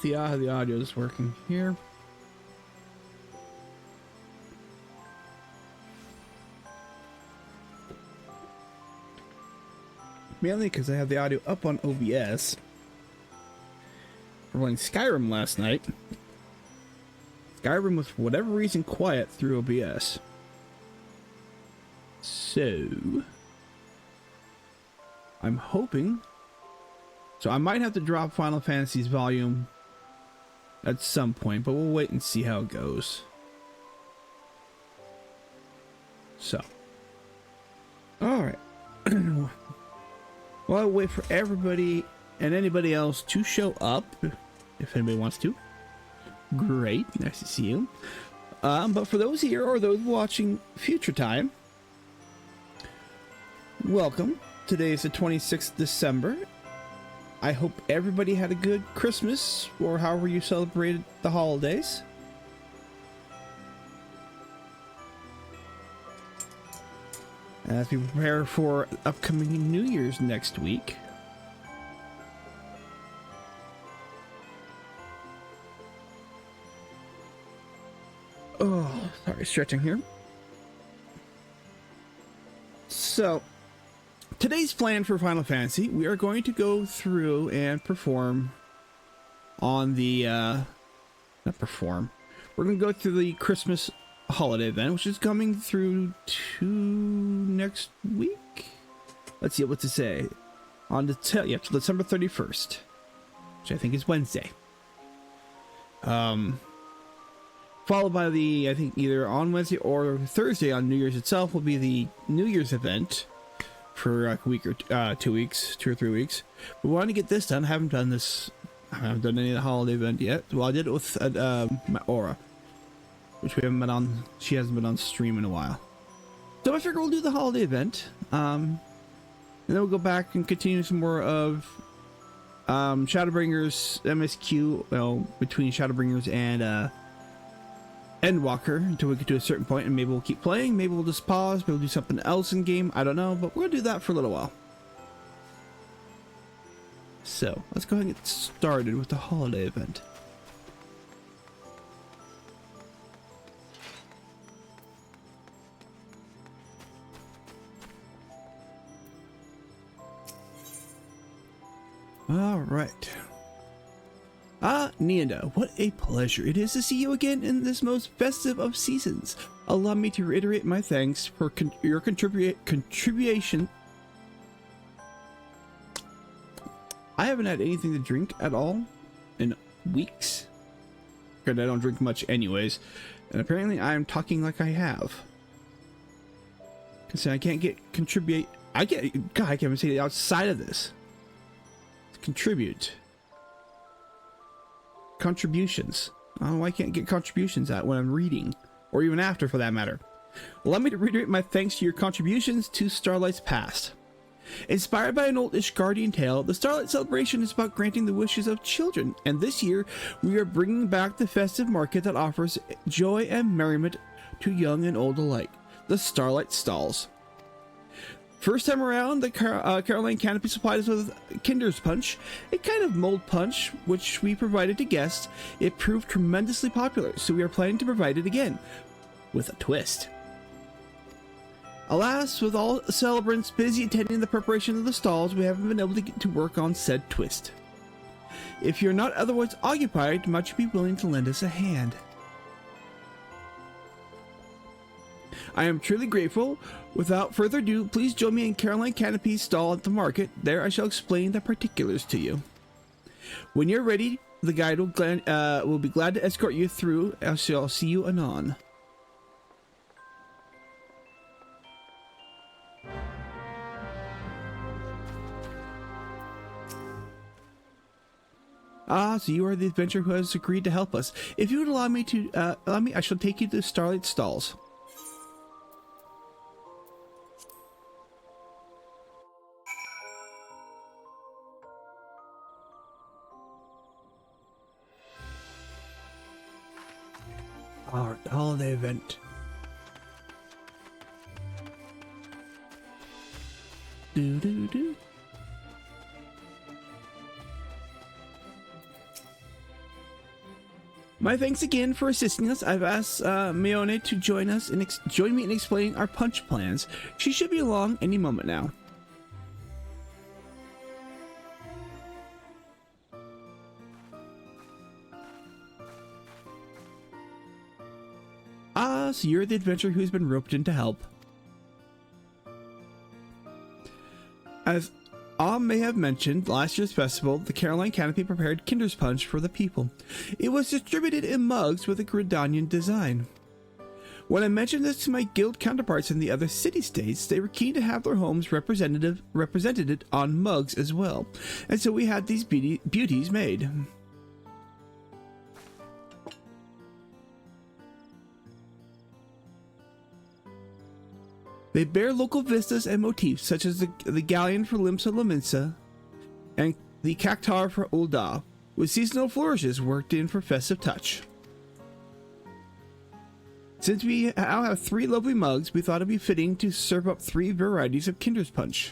if the audio is working here. Mainly because I have the audio up on OBS. We're playing Skyrim last night. Skyrim was for whatever reason quiet through OBS. So I'm hoping. So I might have to drop Final Fantasy's volume at some point, but we'll wait and see how it goes. So, all right. Well, I'll wait for everybody and anybody else to show up, if anybody wants to. Great, nice to see you. But for those here or those watching future time, welcome. Today is the 26th of December. I hope everybody had a good Christmas or however you celebrated the holidays. As we prepare for upcoming New Year's next week. Oh, sorry, stretching here. So, today's plan for Final Fantasy, we are going to go through and perform on the, not perform, we're going to go through the Christmas holiday event, which is coming through to next week. Let's see what to say. On the December 31st, which I think is Wednesday. Followed by the, I think either on Wednesday or Thursday on New Year's itself will be the New Year's event for a week or 2 weeks, 2 or 3 weeks. We want to get this done. I haven't done this. I haven't done any of the holiday event yet. Well, I did it with my Aura, which we haven't been on. She hasn't been on stream in a while. So I figure we'll do the holiday event, and then we'll go back and continue some more of Shadowbringers MSQ. Well, between Shadowbringers and Endwalker until we get to a certain point, and maybe we'll keep playing. Maybe we'll just pause. Maybe we'll do something else in game. I don't know, but we're gonna do that for a little while. So let's go ahead and get started with the holiday event. All right. Neanda, what a pleasure it is to see you again in this most festive of seasons. Allow me to reiterate my thanks for your contribution. I haven't had anything to drink at all in weeks. Because I don't drink much anyways. And apparently I'm talking like I have. Because I can't get God, I can't even say it outside of this. Contribute. Contributions. I don't know why I can't get contributions out when I'm reading, or even after for that matter. Allow me to reiterate my thanks to your contributions to Starlight's past. Inspired by an old Ishgardian tale, the Starlight celebration is about granting the wishes of children, and this year we are bringing back the festive market that offers joy and merriment to young and old alike, the Starlight Stalls. First time around, the Caroline Canopy supplied us with Kinder's Punch, a kind of mold punch which we provided to guests. It proved tremendously popular, so we are planning to provide it again, with a twist. Alas, with all celebrants busy attending the preparation of the stalls, we haven't been able to get to work on said twist. If you're not otherwise occupied, might you be willing to lend us a hand? I am truly grateful. Without further ado, please join me in Caroline Canopy's stall at the market. There I shall explain the particulars to you. When you're ready, the guide will be glad to escort you through. I shall see you anon. Ah, so you are the adventurer who has agreed to help us. If you would allow me, I shall take you to the Starlight Stalls. Our holiday event. Do do do. My thanks again for assisting us. I've asked Mione to join me in explaining our punch plans. She should be along any moment now. Ah, so you're the adventurer who's been roped in to help. As may have mentioned, last year's festival, the Caroline Canopy prepared Kinder's Punch for the people. It was distributed in mugs with a Gridanian design. When I mentioned this to my guild counterparts in the other city-states, they were keen to have their homes represented on mugs as well, and so we had these beauties made. They bear local vistas and motifs, such as the galleon for Limsa Lominsa and the cactar for Ulda, with seasonal flourishes worked in for festive touch. Since we now have 3 lovely mugs, we thought it'd be fitting to serve up 3 varieties of Kinder's Punch.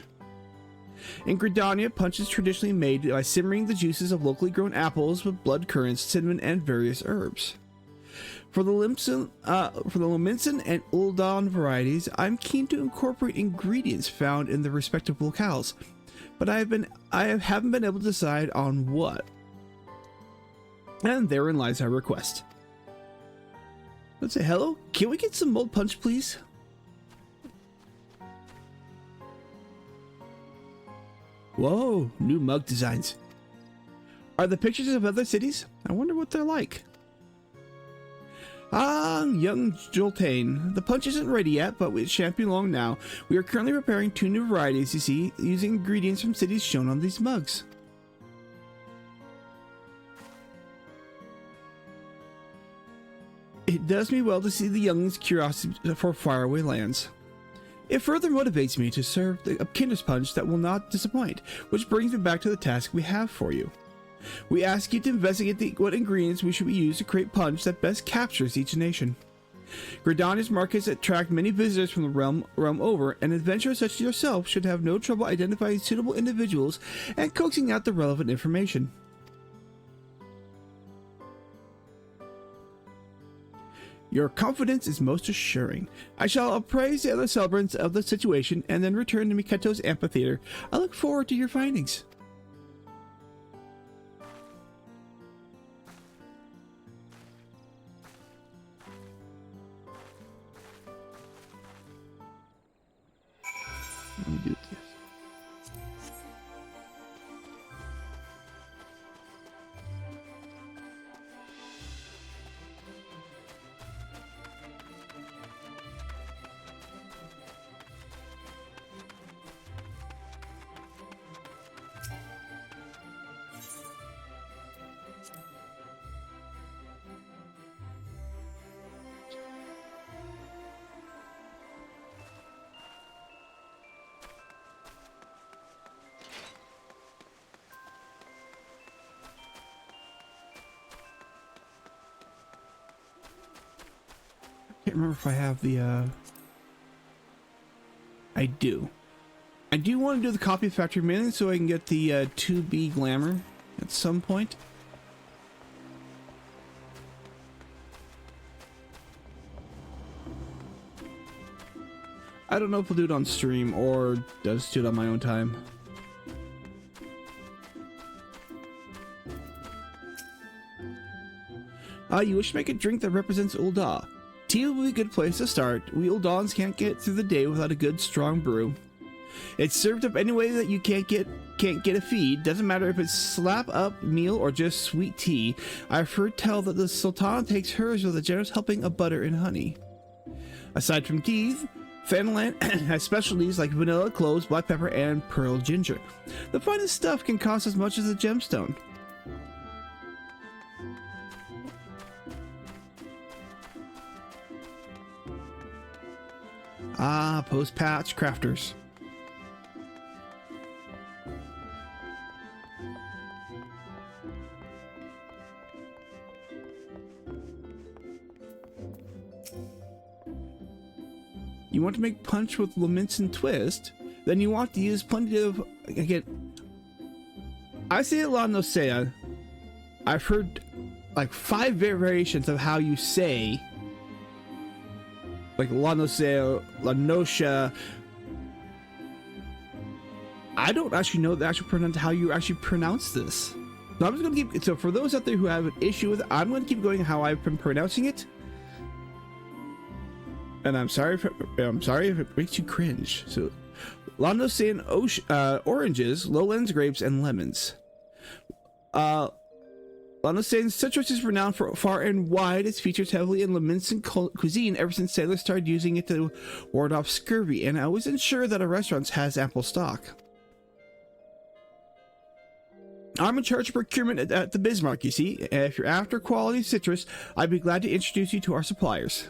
In Gridania, punch is traditionally made by simmering the juices of locally grown apples with blood currants, cinnamon, and various herbs. For the Lominsan and Uldan varieties, I'm keen to incorporate ingredients found in the respective locales, but I haven't been able to decide on what. And therein lies our request. Let's say hello. Can we get some mulled punch, please? Whoa, new mug designs. Are the pictures of other cities? I wonder what they're like. Ah, young Joltane. The punch isn't ready yet, but it shan't be long now. We are currently preparing 2 new varieties, you see, using ingredients from cities shown on these mugs. It does me well to see the youngling's curiosity for faraway lands. It further motivates me to serve a Kinder's Punch that will not disappoint, which brings me back to the task we have for you. We ask you to investigate what ingredients we should use to create punch that best captures each nation. Gridania's markets attract many visitors from the realm over, and adventurers such as yourself should have no trouble identifying suitable individuals and coaxing out the relevant information. Your confidence is most assuring. I shall appraise the other celebrants of the situation and then return to Miketo's amphitheater. I look forward to your findings. Let me do this. I can't remember if I have the I do want to do the copy factory mainly so I can get the 2B glamour at some point. I don't know if we'll do it on stream or just do it on my own time. You wish to make a drink that represents Ulda. Tea will be a good place to start. We Uldans can't get through the day without a good strong brew. It's served up any way that you can't get a feed. Doesn't matter if it's slap up meal or just sweet tea. I've heard tell that the Sultana takes hers with a generous helping of butter and honey. Aside from tea, Fanaland has specialties like vanilla, cloves, black pepper, and pearl ginger. The finest stuff can cost as much as a gemstone. Ah, post-patch crafters. You want to make punch with Lominsan twist? Then you want to use plenty of... Again, I say a lot no say. I've heard like 5 variations of how you say, like Lanosea, Lanosha. I don't actually know the actual how you actually pronounce this. So I'm just gonna keep. So for those out there who have an issue with it, I'm gonna keep going how I've been pronouncing it. And I'm sorry if it makes you cringe. So, Lanosane oranges, lowlands grapes, and lemons. Lanosane citrus is renowned for far and wide. It's featured heavily in Leminson cuisine ever since sailors started using it to ward off scurvy, and I always ensure that a restaurant has ample stock. I'm in charge of procurement at the Bismarck, you see. If you're after quality citrus, I'd be glad to introduce you to our suppliers.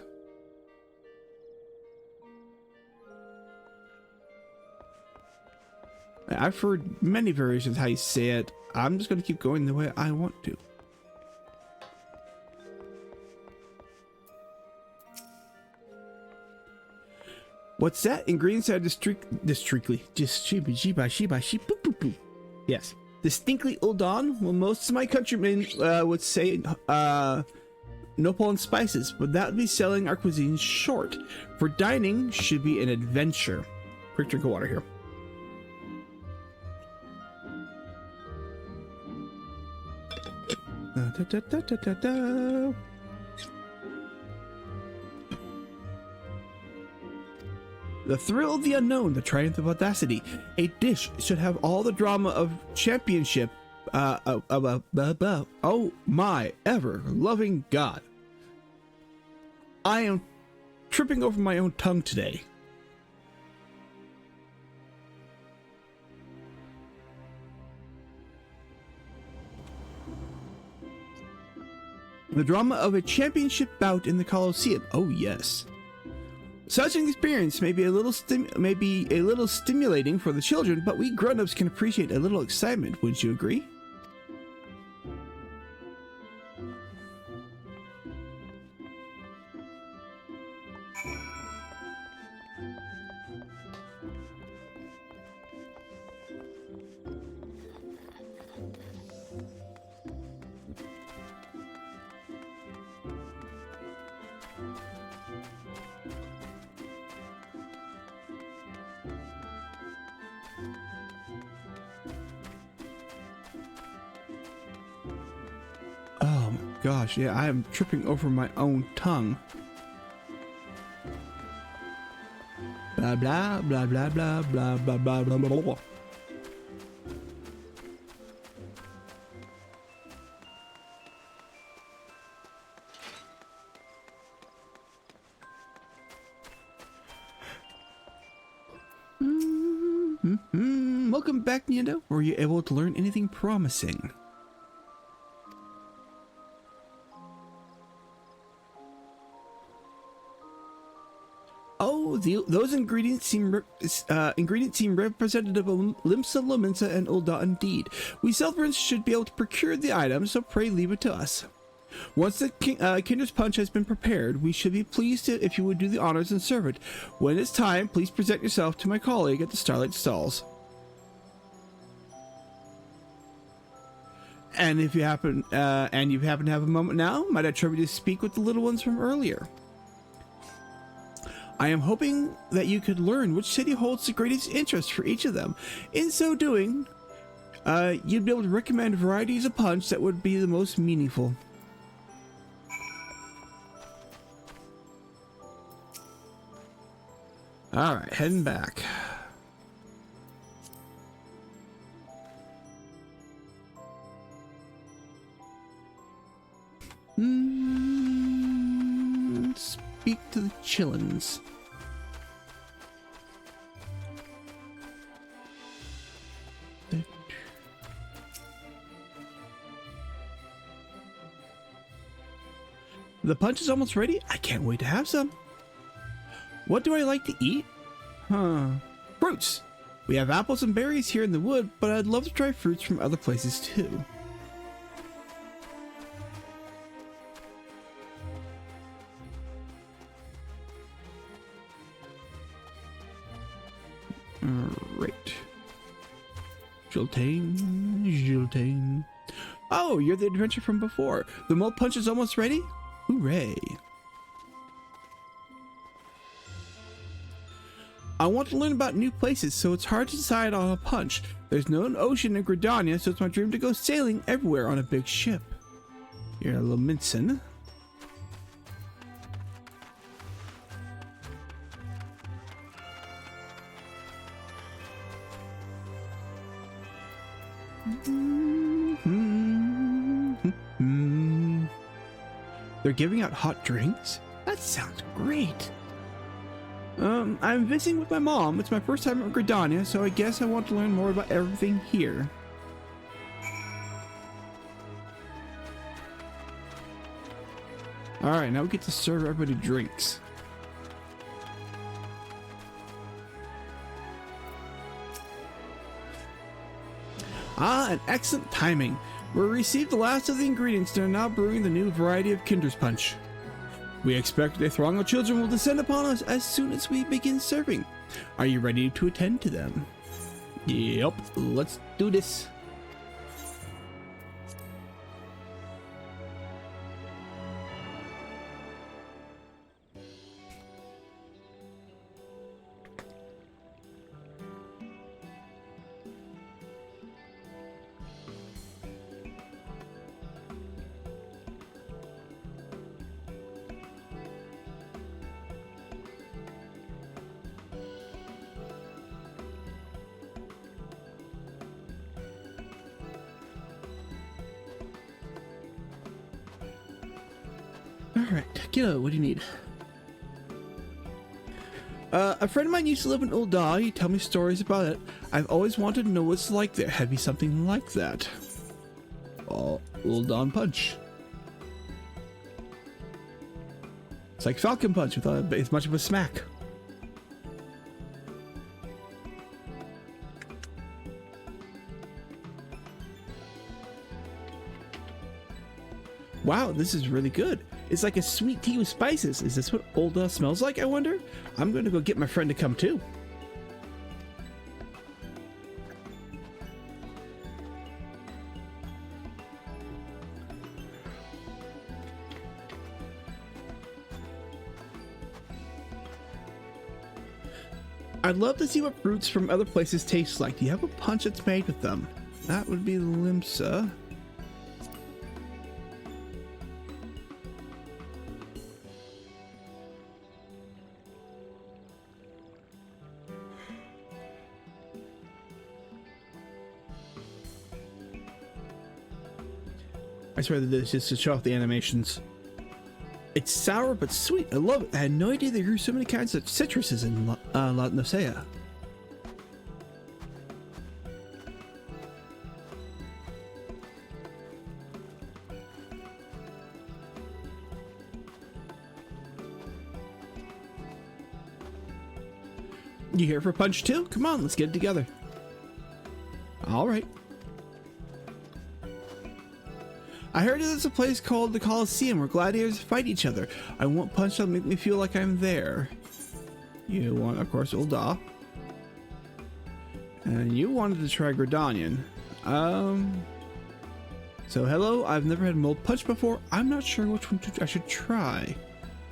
I've heard many variations how you say it. I'm just going to keep going the way I want to. What's that? Ingredients are distinctly yes. Distinctly Uldon. Well, most of my countrymen would say nopal and spices, but that would be selling our cuisine short. For dining, should be an adventure. Quick drink of water here. The thrill of the unknown, the triumph of audacity. A dish should have all the drama of championship. Oh my ever loving God. I am tripping over my own tongue today. The drama of a championship bout in the Colosseum. Oh yes. Such an experience may be a little stimulating for the children, but we grown-ups can appreciate a little excitement, wouldn't you agree? Oh my gosh, yeah, I am tripping over my own tongue. Blah blah blah blah blah blah blah blah blah blah blah. Welcome back, Nintendo. Were you able to learn anything promising? Oh, those ingredients seem representative of Limsa, Lominsa, and Ulda indeed. We celebrants should be able to procure the items, so pray leave it to us. Once the Kinder's Punch has been prepared, we should be pleased if you would do the honors and serve it. When it's time, please present yourself to my colleague at the Starlight Stalls. And if you happen to have a moment now, might I trouble you to speak with the little ones from earlier? I am hoping that you could learn which city holds the greatest interest for each of them. In so doing, you'd be able to recommend varieties of punch that would be the most meaningful. Alright, heading back. Speak to the chillins. The punch is almost ready. I can't wait to have some. What do I like to eat? Fruits. We have apples and berries here in the wood, but I'd love to try fruits from other places too. Alright. Jiltain. Oh, you're the adventure from before. The mold punch is almost ready? Hooray. I want to learn about new places, so it's hard to decide on a punch. There's no ocean in Gridania, so it's my dream to go sailing everywhere on a big ship. You're a little Minson. They're giving out hot drinks? That sounds great. I'm visiting with my mom. It's my first time at Gridania, so I guess I want to learn more about everything here. Alright, now we get to serve everybody drinks. Ah, an excellent timing. We received the last of the ingredients and are now brewing the new variety of Kinder's Punch. We expect a throng of children will descend upon us as soon as we begin serving. Are you ready to attend to them? Yep, let's do this. Alright, kiddo, what do you need? A friend of mine used to live in Ul'dah. He tell me stories about it. I've always wanted to know what it's like there. Had be something like that. Oh, Ul'dah Punch. It's like Falcon Punch without as much of a smack. Wow, this is really good. It's like a sweet tea with spices. Is this what Ul'dah smells like, I wonder? I'm going to go get my friend to come too. I'd love to see what fruits from other places taste like. Do you have a punch that's made with them? That would be Limsa. I swear that this is to show off the animations. It's sour but sweet. I love it. I had no idea there grew so many kinds of citruses in La Nosea. You here for punch too? Come on, let's get it together. All right. I heard there's a place called the Coliseum where gladiators fight each other. I want punch that'll make me feel like I'm there. You want, of course, Ul'dah. And you wanted to try Gridanian. So hello, I've never had mold punch before. I'm not sure which one I should try.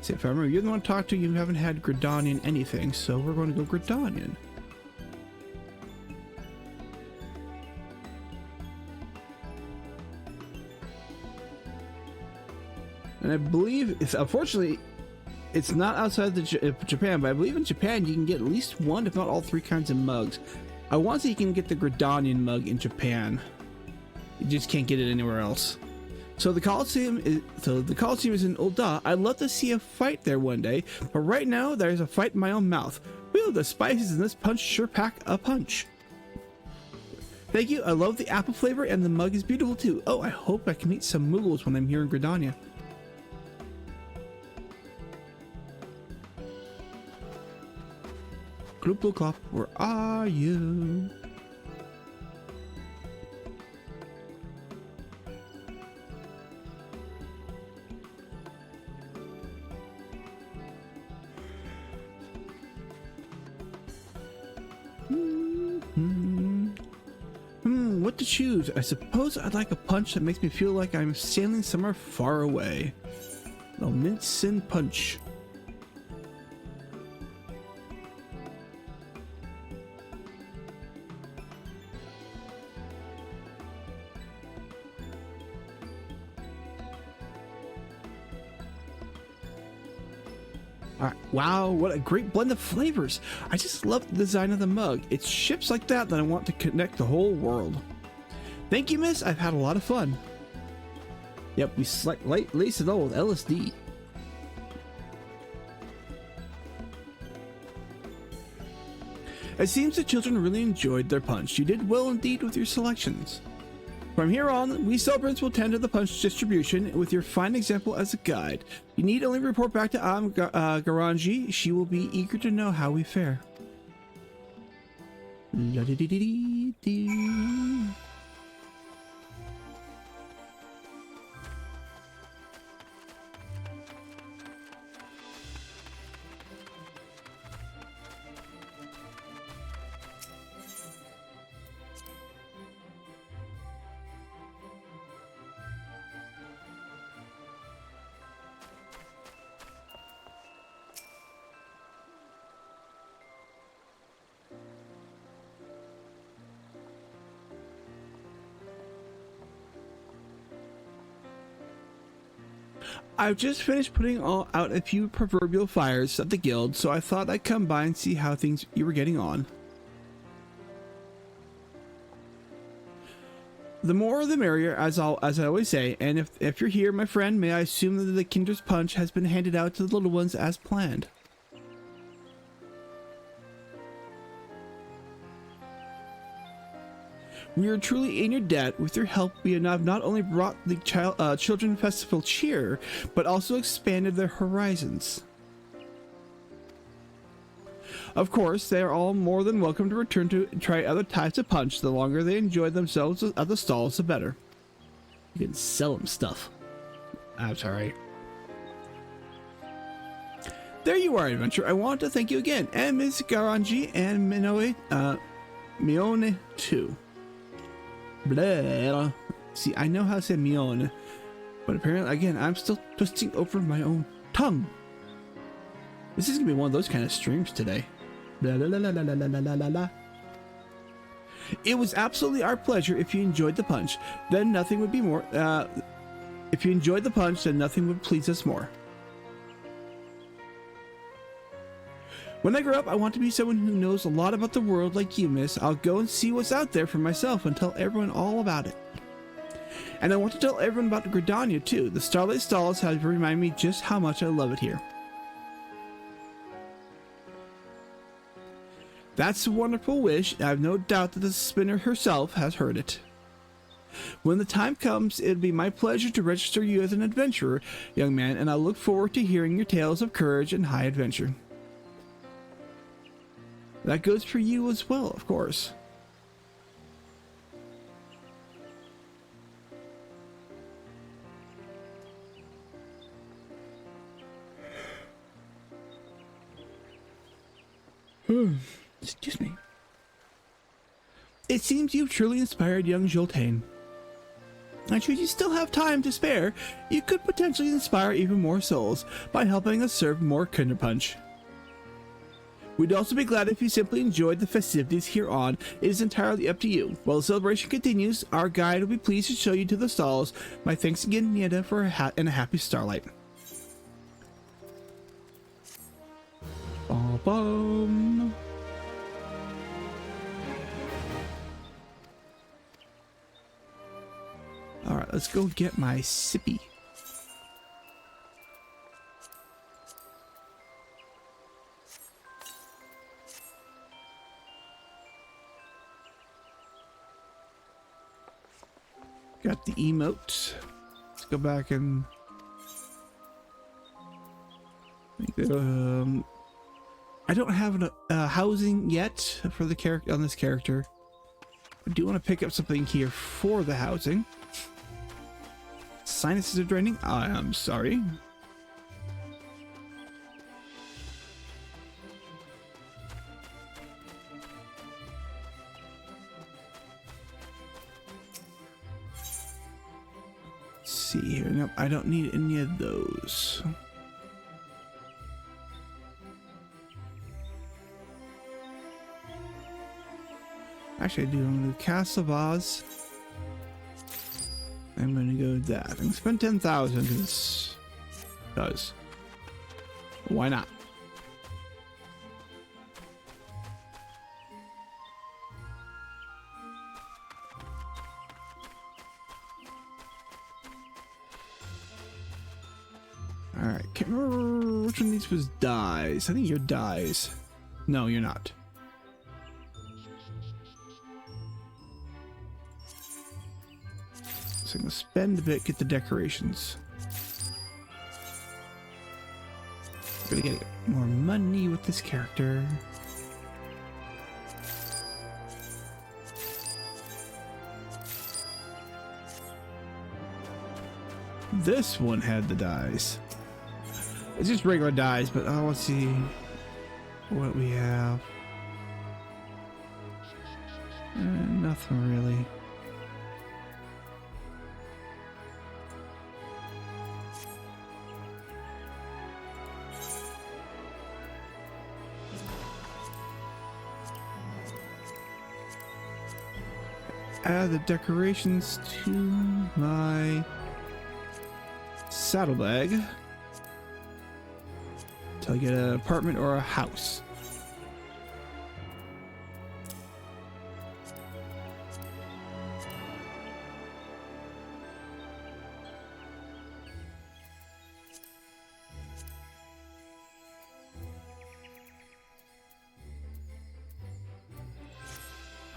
See, if I remember, you're the one to talk to. You haven't had Gridanian anything, so we're going to go Gridanian. And I believe, unfortunately, it's not outside Japan, but I believe in Japan you can get at least one, if not all three kinds of mugs. I want to see you can get the Gridanian mug in Japan. You just can't get it anywhere else. So the Coliseum is in Ul'dah. I'd love to see a fight there one day, but right now there's a fight in my own mouth. Whew, the spices in this punch sure pack a punch. Thank you. I love the apple flavor, and the mug is beautiful too. Oh, I hope I can meet some Muggles when I'm here in Gridania. Kloop, where are you? what to choose. I suppose I'd like a punch that makes me feel like I'm sailing somewhere far away. No mint sin punch. All right. Wow, what a great blend of flavors. I just love the design of the mug. It's ships like that I want to connect the whole world. Thank you, miss. I've had a lot of fun. Yep, we lace it all with LSD. It seems the children really enjoyed their punch. You did well indeed with your selections. From here on, we celebrants will tend to the punch distribution with your fine example as a guide. You need only report back to Garanji. She will be eager to know how we fare. La-di-di-di-di-di. I've just finished putting out a few proverbial fires at the guild, so I thought I'd come by and see how you were getting on. The more the merrier, as I always say, and if you're here, my friend, may I assume that the Kinder's Punch has been handed out to the little ones as planned. We are truly in your debt. With your help, we have not only brought the Children Festival cheer, but also expanded their horizons. Of course, they are all more than welcome to return to try other types of punch. The longer they enjoy themselves at the stalls, the better. You can sell them stuff. I'm sorry. There you are, adventure. I want to thank you again, and Ms. Garanji and Mione too. Blah. See, I know how to say Mione, but apparently, again, I'm still twisting over my own tongue. This is gonna be one of those kind of streams today. Blah, la, la, la, la, la, la, la, la. It was absolutely our pleasure. If you enjoyed the punch, then nothing would be more. If you enjoyed the punch, then nothing would please us more. When I grow up, I want to be someone who knows a lot about the world like you, miss. I'll go and see what's out there for myself and tell everyone all about it. And I want to tell everyone about Gridania too. The Starlight Stalls have reminded me just how much I love it here. That's a wonderful wish. I have no doubt that the spinner herself has heard it. When the time comes, it'll be my pleasure to register you as an adventurer, young man, and I look forward to hearing your tales of courage and high adventure. That goes for you as well, of course. Excuse me. It seems you've truly inspired young Joltain. And should you still have time to spare, you could potentially inspire even more souls by helping us serve more Kinderpunch. We'd also be glad if you simply enjoyed the festivities here on. It is entirely up to you. While the celebration continues, our guide will be pleased to show you to the stalls. My thanks again, Nieta, for a hat and a happy starlight. Bum. Alright, let's go get my sippy. Got the emote. Let's go back and I don't have housing yet for the character on this character. I do want to pick up something here for the housing. Sinuses are draining. I am sorry. see here. Nope, I don't need any of those. Actually, I do. I'm going to do Castle Vaz. I'm going to go with that. I'm going to spend 10,000 because it does. Why not? Alright, can't remember which one of these was dyes. I think you're dyes. No, you're not. So I'm gonna spend a bit, get the decorations. Gonna get more money with this character. This one had the dyes. It's just regular dyes, but let's see what we have. Nothing really. Add the decorations to my saddlebag till I get an apartment or a house.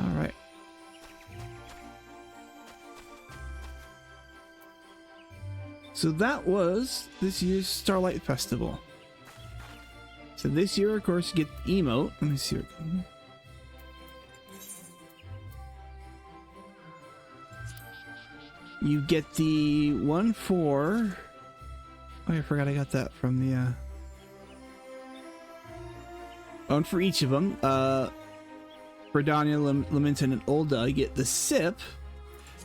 All right. So that was this year's Starlight Festival. So this year, of course, you get emote. Let me see what. You get the one for. Oh, I forgot I got that from the. One for each of them. For Danya, Lamenton, and Ulda, you get the sip,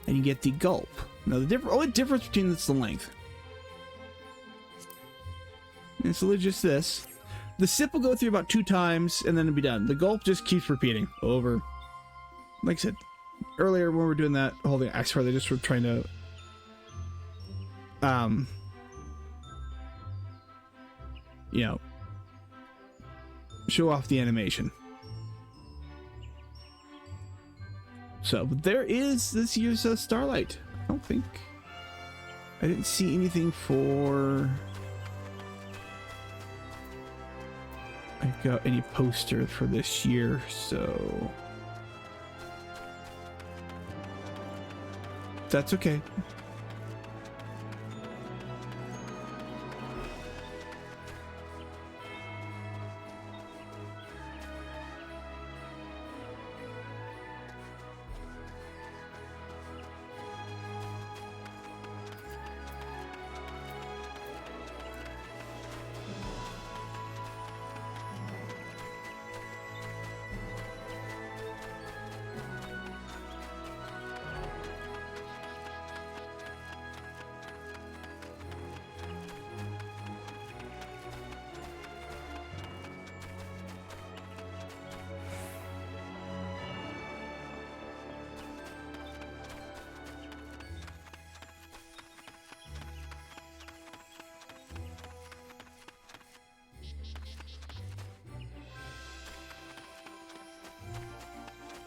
and you get the gulp. Now the only difference between this is the length. It's literally just this. The sip will go through about 2 times and then it'll be done. The gulp just keeps repeating over. Like I said earlier when we were doing that whole thing, I swear they just were trying to you know, show off the animation. So, but there is this year's Starlight. I didn't see anything for. I got any poster for this year, so that's okay.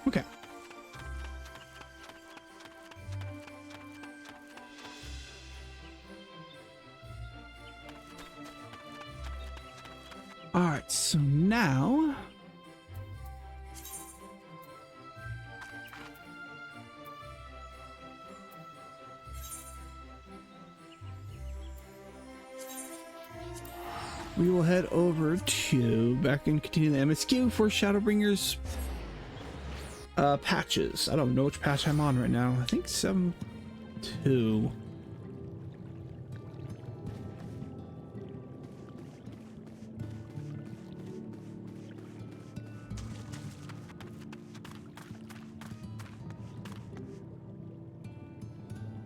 Okay. All right, so now we will head over to back and continue the MSQ for Shadowbringers patches. I don't know which patch I'm on right now. I think 7.2.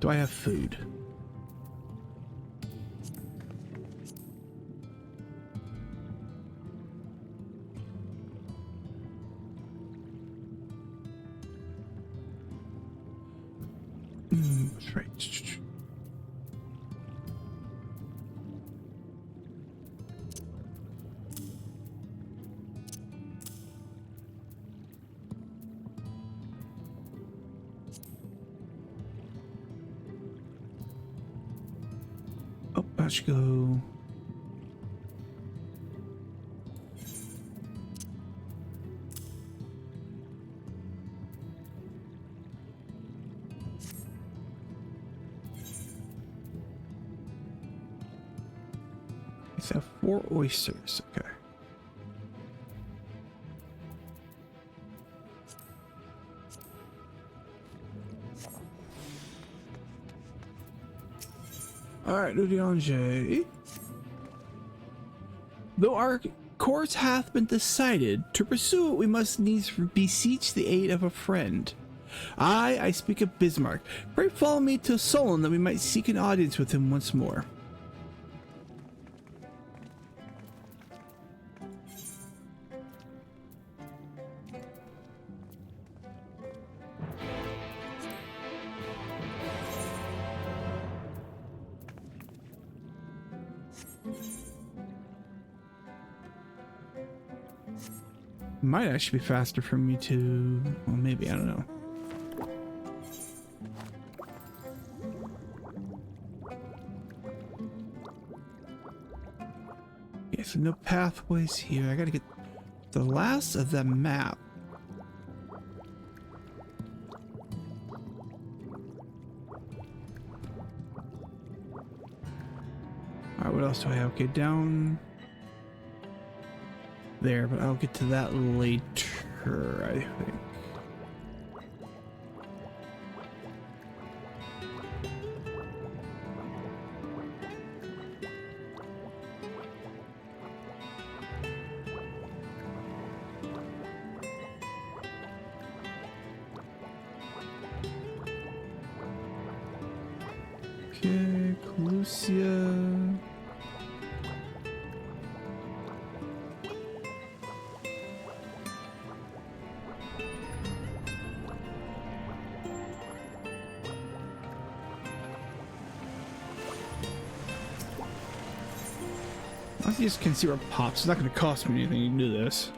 Do I have food? That's right. Oh, I should go. Is that 4 oysters? Okay. All right, Ludiange. Though our course hath been decided, to pursue it we must needs beseech the aid of a friend. I speak of Bismarck. Pray follow me to Solon that we might seek an audience with him once more. Might actually be faster for me to, well, maybe, I don't know. Okay, so no pathways here. I gotta get the last of the map. Alright, what else do I have? Okay, down there, but I'll get to that later, I think. Okay, Clusia. I just can see where it pops. It's not going to cost me anything to do this.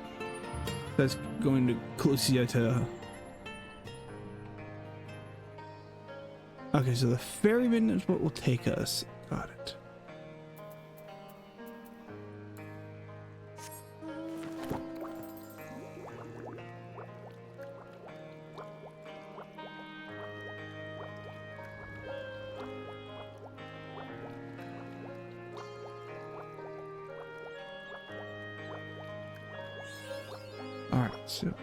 That's going to Clusia to... Okay, so the ferryman is what will take us. Got it. All right, so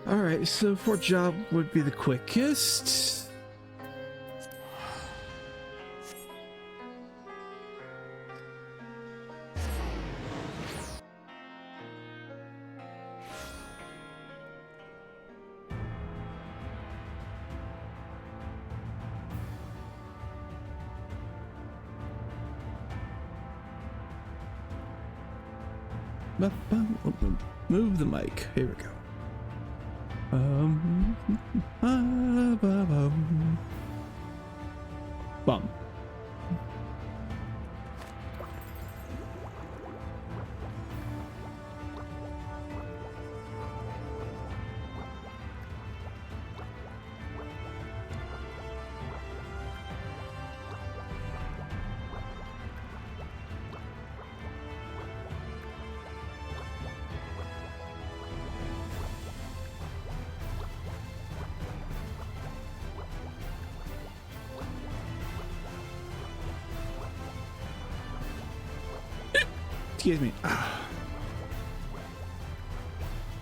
all right, so Fort Job would be the quickest. Move the mic. Here we go. Bum. Excuse me.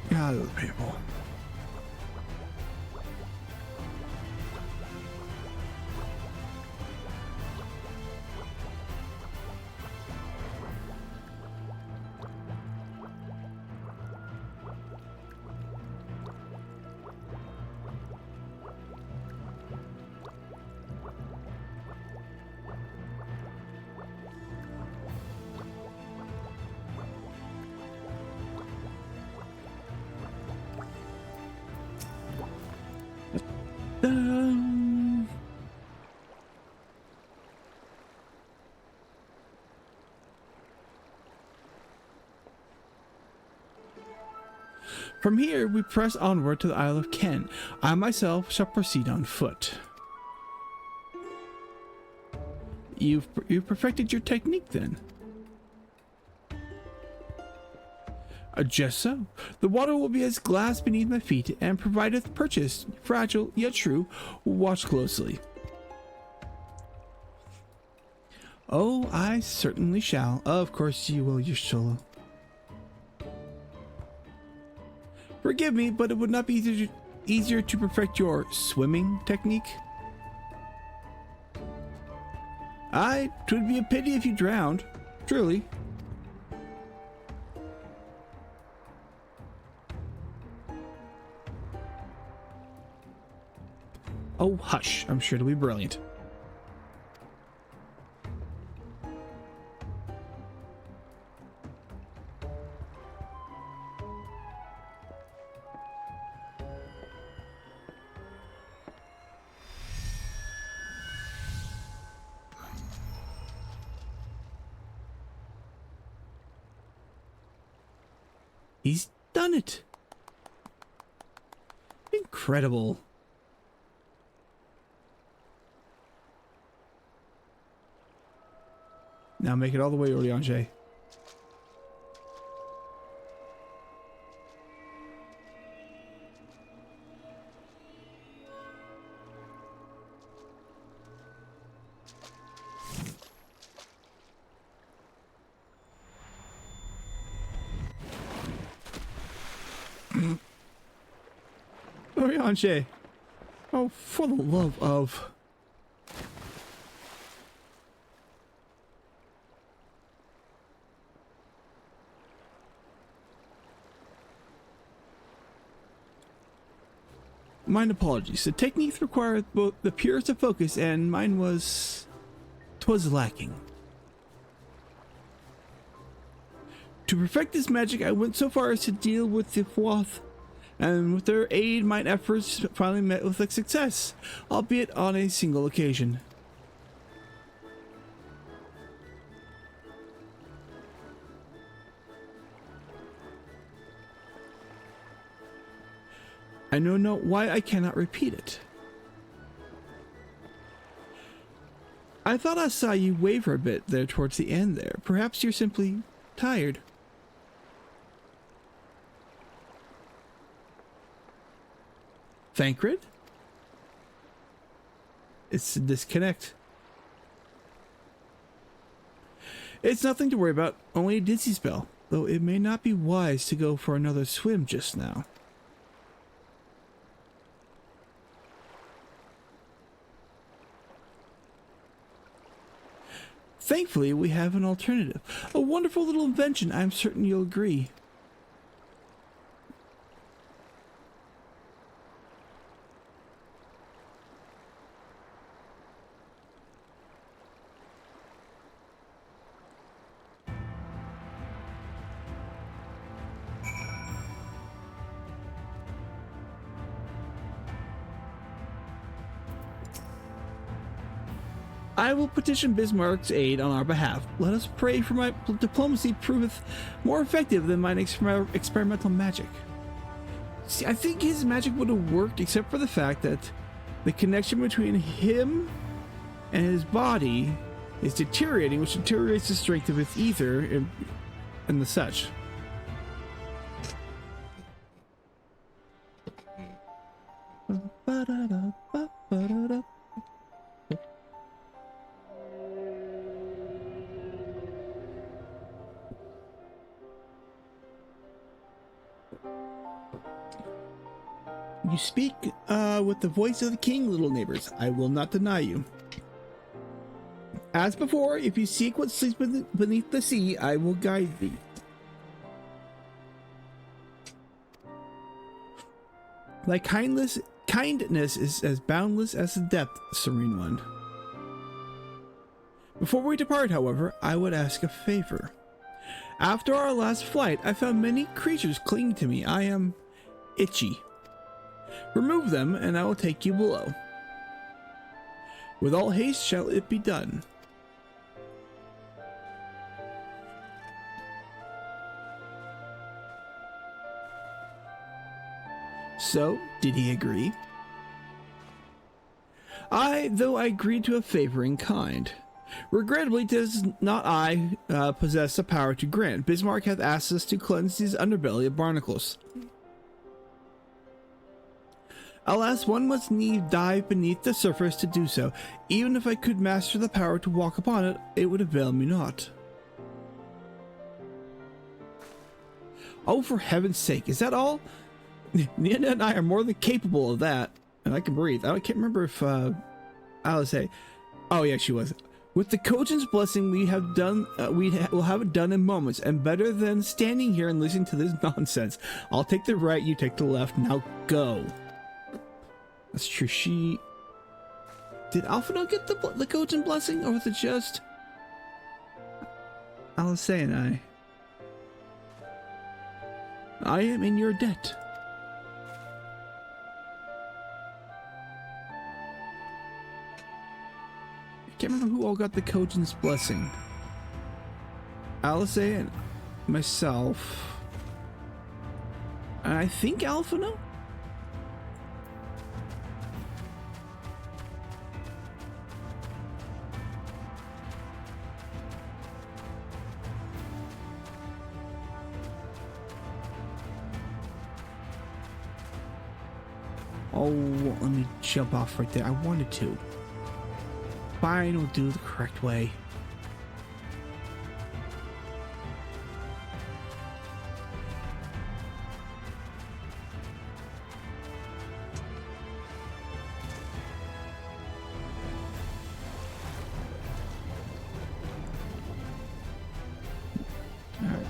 God, those people. dun. From here, we press onward to the Isle of Ken. I myself shall proceed on foot. You've perfected your technique, then? Just so. The water will be as glass beneath my feet, and provideth purchased, fragile yet true, watch closely. Oh, I certainly shall. Of course you will, your solo. Forgive me, but it would not be easier to perfect your swimming technique? Aye, 'twould be a pity if you drowned, truly. Oh, hush, I'm sure it'll be brilliant. He's done it! Incredible. Now make it all the way, Oriange. Oriange. Oh, for the love of... Mine apologies. The techniques required both the purest of focus, and mine was... 'twas lacking. To perfect this magic, I went so far as to deal with the Fwath, and with their aid, mine efforts finally met with success, albeit on a single occasion. I know not why I cannot repeat it. I thought I saw you waver a bit there towards the end there. Perhaps you're simply tired. Thancred? It's a disconnect. It's nothing to worry about, only a dizzy spell, though it may not be wise to go for another swim just now. Thankfully, we have an alternative. A wonderful little invention, I'm certain you'll agree. I will petition Bismarck's aid on our behalf. Let us pray for my diplomacy proveth more effective than mine experimental magic. See, I think his magic would have worked except for the fact that the connection between him and his body is deteriorating, which deteriorates the strength of his ether and the such. You speak with the voice of the king, little neighbors. I will not deny you. As before, if you seek what sleeps beneath the sea, I will guide thee. Thy kindness is as boundless as the depth, serene one. Before we depart, however, I would ask a favor. After our last flight, I found many creatures clinging to me. I am itchy. Remove them, and I will take you below. With all haste shall it be done. So, did he agree? Though I agreed to a favor in kind. Regrettably, does not I possess the power to grant. Bismarck hath asked us to cleanse his underbelly of barnacles. Alas, one must need dive beneath the surface to do so. Even if I could master the power to walk upon it, it would avail me not. Oh, for heaven's sake, is that all? Nina and I are more than capable of that. And I can breathe. I can't remember if Alice say. Oh yeah, she was. With the Kojin's blessing, we have done. We'll have it done in moments, and better than standing here and listening to this nonsense. I'll take the right, you take the left. Now go. That's true. Did Alphino get the Kojin blessing, or was it just Alice and I? I am in your debt. I can't remember who all got the Kojin's blessing. Alice and myself. And I think Alphino? Oh, let me jump off right there. I wanted to. Fine, we'll do it the correct way. Alright.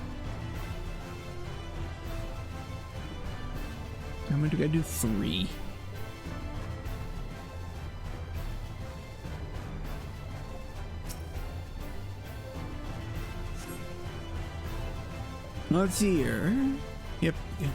How many do I do? 3. Let's see here. Yep. Yeah.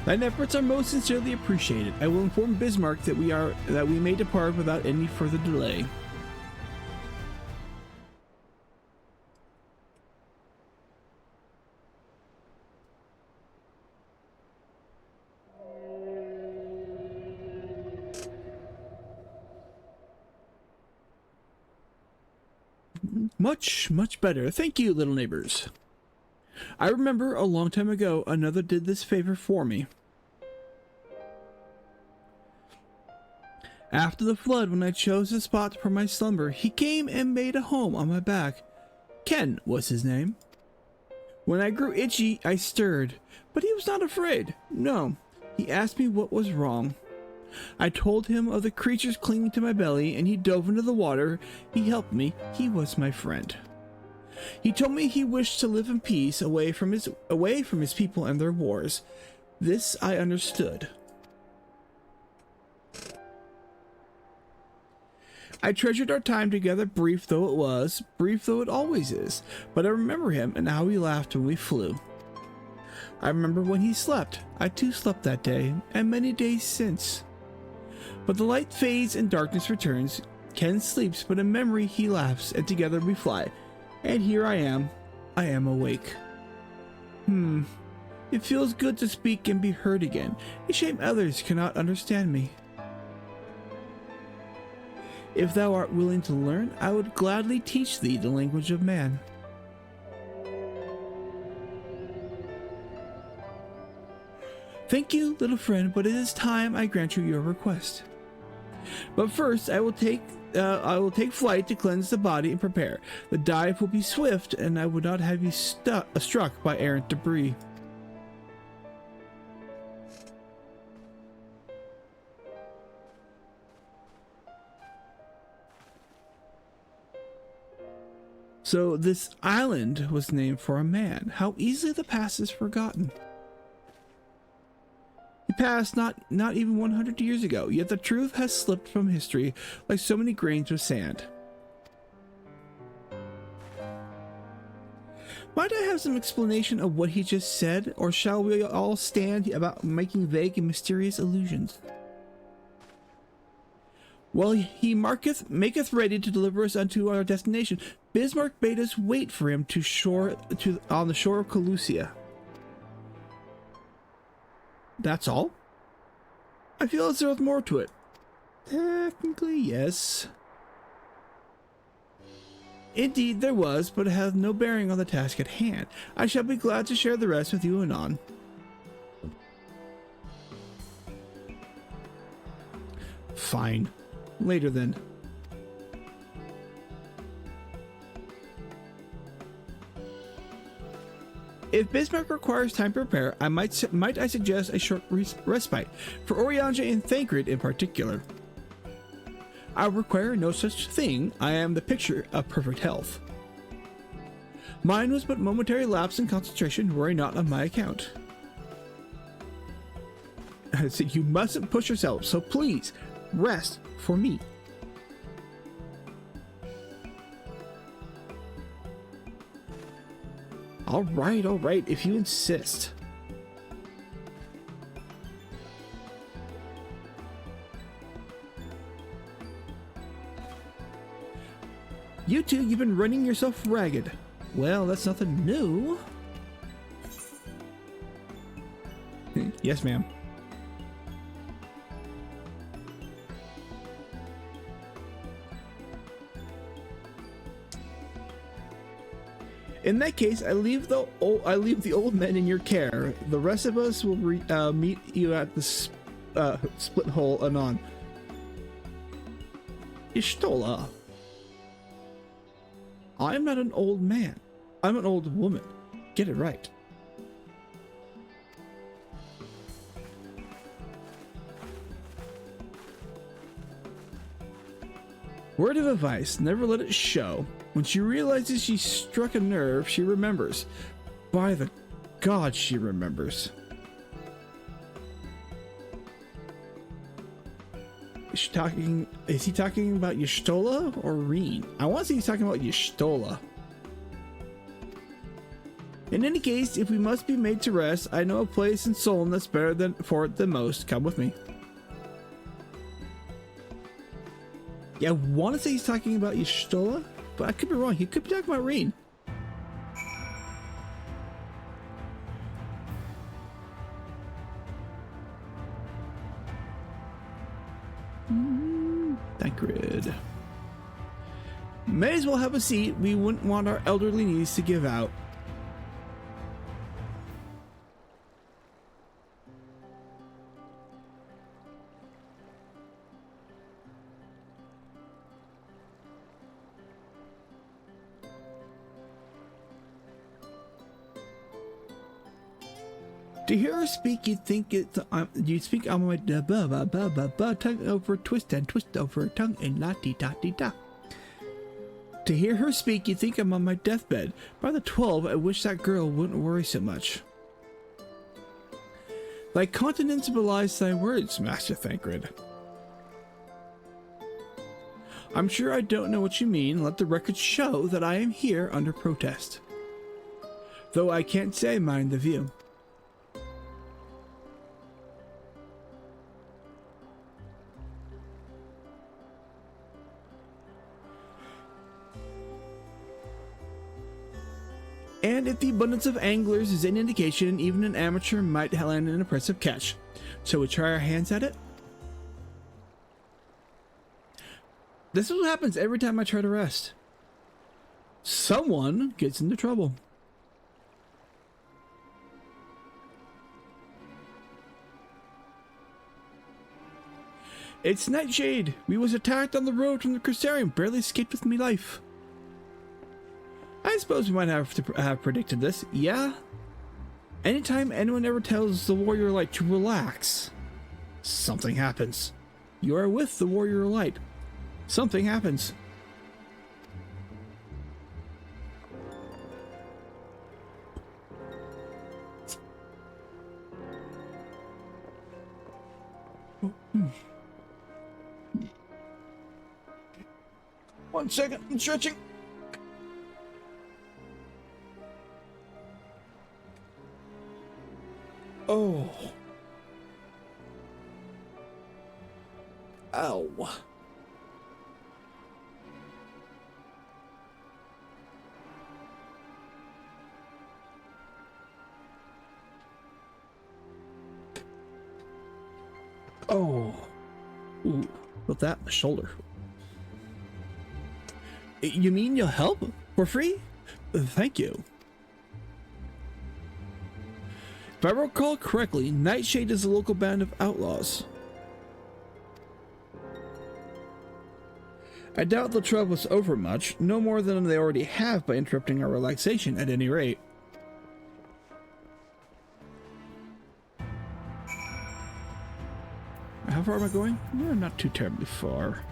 Thine efforts are most sincerely appreciated. I will inform Bismarck that we may depart without any further delay. Much better. Thank you, little neighbors. I remember a long time ago another did this favor for me. After the flood, when I chose a spot for my slumber, he came and made a home on my back. Ken was his name. When I grew itchy, I stirred, but he was not afraid. No, he asked me what was wrong. I told him of the creatures clinging to my belly, and he dove into the water. He helped me. He was my friend. He told me he wished to live in peace away from his people and their wars. This I understood. I treasured our time together, brief though it was, brief though it always is, but I remember him and how we laughed when we flew. I remember when he slept. I too slept that day, and many days since. But the light fades and darkness returns. Ken sleeps, but in memory he laughs, and together we fly. And here I am awake. It feels good to speak and be heard again. A shame others cannot understand me. If thou art willing to learn, I would gladly teach thee the language of man. Thank you, little friend, but it is time I grant you your request. But first, I will take flight to cleanse the body and prepare. The dive will be swift, and I would not have you struck by errant debris. So this island was named for a man. How easily the past is forgotten. He passed not even 100 years ago, yet the truth has slipped from history like so many grains of sand. Might I have some explanation of what he just said, or shall we all stand about making vague and mysterious allusions? Well, he maketh ready to deliver us unto our destination. Bismarck bade us wait for him on the shore of Calusia. That's all? I feel as there was more to it. Technically, yes. Indeed, there was, but it has no bearing on the task at hand. I shall be glad to share the rest with you anon. Fine. Later then. If Bismarck requires time to prepare, might I suggest a short respite, for Orianja and Thancred in particular. I require no such thing. I am the picture of perfect health. Mine was but momentary lapse in concentration, worry not on my account. I said you mustn't push yourself, so please, rest for me. All right, if you insist. You two, you've been running yourself ragged. Well, that's nothing new. Yes, ma'am. In that case, I leave the old men in your care. The rest of us will meet you at the split hole anon. Ishtola. I'm not an old man. I'm an old woman. Get it right. Word of advice, never let it show. When she realizes she struck a nerve, she remembers. By the God, she remembers. Is he talking about Y'shtola or Reen? I want to say he's talking about Y'shtola. In any case, if we must be made to rest, I know a place in Solon that's better for it than most. Come with me. Yeah, I want to say he's talking about Y'shtola, but I could be wrong. He could be talking about Reen. Thancred. May as well have a seat. We wouldn't want our elderly knees to give out. To hear her speak, you'd think you'd speak on my tongue over twist and twist over tongue and la-dee-da-dee-da. To hear her speak, you'd think I'm on my deathbed. By the 12, I wish that girl wouldn't worry so much. Thy continence belies thy words, Master Thancred. I'm sure I don't know what you mean. Let the record show that I am here under protest. Though I can't say I mind the view. And if the abundance of anglers is any indication, even an amateur might land an impressive catch. Shall we try our hands at it? This is what happens every time I try to rest. Someone gets into trouble. It's Nightshade. We was attacked on the road from the Crusadarium, barely escaped with me life. I suppose we might have to have predicted this. Yeah? Anytime anyone ever tells the Warrior Light to relax, something happens. You are with the Warrior Light. Something happens. One second, I'm stretching. Oh. Ow. Oh. Ooh. With that, my shoulder. You mean you'll help? For free? Thank you. If I recall correctly, Nightshade is a local band of outlaws. I doubt they'll trouble us over much, no more than they already have by interrupting our relaxation at any rate. How far am I going? No, not too terribly far.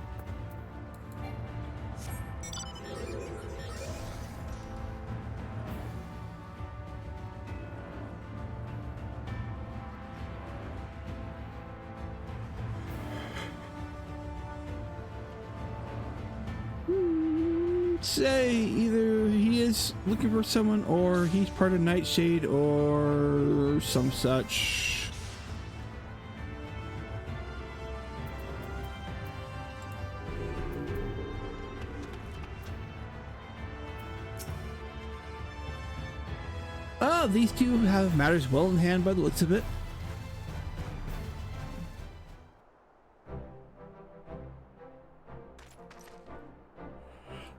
Say either he is looking for someone or he's part of Nightshade or some such. Ah, these two have matters well in hand by the looks of it.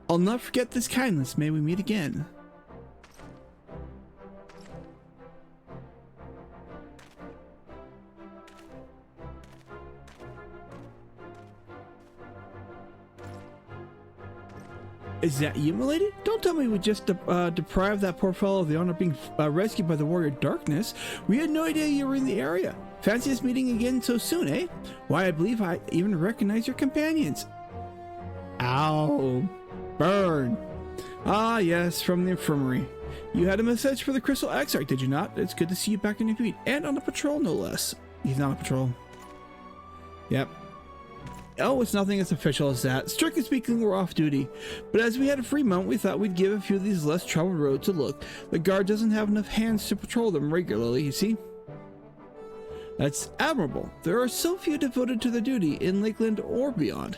I'll not forget this kindness. May we meet again. Is that you, milady? Don't tell me we just deprived that poor fellow of the honor of being rescued by the warrior Darkness. We had no idea you were in the area. Fancy us meeting again so soon, eh? Why, I believe I even recognize your companions. Ow. Burn. Ah, yes, from the infirmary. You had a message for the Crystal Exarch, did you not? It's good to see you back on your feet, and on a patrol, no less. He's not on patrol. Yep. Oh, it's nothing as official as that. Strictly speaking, we're off duty. But as we had a free month, we thought we'd give a few of these less traveled roads a look. The guard doesn't have enough hands to patrol them regularly, you see. That's admirable. There are so few devoted to their duty in Lakeland or beyond.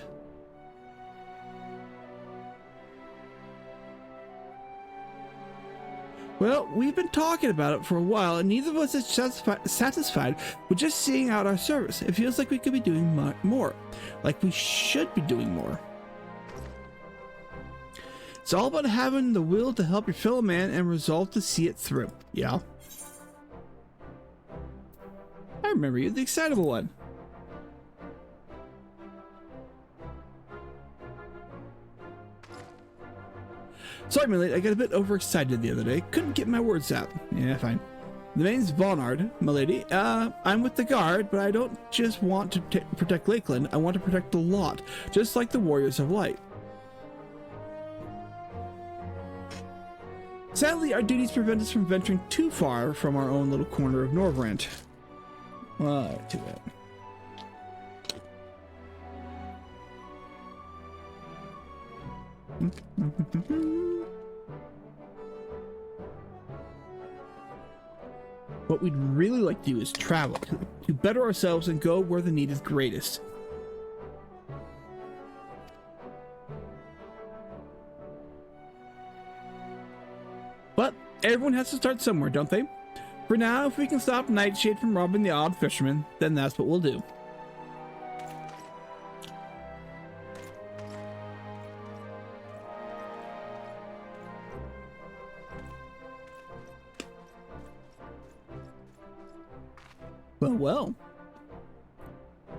Well, we've been talking about it for a while, and neither of us is satisfied with just seeing out our service. It feels like we could be doing more. Like we should be doing more. It's all about having the will to help your fellow man and resolve to see it through. Yeah. I remember you, the excitable one. Sorry, milady, I got a bit overexcited the other day. Couldn't get my words out. Yeah, fine. The name's Bonnard, milady. I'm with the guard, but I don't just want to protect Lakeland. I want to protect the lot, just like the Warriors of Light. Sadly, our duties prevent us from venturing too far from our own little corner of Norvrant. Well, too bad. What we'd really like to do is travel, to better ourselves and go where the need is greatest. But everyone has to start somewhere, don't they? For now, if we can stop Nightshade from robbing the odd fisherman, then that's what we'll do. Well,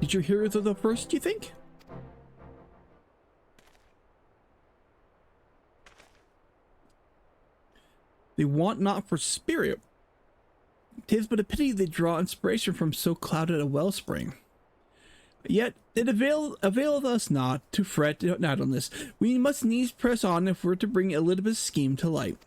future heroes of the first, you think? They want not for spirit. 'Tis but a pity they draw inspiration from so clouded a wellspring. Yet it availeth us not to fret in idleness. We must needs press on if we're to bring Elizabeth's scheme to light.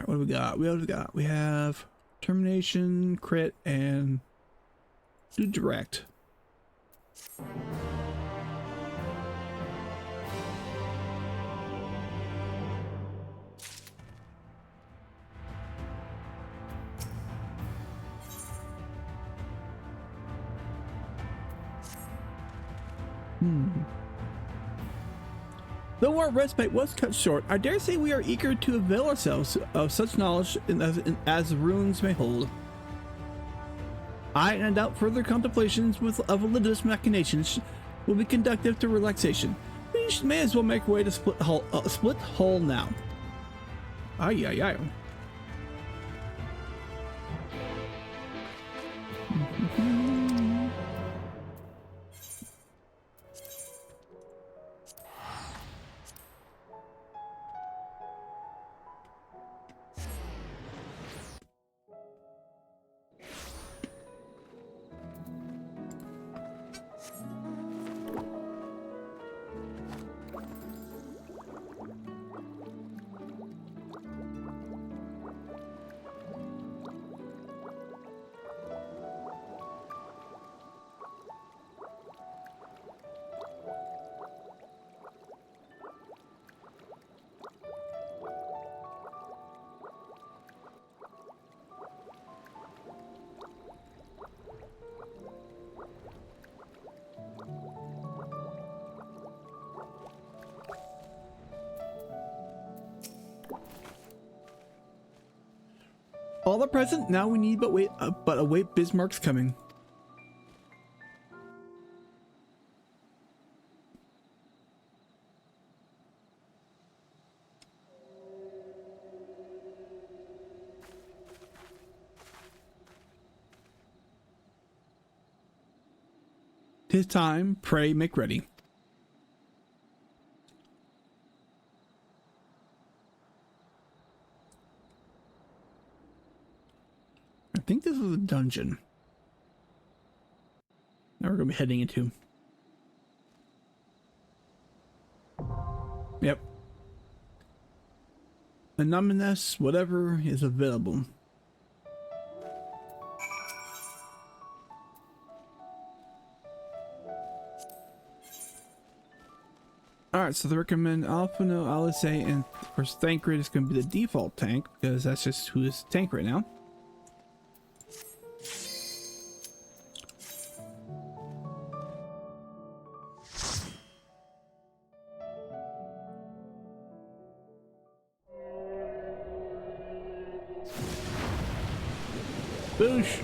Alright, what do we got? We have termination, crit, and do direct. Though our respite was cut short, I dare say we are eager to avail ourselves of such knowledge as the ruins may hold. I doubt further contemplations of religious machinations will be conducive to relaxation. We may as well make our way to Split Hull now. Aye, aye, aye. All are present. Now we need but await Bismarck's coming. Tis time. Pray, make ready. I think this is a dungeon. Now we're going to be heading into. Yep. Anonymous, whatever is available. Alright, so the recommend Alpha, no, Alisei, and of course Thancred is going to be the default tank because that's just who is tank right now. Boosh!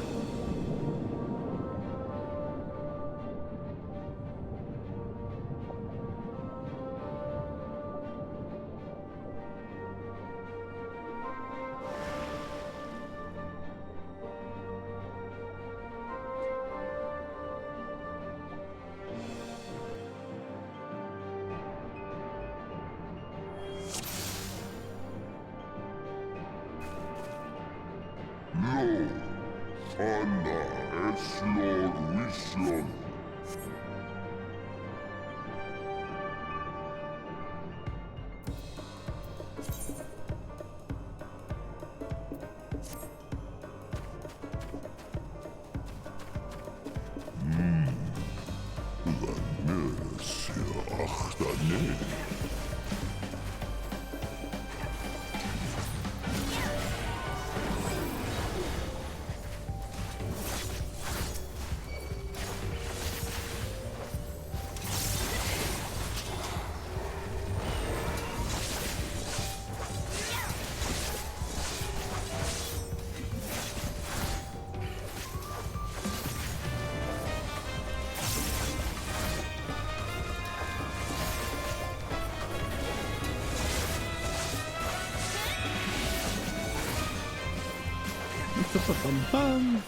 Ba-ba-bum-bum.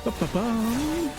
Ba-ba-bum.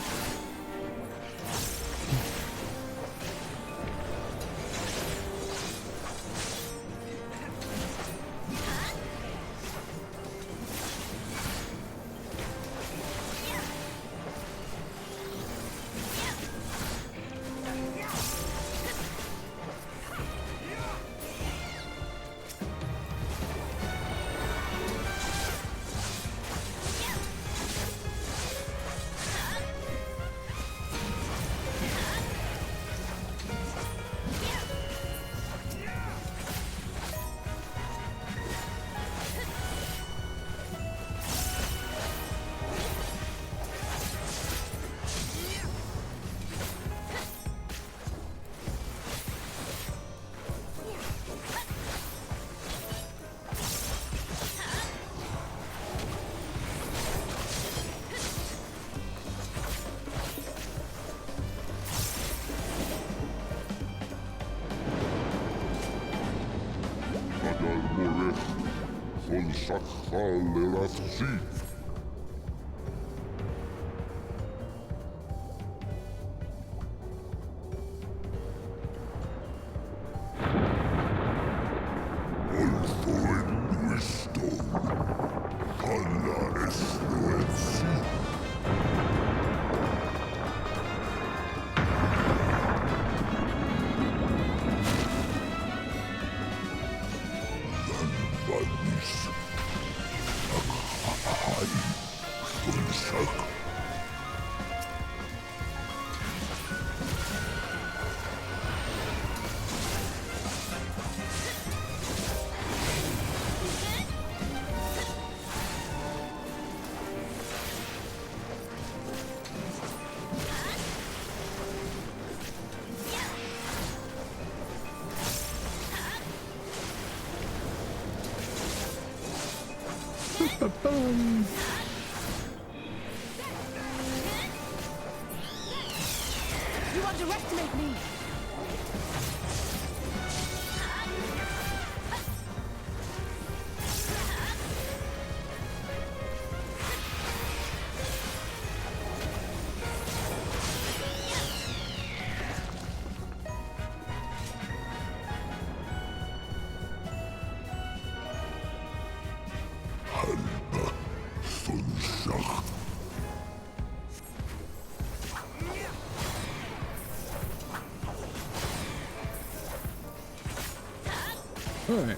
Ba-bum. You underestimate me! All right.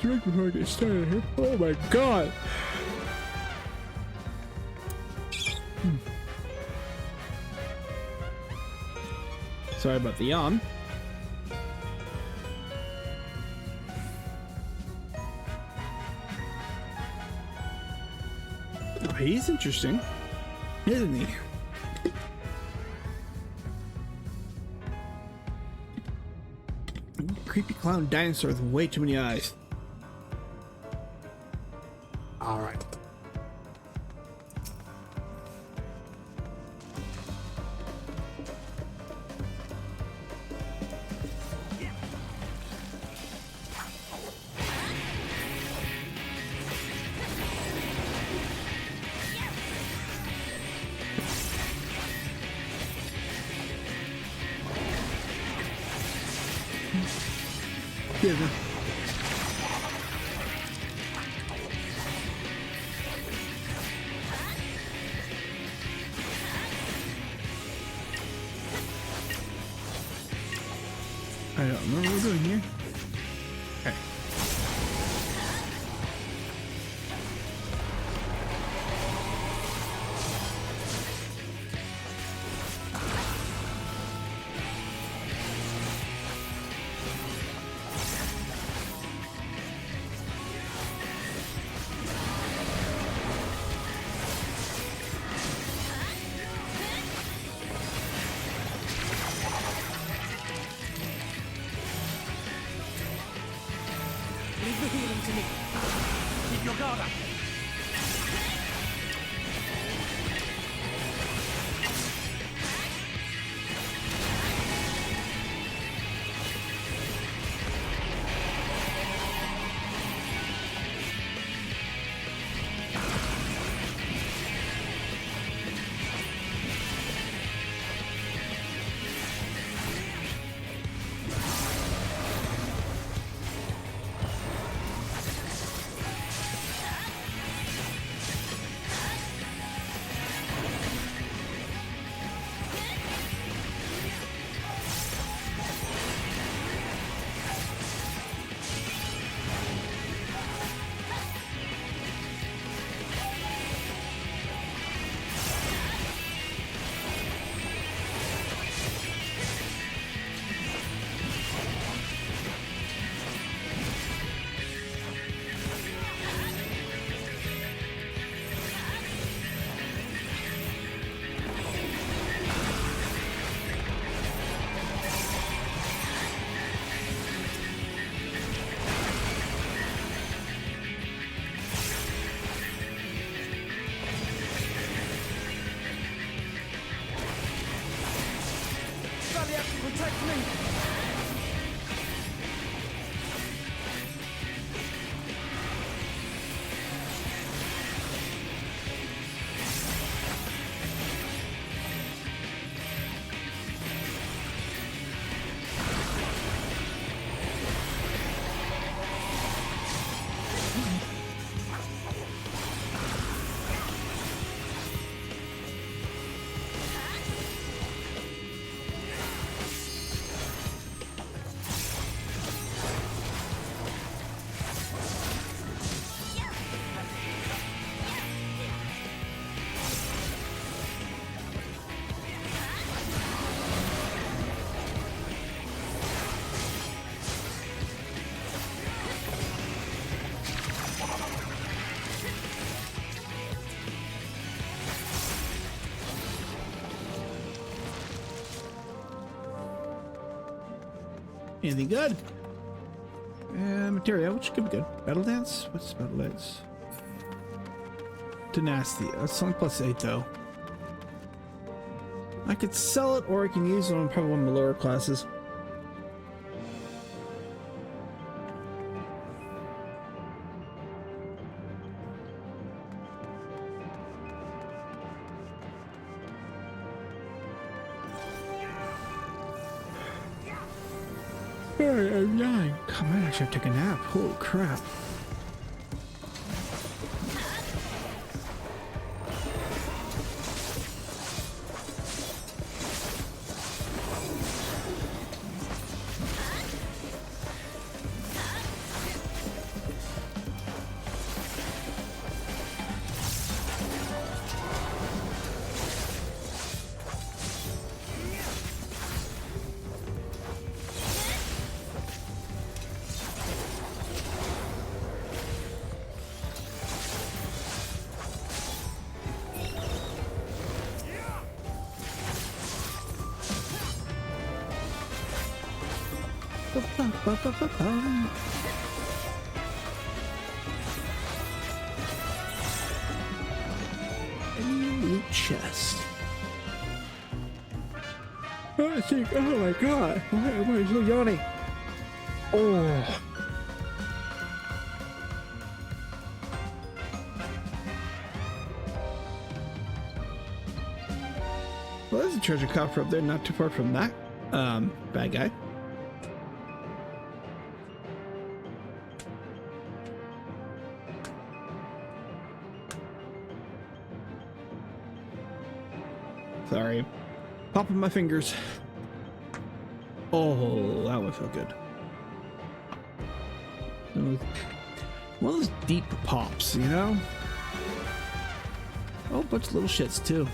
Drink before I get started here. Oh my god! Sorry about the yawn. Oh, he's interesting, isn't he? creepy clown dinosaur with way too many eyes. All right. Yeah. I don't remember what we're doing here. Okay. Leave the healing to me. Keep your guard up. Protect me! Anything good? Materia, which could be good. Battle Dance? What's Battle Dance? Tenacity. That's only +8 though. I could sell it or I can use it on probably one of the lower classes. I'm 9. Come on, I should have taken a nap. Holy crap. Any loot chest? I think, oh my god, why am I so yawning? Oh. Well, there's a treasure coffer up there, not too far from that bad guy. Sorry. Popping my fingers. Oh, that one felt good. One of those deep pops, you know? Oh, a bunch of little shits, too.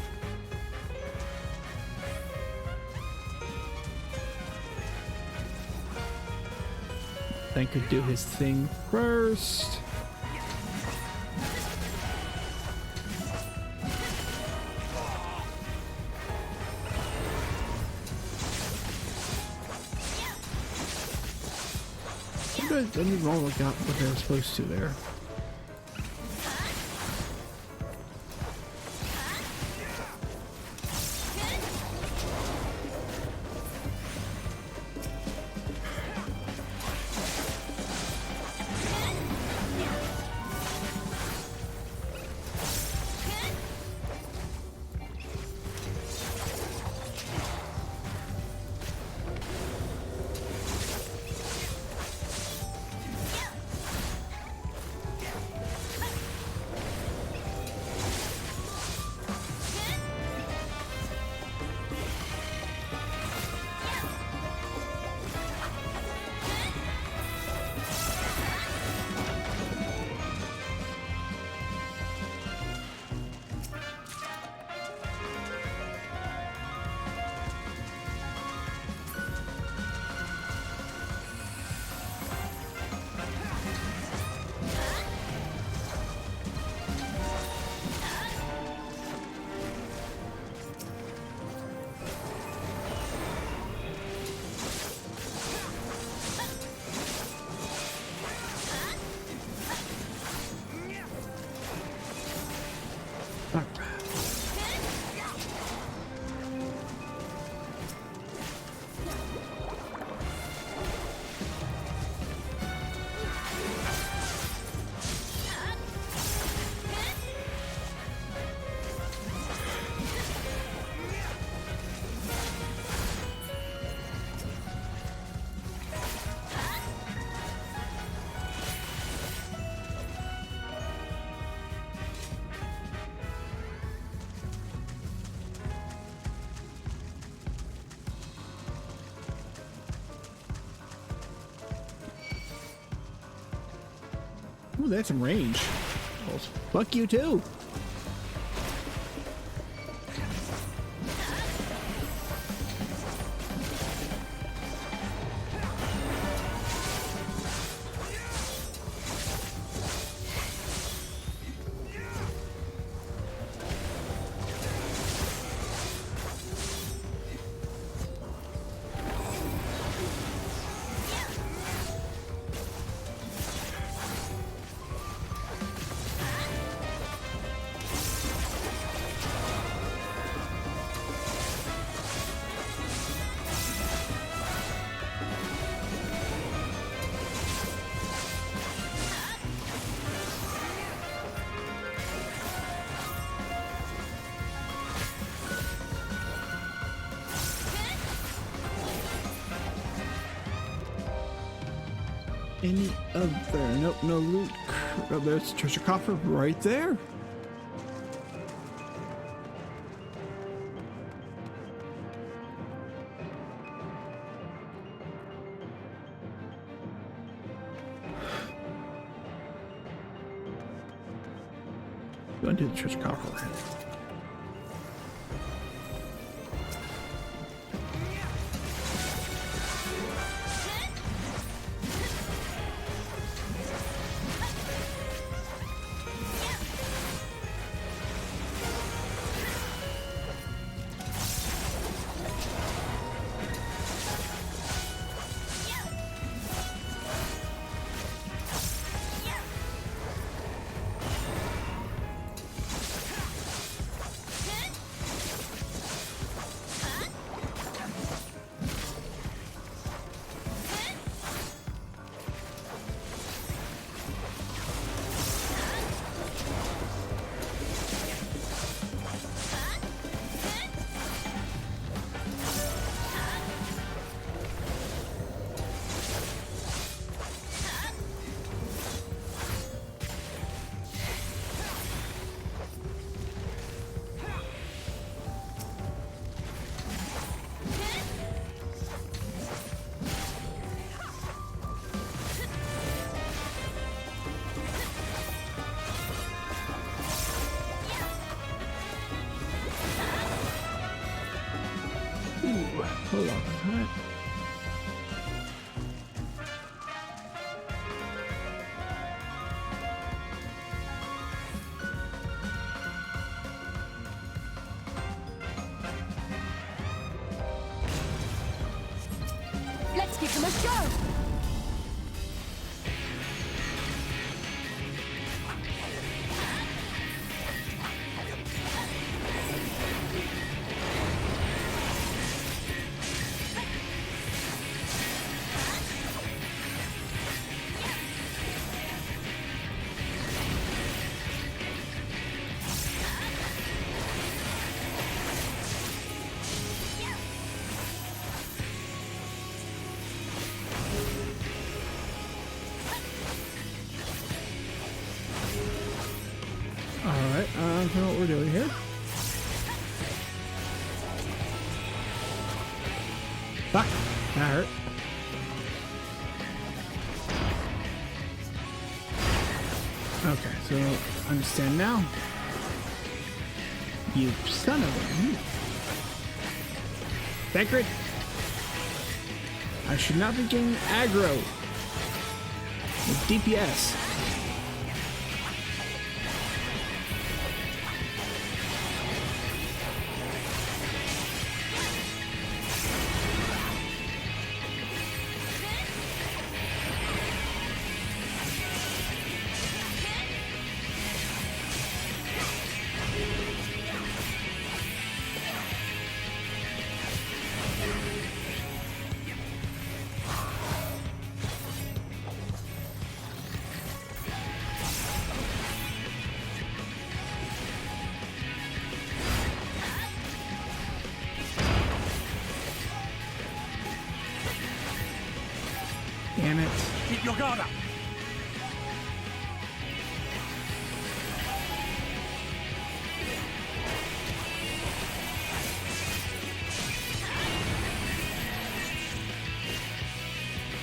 Then could do his thing first. I don't even all got what they were supposed to there. Ooh, that's some range. Well, fuck you too. Any other? Nope, no loot. Oh, there's a treasure coffer right there. Go into the treasure coffer. Hold on. What? Let's give them a show. Alright, I don't know what we're doing here. Fuck! That hurt. Okay, so understand now. You son of a... Sacred! I should not be getting aggro with DPS. Damn it. Keep your guard up.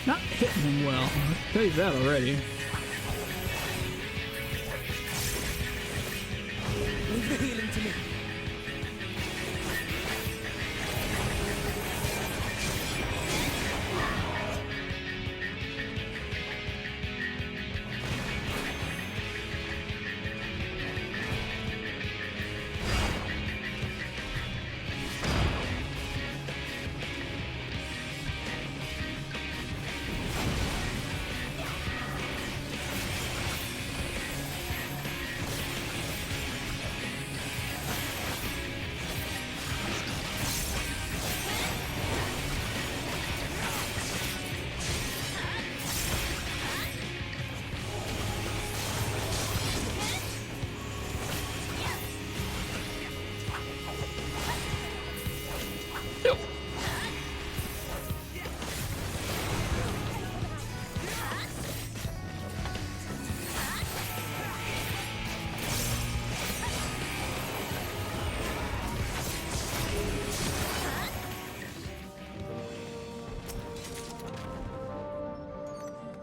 Not hitting him well. I'll tell you that already. Leave the healing to me.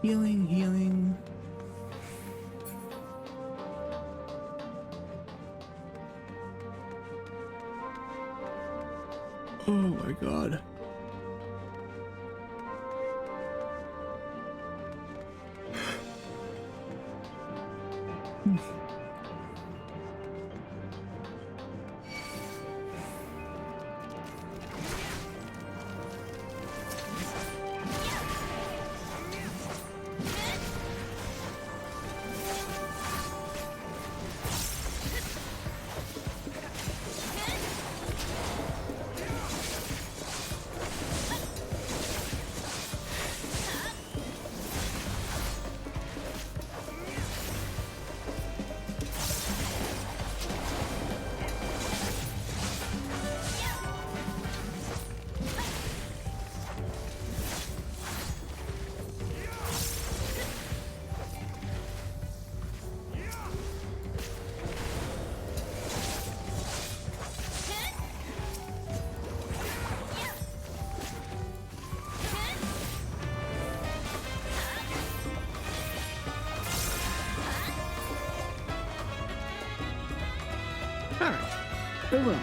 Healing, healing. Oh my god. Alright, move on.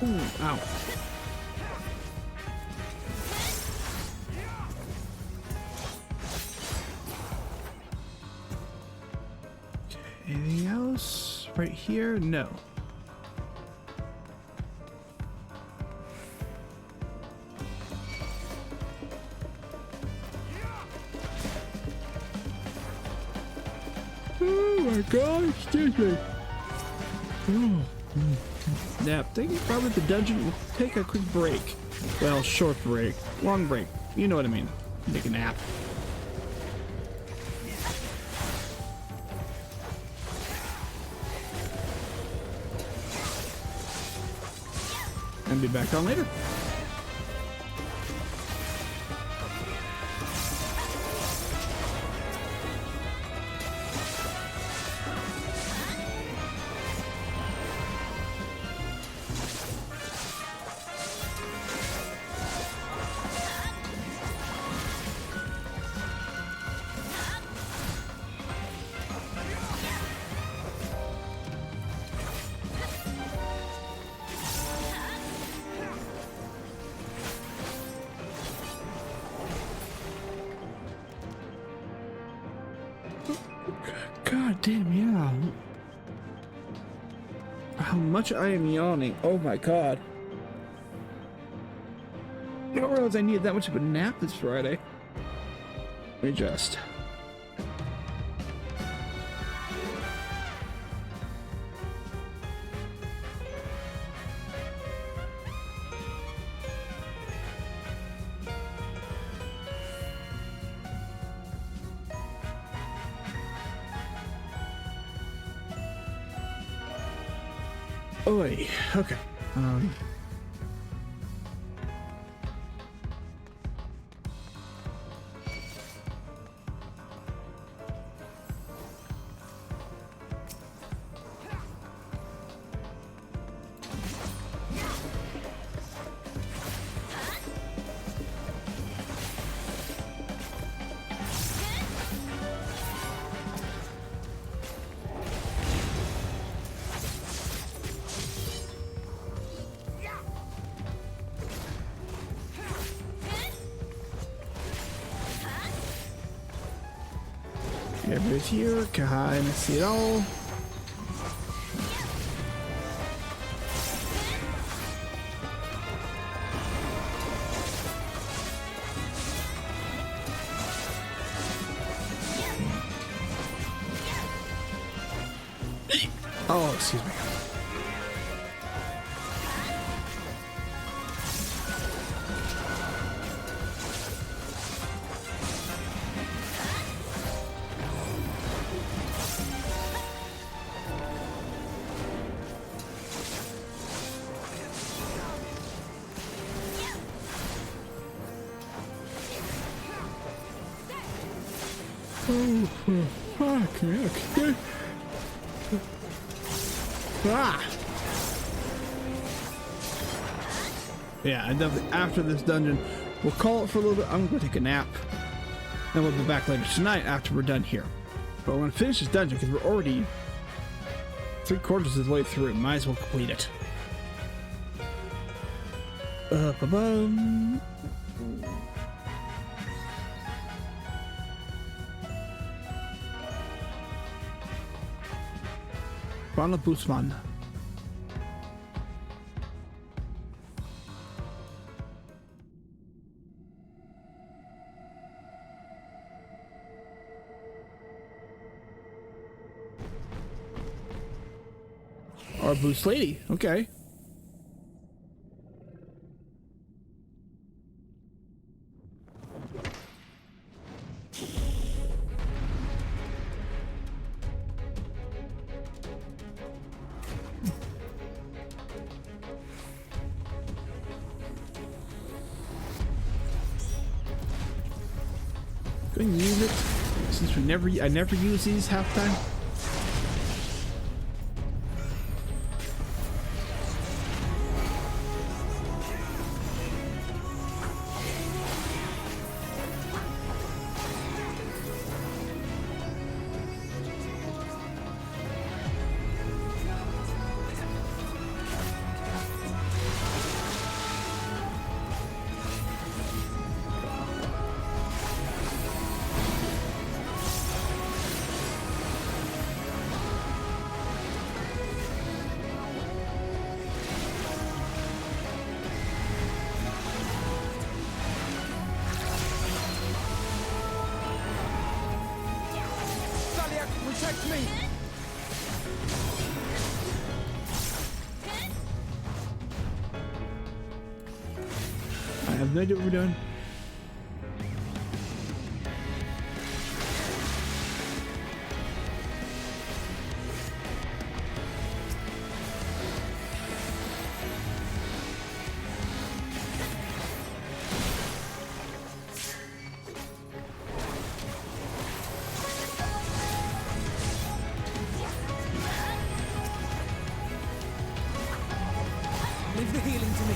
Ooh, ow. Okay, anything else? Right here? No. Oh my god, excuse me. Oh. Nap. Thinking probably the dungeon will take a quick break. Well, short break. Long break. You know what I mean. Take a nap. And be back on later. God damn, yeah. How much I am yawning. Oh my god. I didn't realize I needed that much of a nap this Friday. Let me just. Oi. Okay. Everybody's here. Kind of see it all. Oh, excuse me. Oh, fuck me. Okay. Ah! Yeah, I definitely, after this dungeon, we'll call it for a little bit. I'm gonna go take a nap. And we'll be back later tonight after we're done here. But we're gonna finish this dungeon because we're already 3/4 of the way through. Might as well complete it. Ba-bum. Ronald Busman. Our Boost Lady. Okay. Go and use it since I never use these half time. Protect me! I have no idea what we're doing. Leave the healing to me.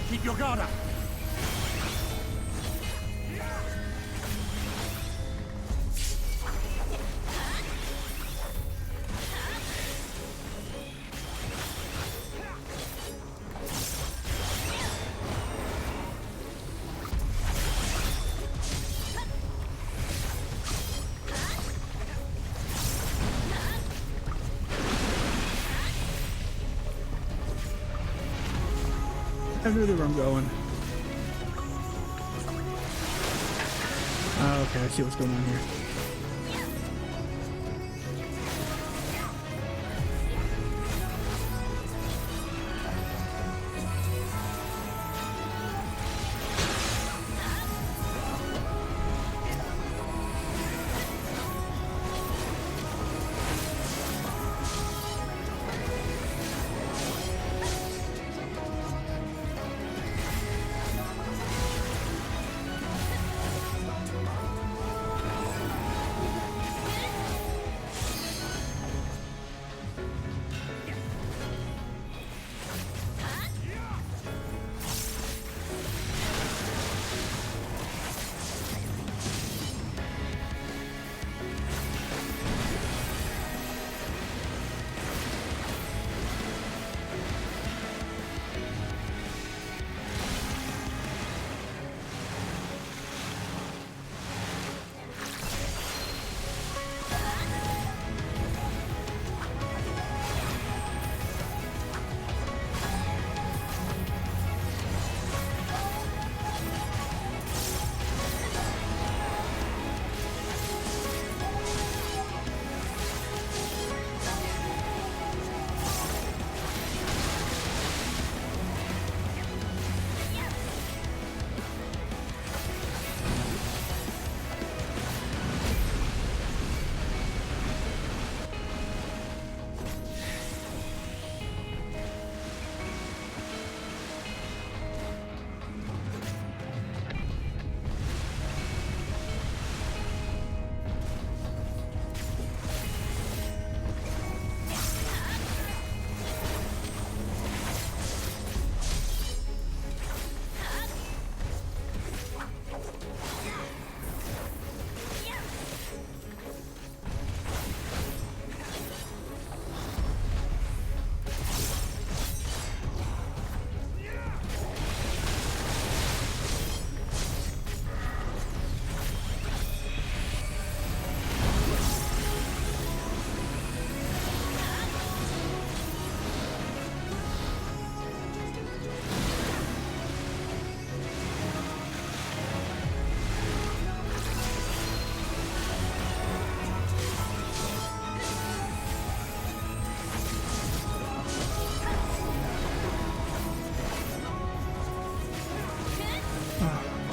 Keep your guard up! I know where I'm going. Oh, okay, I see what's going on here.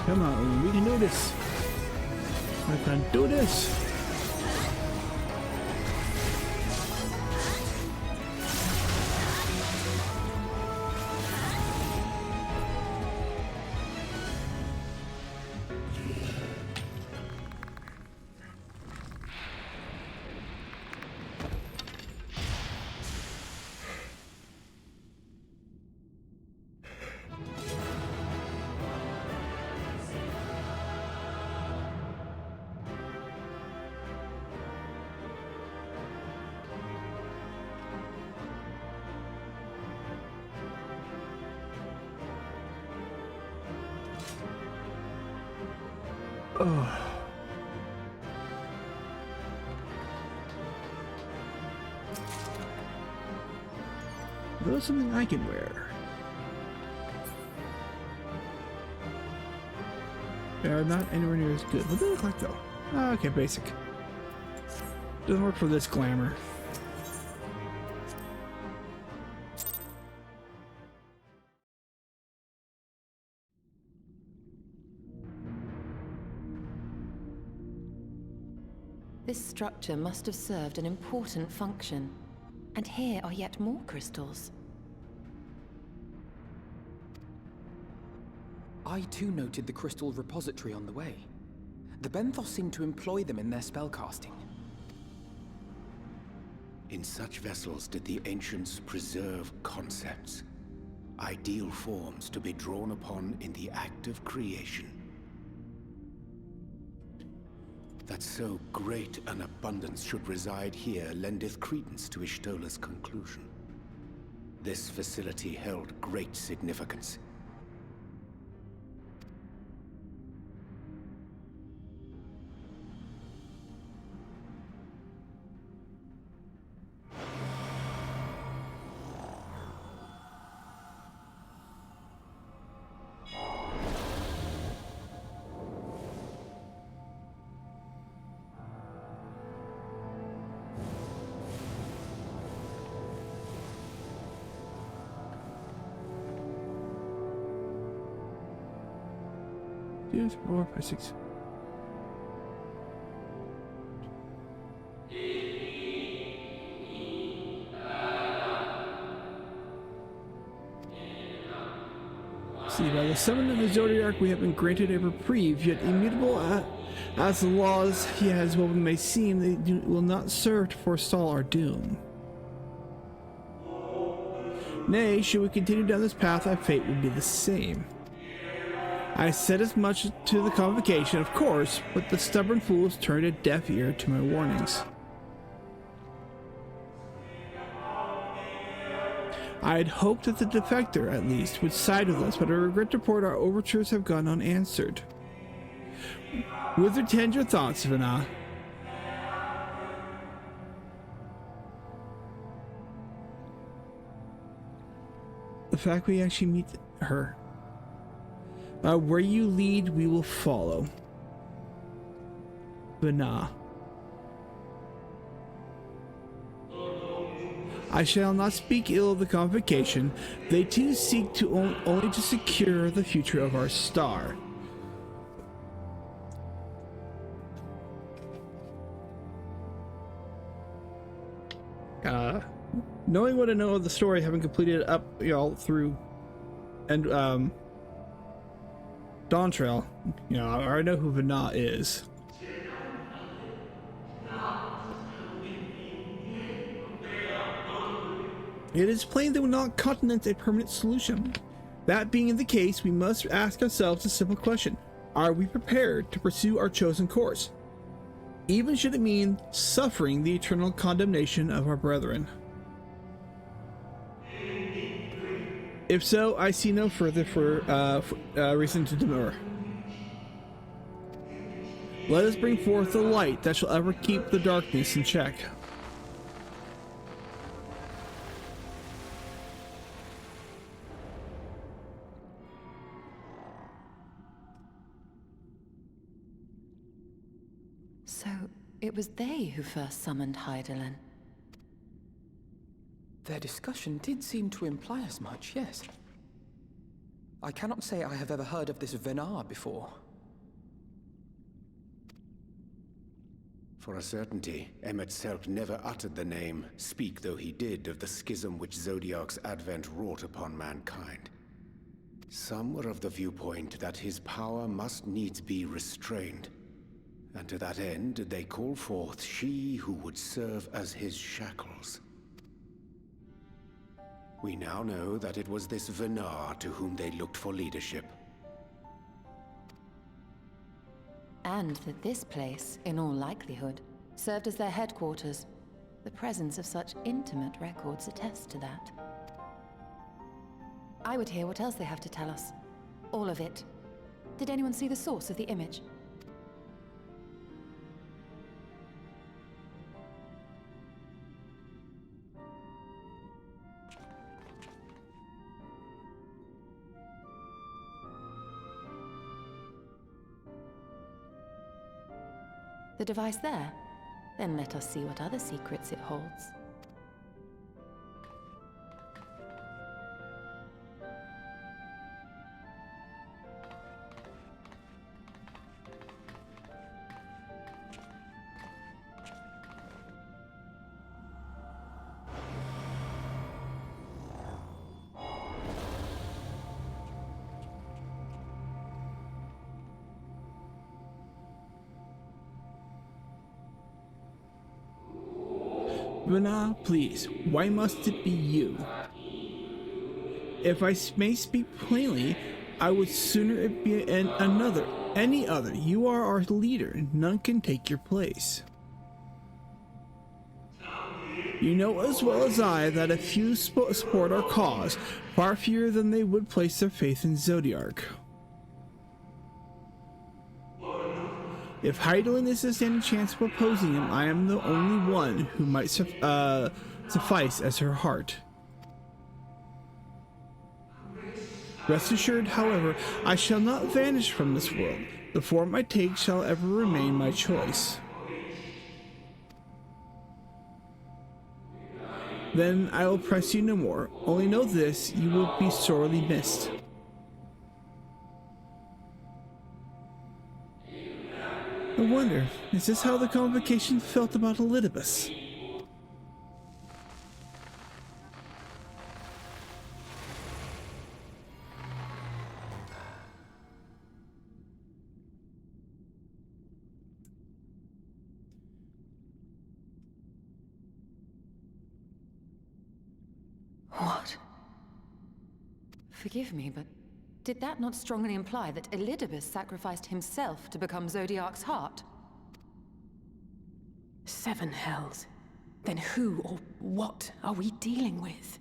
Come on, we can do this. I can do this. Oh. There's something I can wear. They're not anywhere near as good. What do they look like though? Oh, okay, basic. Doesn't work for this glamour. This structure must have served an important function. And here are yet more crystals. I too noted the crystal repository on the way. The Benthos seem to employ them in their spellcasting. In such vessels did the ancients preserve concepts, ideal forms to be drawn upon in the act of creation. That so great an abundance should reside here lendeth credence to Ishtola's conclusion. This facility held great significance. Two, 4, 5, 6. See, by the summon of the Zodiac, we have been granted a reprieve, yet immutable as the laws he has woven may seem, they will not serve to forestall our doom. Nay, should we continue down this path, our fate would be the same. I said as much to the convocation, of course, but the stubborn fools turned a deaf ear to my warnings. I had hoped that the defector, at least, would side with us, but I regret to report our overtures have gone unanswered. Whither tend your thoughts, Vana? The fact we actually meet her. Where you lead, we will follow. Vana. I shall not speak ill of the convocation. They too seek to only to secure the future of our star. Knowing what I know of the story, having completed it up, through and Dawn Trail, I already know who Vana is. It is plain they will not countenance a permanent solution. That being the case, we must ask ourselves a simple question. Are we prepared to pursue our chosen course? Even should it mean suffering the eternal condemnation of our brethren. If so, I see no further reason to demur. Let us bring forth the light that shall ever keep the darkness in check. So, it was they who first summoned Hydaelyn. Their discussion did seem to imply as much, yes. I cannot say I have ever heard of this Venar before. For a certainty, Emmet Selk never uttered the name, speak though he did, of the schism which Zodiac's advent wrought upon mankind. Some were of the viewpoint that his power must needs be restrained, and to that end did they call forth she who would serve as his shackles. We now know that it was this Venar to whom they looked for leadership. And that this place, in all likelihood, served as their headquarters. The presence of such intimate records attests to that. I would hear what else they have to tell us. All of it. Did anyone see the source of the image? The device there? Then let us see what other secrets it holds. Vana, please, why must it be you? If I may speak plainly, I would sooner it be any other. You are our leader, none can take your place. You know as well as I that if few support our cause, far fewer than they would place their faith in Zodiark. If Hydaelyn is to stand a chance of opposing him, I am the only one who might suffice as her heart. Rest assured, however, I shall not vanish from this world. The form I take shall ever remain my choice. Then I will press you no more. Only know this, you will be sorely missed. I wonder, is this how the convocation felt about Elidibus? What? Forgive me, but did that not strongly imply that Elidibus sacrificed himself to become Zodiark's heart? 7 hells. Then who or what are we dealing with?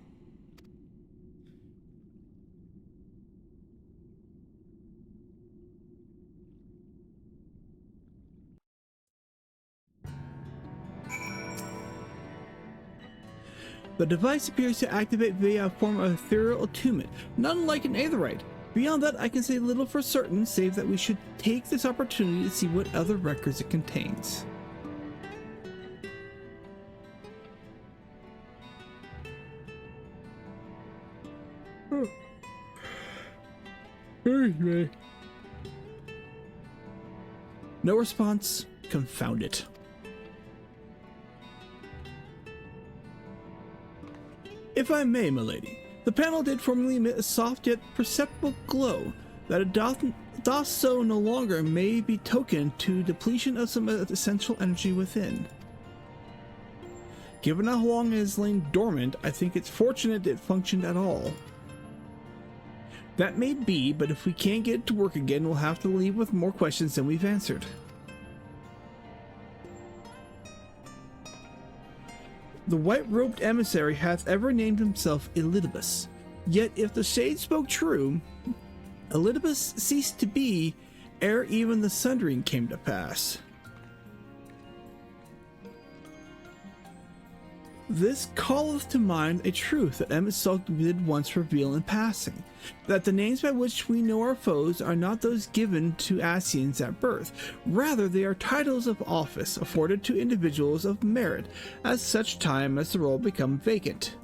The device appears to activate via a form of ethereal attunement, not unlike an aetherite. Beyond that, I can say little for certain, save that we should take this opportunity to see what other records it contains. No response. Confound it. If I may, milady, the panel did formerly emit a soft yet perceptible glow. That it doth so no longer may be token to depletion of some essential energy within. Given how long it has lain dormant, I think it's fortunate it functioned at all. That may be, but if we can't get it to work again, we'll have to leave with more questions than we've answered. The white-robed emissary hath ever named himself Elidibus. Yet if the shade spoke true, Elidibus ceased to be ere even the sundering came to pass. This calleth to mind a truth that MSQ did once reveal in passing, that the names by which we know our foes are not those given to Ascians at birth, rather they are titles of office afforded to individuals of merit at such time as the role become vacant.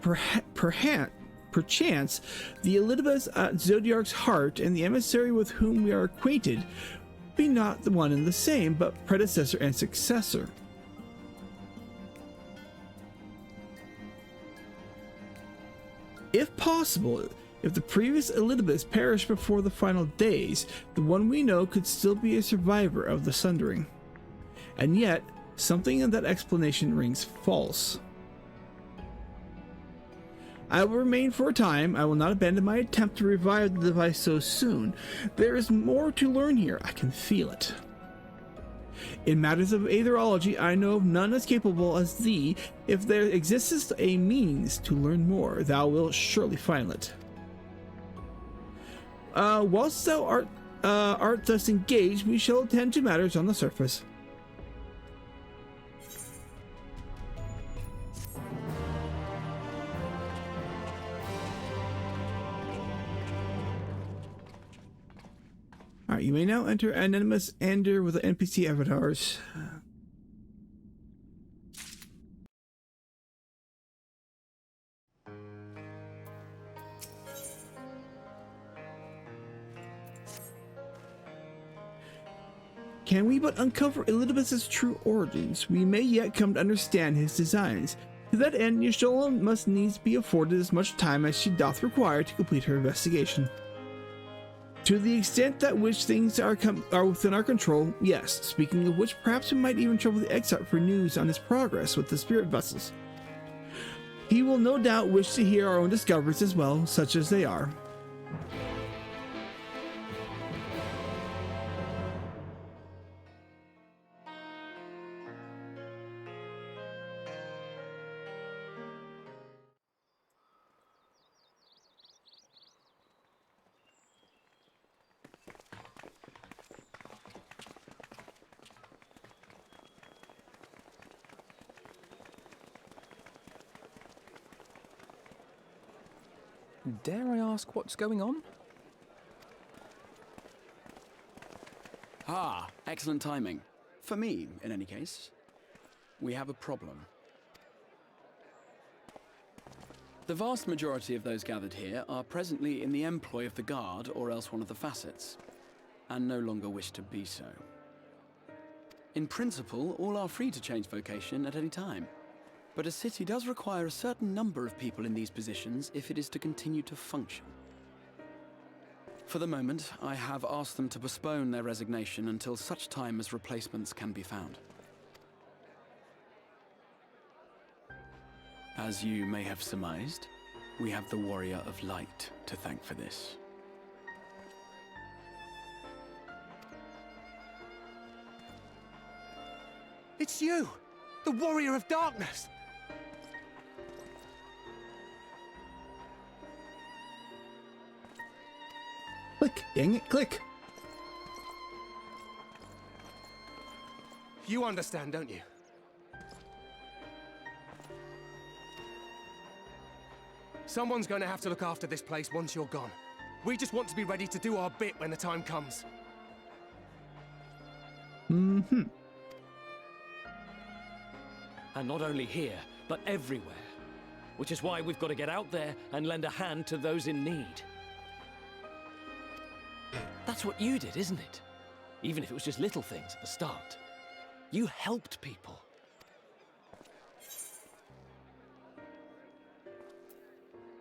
Perchance, the Elidibus at Zodiark's heart and the emissary with whom we are acquainted be not the one and the same, but predecessor and successor. If possible, if the previous Elidibus perished before the final days, the one we know could still be a survivor of the sundering. And yet, something in that explanation rings false. I will remain for a time. I will not abandon my attempt to revive the device so soon. There is more to learn here. I can feel it. In matters of aetherology, I know of none as capable as thee. If there exists a means to learn more, thou wilt surely find it. Whilst thou art thus engaged, we shall attend to matters on the surface. You may now enter anonymous ender with the NPC avatars. Can we but uncover Elizabeth's true origins, we may yet come to understand his designs. To that end, Yashola must needs be afforded as much time as she doth require to complete her investigation. To the extent that which things are within our control, yes. Speaking of which, perhaps we might even trouble the exile for news on his progress with the spirit vessels. He will no doubt wish to hear our own discoveries as well, such as they are. Dare I ask what's going on? Ah, excellent timing. For me, in any case. We have a problem. The vast majority of those gathered here are presently in the employ of the Guard or else one of the facets, and no longer wish to be so. In principle, all are free to change vocation at any time. But a city does require a certain number of people in these positions if it is to continue to function. For the moment, I have asked them to postpone their resignation until such time as replacements can be found. As you may have surmised, we have the Warrior of Light to thank for this. It's you! The Warrior of Darkness! Click, dang it, click. You understand, don't you? Someone's going to have to look after this place once you're gone. We just want to be ready to do our bit when the time comes. Mm-hmm. And not only here, but everywhere. Which is why we've got to get out there and lend a hand to those in need. That's what you did, isn't it? Even if it was just little things at the start. You helped people.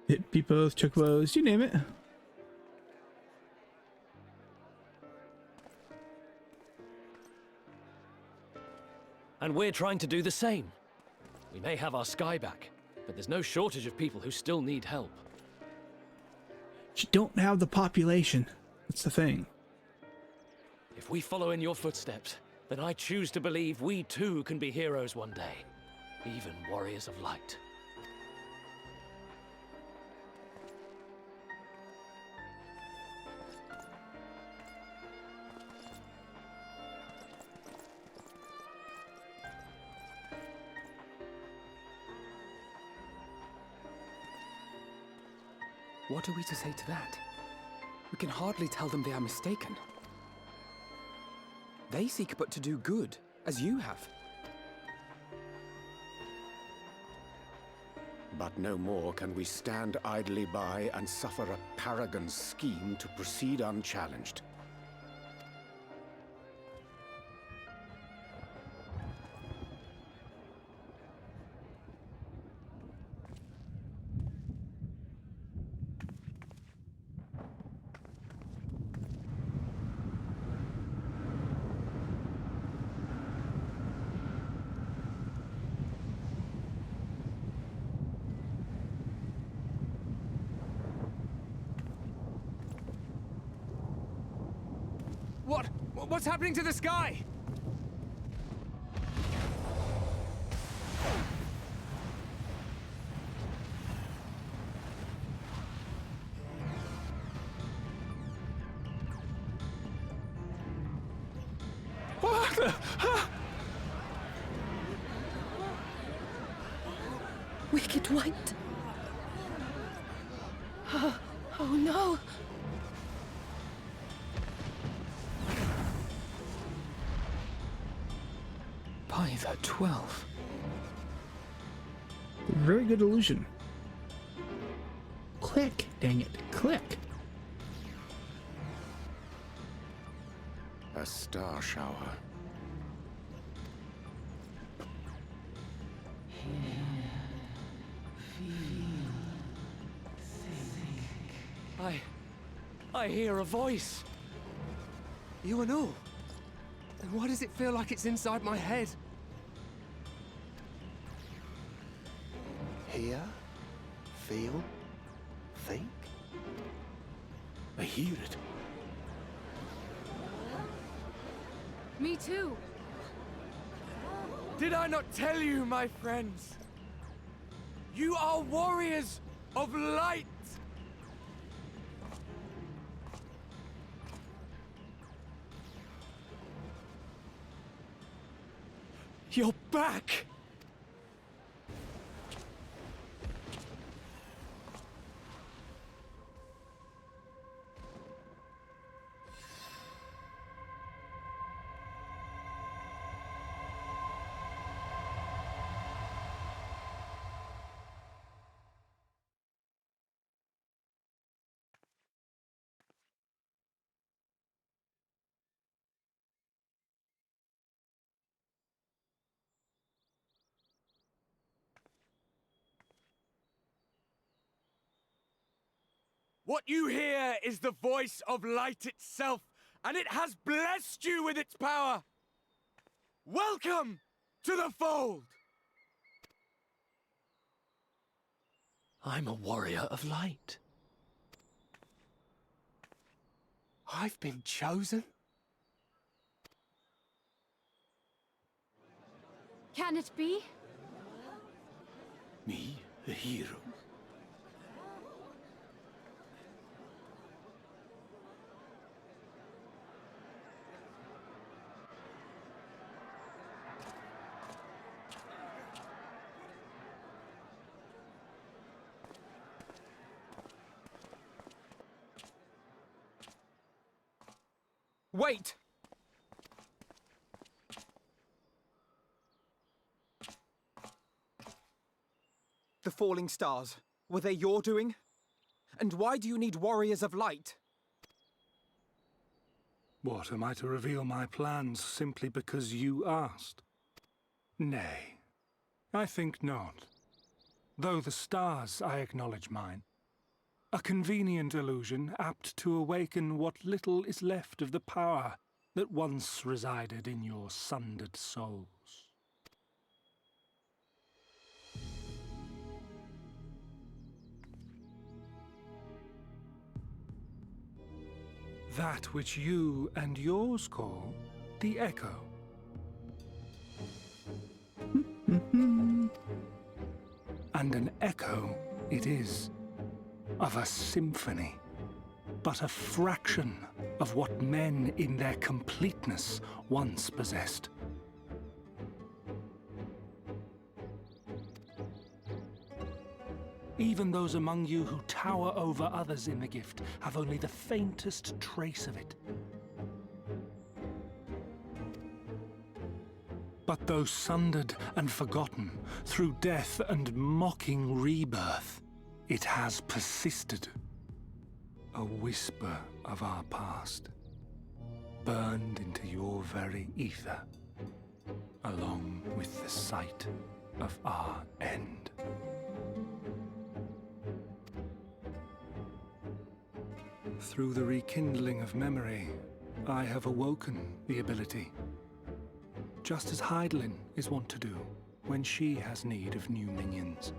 Hit peoples, chocobos, you name it. And we're trying to do the same. We may have our sky back, but there's no shortage of people who still need help. You don't have the population. That's the thing. If we follow in your footsteps, then I choose to believe we too can be heroes one day. Even warriors of light. What are we to say to that? We can hardly tell them they are mistaken. They seek but to do good, as you have. But no more can we stand idly by and suffer a paragon's scheme to proceed unchallenged. What's happening to the sky? What the? Wicked White. Oh no. By the 12. Very good illusion. Click, dang it, click. A star shower. I hear a voice. You and all? And why does it feel like it's inside my head? Hear? Feel? Think? I hear it. Me too. Did I not tell you, my friends? You are warriors of light! You're back! What you hear is the voice of light itself, and it has blessed you with its power. Welcome to the fold! I'm a warrior of light. I've been chosen? Can it be? Me, a hero? Wait! The falling stars, were they your doing? And why do you need warriors of light? What, am I to reveal my plans simply because you asked? Nay, I think not. Though the stars, I acknowledge mine. A convenient illusion, apt to awaken what little is left of the power that once resided in your sundered souls. That which you and yours call the Echo. And an echo it is, of a symphony, but a fraction of what men in their completeness once possessed. Even those among you who tower over others in the gift have only the faintest trace of it. But though sundered and forgotten through death and mocking rebirth, it has persisted. A whisper of our past, burned into your very ether, along with the sight of our end. Through the rekindling of memory, I have awoken the ability, just as Heidelin is wont to do when she has need of new minions.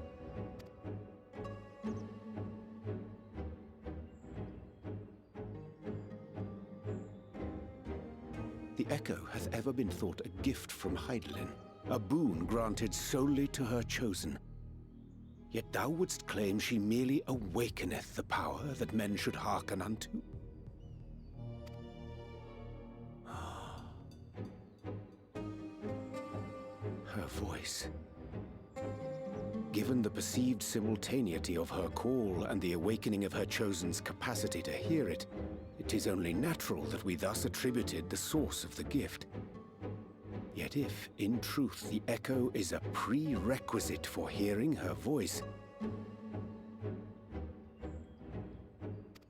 The Echo hath ever been thought a gift from Heidelin, a boon granted solely to her chosen. Yet thou wouldst claim she merely awakeneth the power that men should hearken unto? Her voice. Given the perceived simultaneity of her call and the awakening of her chosen's capacity to hear it, it is only natural that we thus attributed the source of the gift. Yet if, in truth, the echo is a prerequisite for hearing her voice,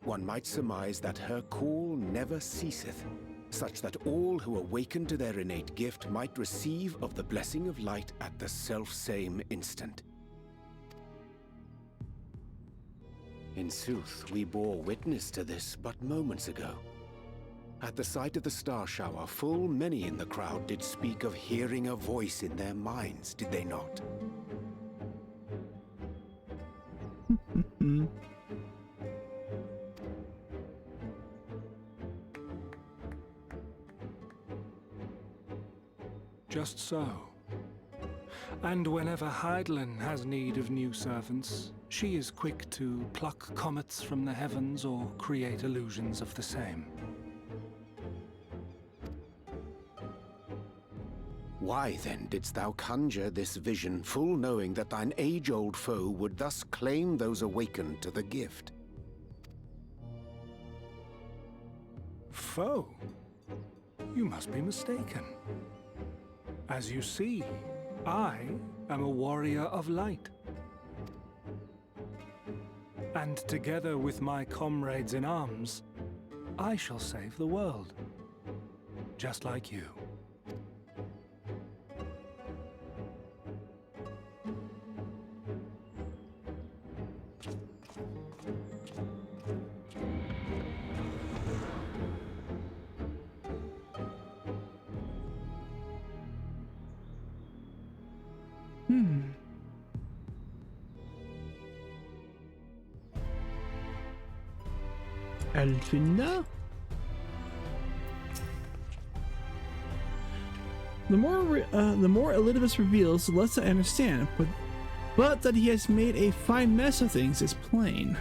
one might surmise that her call never ceaseth, such that all who awaken to their innate gift might receive of the blessing of light at the self-same instant. In sooth, we bore witness to this but moments ago. At the sight of the star shower, full many in the crowd did speak of hearing a voice in their minds, did they not? Just so. And whenever Hydaelyn has need of new servants, she is quick to pluck comets from the heavens or create illusions of the same. Why then didst thou conjure this vision, full knowing that thine age-old foe would thus claim those awakened to the gift? Foe? You must be mistaken. As you see, I am a warrior of light. And together with my comrades in arms, I shall save the world. Just like you. Elfinda? The more Elidibus reveals, the less I understand, but that he has made a fine mess of things is plain.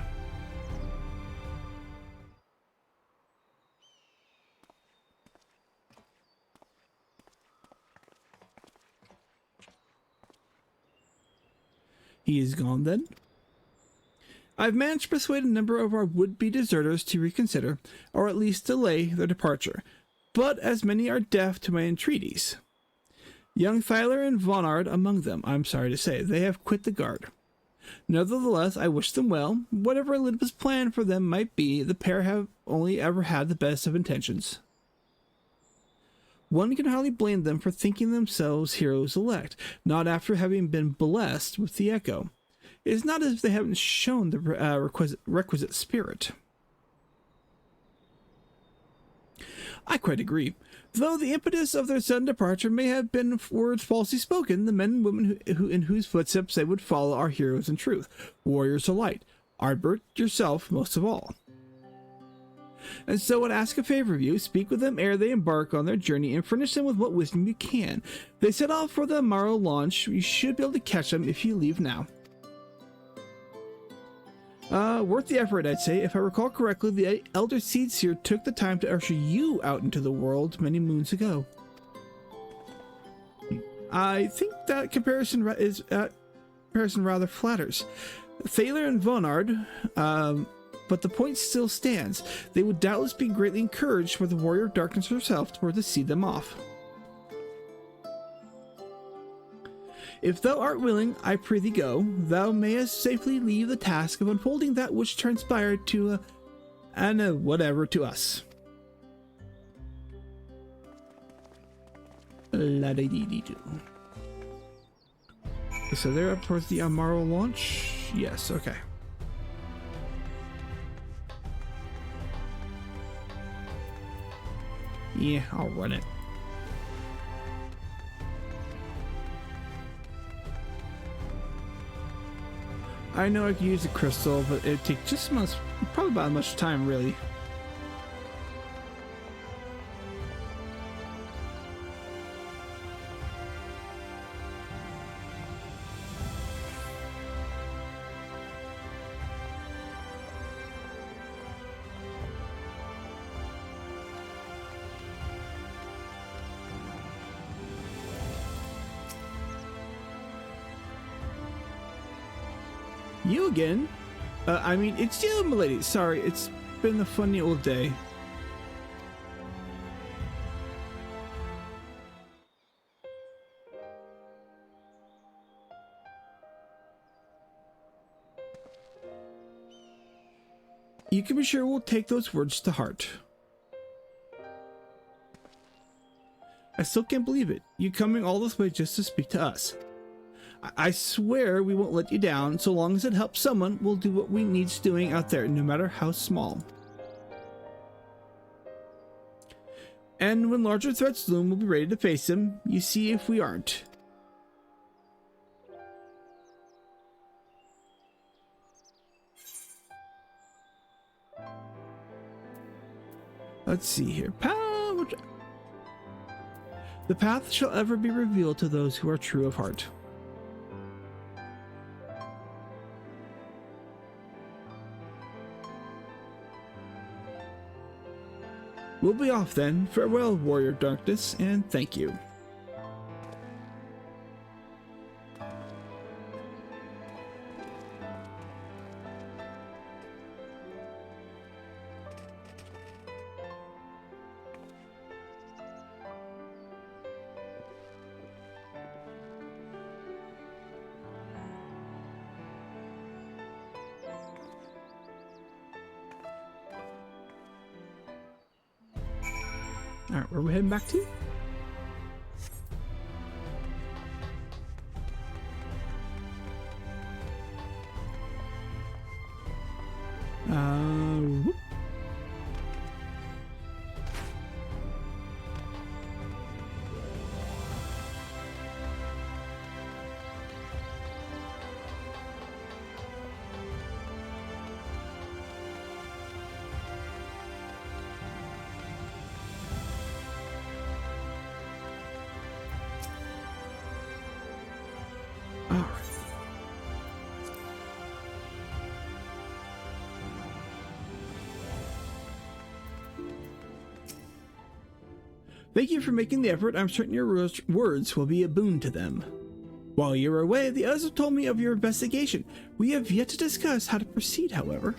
He is gone then? I've managed to persuade a number of our would-be deserters to reconsider, or at least delay, their departure, but as many are deaf to my entreaties. Young Thyler and Vonard among them, I'm sorry to say, they have quit the guard. Nevertheless, I wish them well. Whatever Elidibus' plan for them might be, the pair have only ever had the best of intentions. One can hardly blame them for thinking themselves heroes elect, not after having been blessed with the echo. It is not as if they haven't shown the requisite spirit. I quite agree. Though the impetus of their sudden departure may have been words falsely spoken, the men and women who in whose footsteps they would follow are heroes in truth, warriors of light. Ardbert, yourself most of all. And so would ask a favor of you, speak with them ere they embark on their journey and furnish them with what wisdom you can. They set off for the morrow launch. You should be able to catch them if you leave now. Worth the effort, I'd say. If I recall correctly, the Elder Seedseer took the time to usher you out into the world many moons ago. I think that comparison rather flatters. Thaler and Vonard, but the point still stands. They would doubtless be greatly encouraged were the Warrior of Darkness herself were to see them off. If thou art willing, I prithee go. Thou mayest safely leave the task of unfolding that which transpired to, whatever to us. La-dee-dee-dee-doo. So they're up towards the Amaro launch? Yes, okay. Yeah, I'll run it. I know I could use a crystal, but it'd take just probably about as much time, really. You again? I mean, it's you, milady. Sorry, it's been a funny old day. you can be sure we'll take those words to heart. I still can't believe it. You coming all this way just to speak to us. I swear we won't let you down. So long as it helps someone, we'll do what we needs doing out there, no matter how small. And when larger threats loom, we'll be ready to face them. You see if we aren't. Let's see here. The path shall ever be revealed to those who are true of heart. We'll be off then. Farewell, Warrior Darkness, and thank you. Alright, where are we heading back to? Whoop. Thank you for making the effort. I'm certain your words will be a boon to them. While you were away, the others have told me of your investigation. We have yet to discuss how to proceed, however.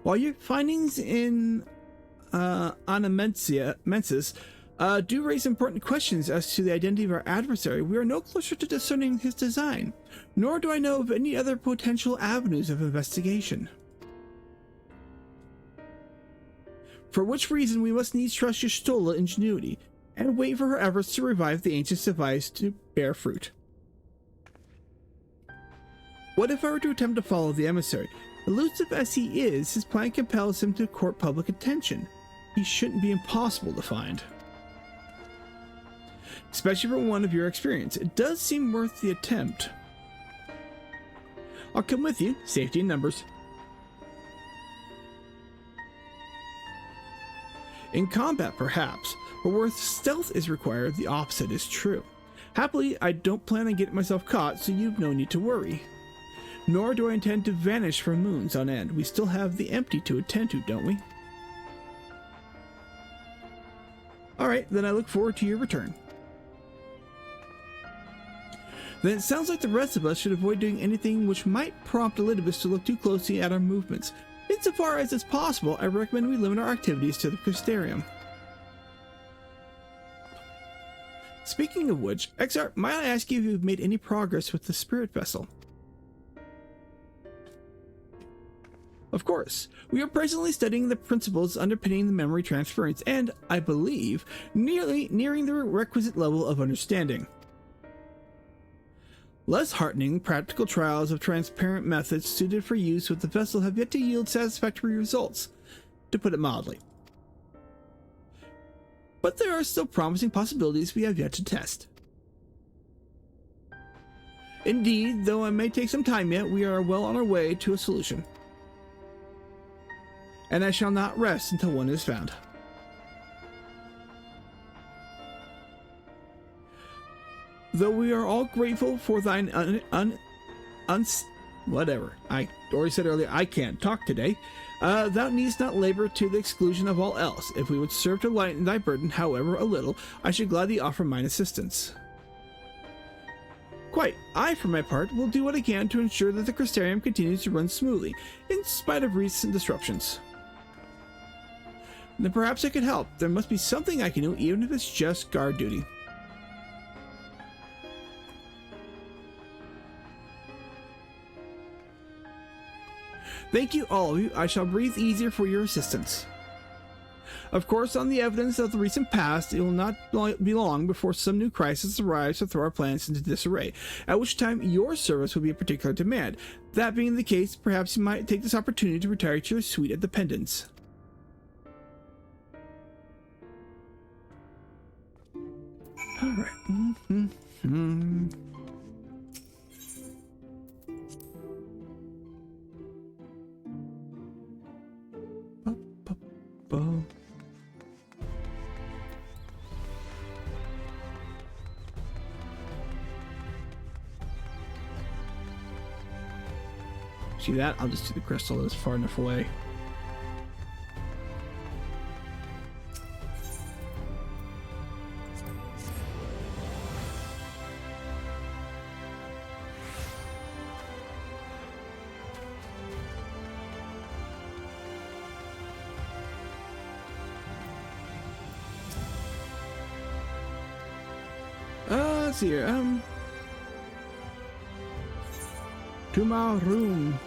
While your findings in Mensis do raise important questions as to the identity of our adversary, we are no closer to discerning his design, nor do I know of any other potential avenues of investigation. For which reason we must needs trust your Stola ingenuity, and wait for her efforts to revive the ancient device to bear fruit. What if I were to attempt to follow the emissary? Elusive as he is, his plan compels him to court public attention. He shouldn't be impossible to find. Especially for one of your experience, it does seem worth the attempt. I'll come with you, safety in numbers. In combat, perhaps, but where stealth is required, the opposite is true. Happily, I don't plan on getting myself caught, so you've no need to worry. Nor do I intend to vanish for moons on end. We still have the empty to attend to, don't we? Alright, then I look forward to your return. Then it sounds like the rest of us should avoid doing anything which might prompt Elidibus to look too closely at our movements. Insofar as it's possible, I recommend we limit our activities to the Crystarium. Speaking of which, Exar, might I ask you if you've made any progress with the spirit vessel? Of course. We are presently studying the principles underpinning the memory transference and, I believe, nearing the requisite level of understanding. Less heartening, practical trials of transparent methods suited for use with the vessel have yet to yield satisfactory results, to put it mildly. But there are still promising possibilities we have yet to test. Indeed, though it may take some time yet, we are well on our way to a solution. And I shall not rest until one is found. Though we are all grateful for thine whatever. I already said earlier, I can't talk today. Thou needst not labor to the exclusion of all else. If we would serve to lighten thy burden, however a little, I should gladly offer mine assistance. Quite. I, for my part, will do what I can to ensure that the Crystarium continues to run smoothly, in spite of recent disruptions. Then perhaps I could help. There must be something I can do, even if it's just guard duty. Thank you, all of you. I shall breathe easier for your assistance. Of course, on the evidence of the recent past, it will not be long before some new crisis arrives to throw our plans into disarray, at which time your service will be a particular demand. That being the case, perhaps you might take this opportunity to retire to your suite at Dependence. Alright. See that? I'll just do the crystal that's far enough away. Let's see here. To my room.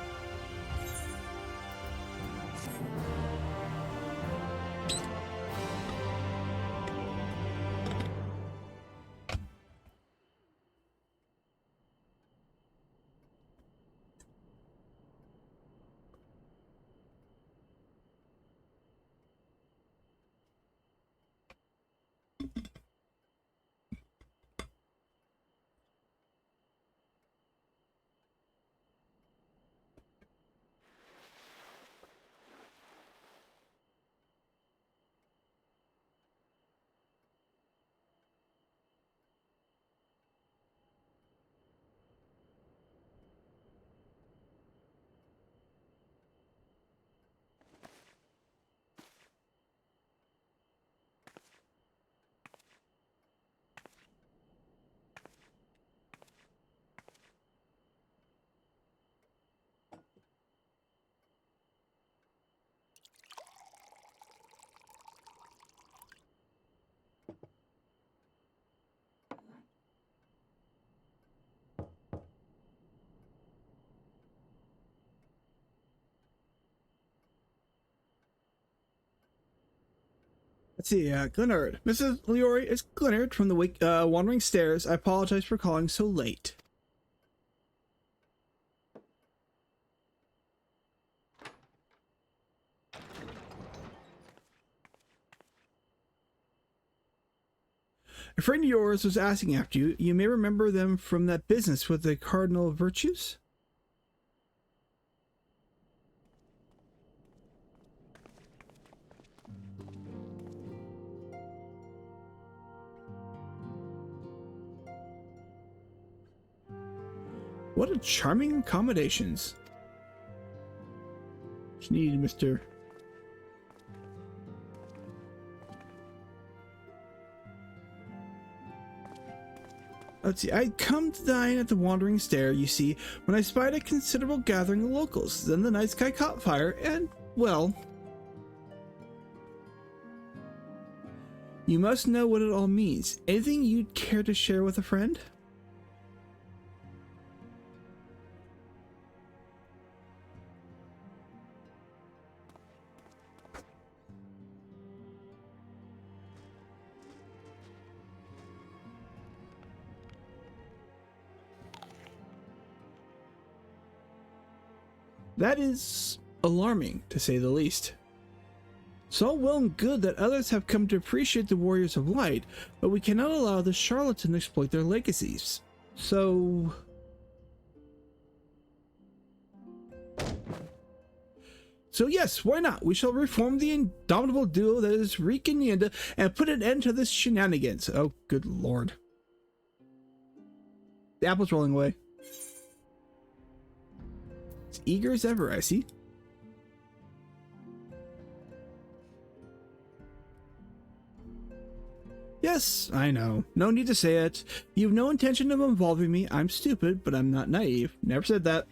Let's see, Glenard. Mrs. Leori, it's Glenard from the Wandering Stairs. I apologize for calling so late. A friend of yours was asking after you. You may remember them from that business with the cardinal virtues? What a charming accommodations. What you need, Mr. Let's see. I'd come to dine at the Wandering Stair, you see, when I spied a considerable gathering of locals. Then the night sky caught fire, and, well... You must know what it all means. Anything you'd care to share with a friend? That is alarming, to say the least. It's all well and good that others have come to appreciate the Warriors of Light, but we cannot allow the charlatan to exploit their legacies. So yes, why not? We shall reform the indomitable duo that is Reek and Yinda and put an end to this shenanigans. Oh, good lord. The apple's rolling away. As eager as ever, I see. Yes, I know. No need to say it. You've no intention of involving me. I'm stupid, but I'm not naive. Never said that.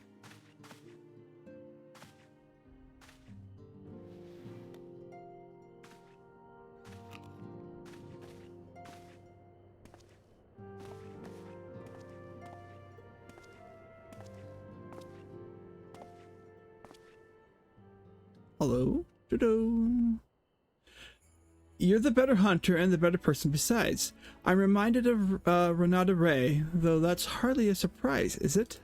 Hello. Ta-da. You're the better hunter and the better person besides. I'm reminded of Renata Ray, though that's hardly a surprise, is it?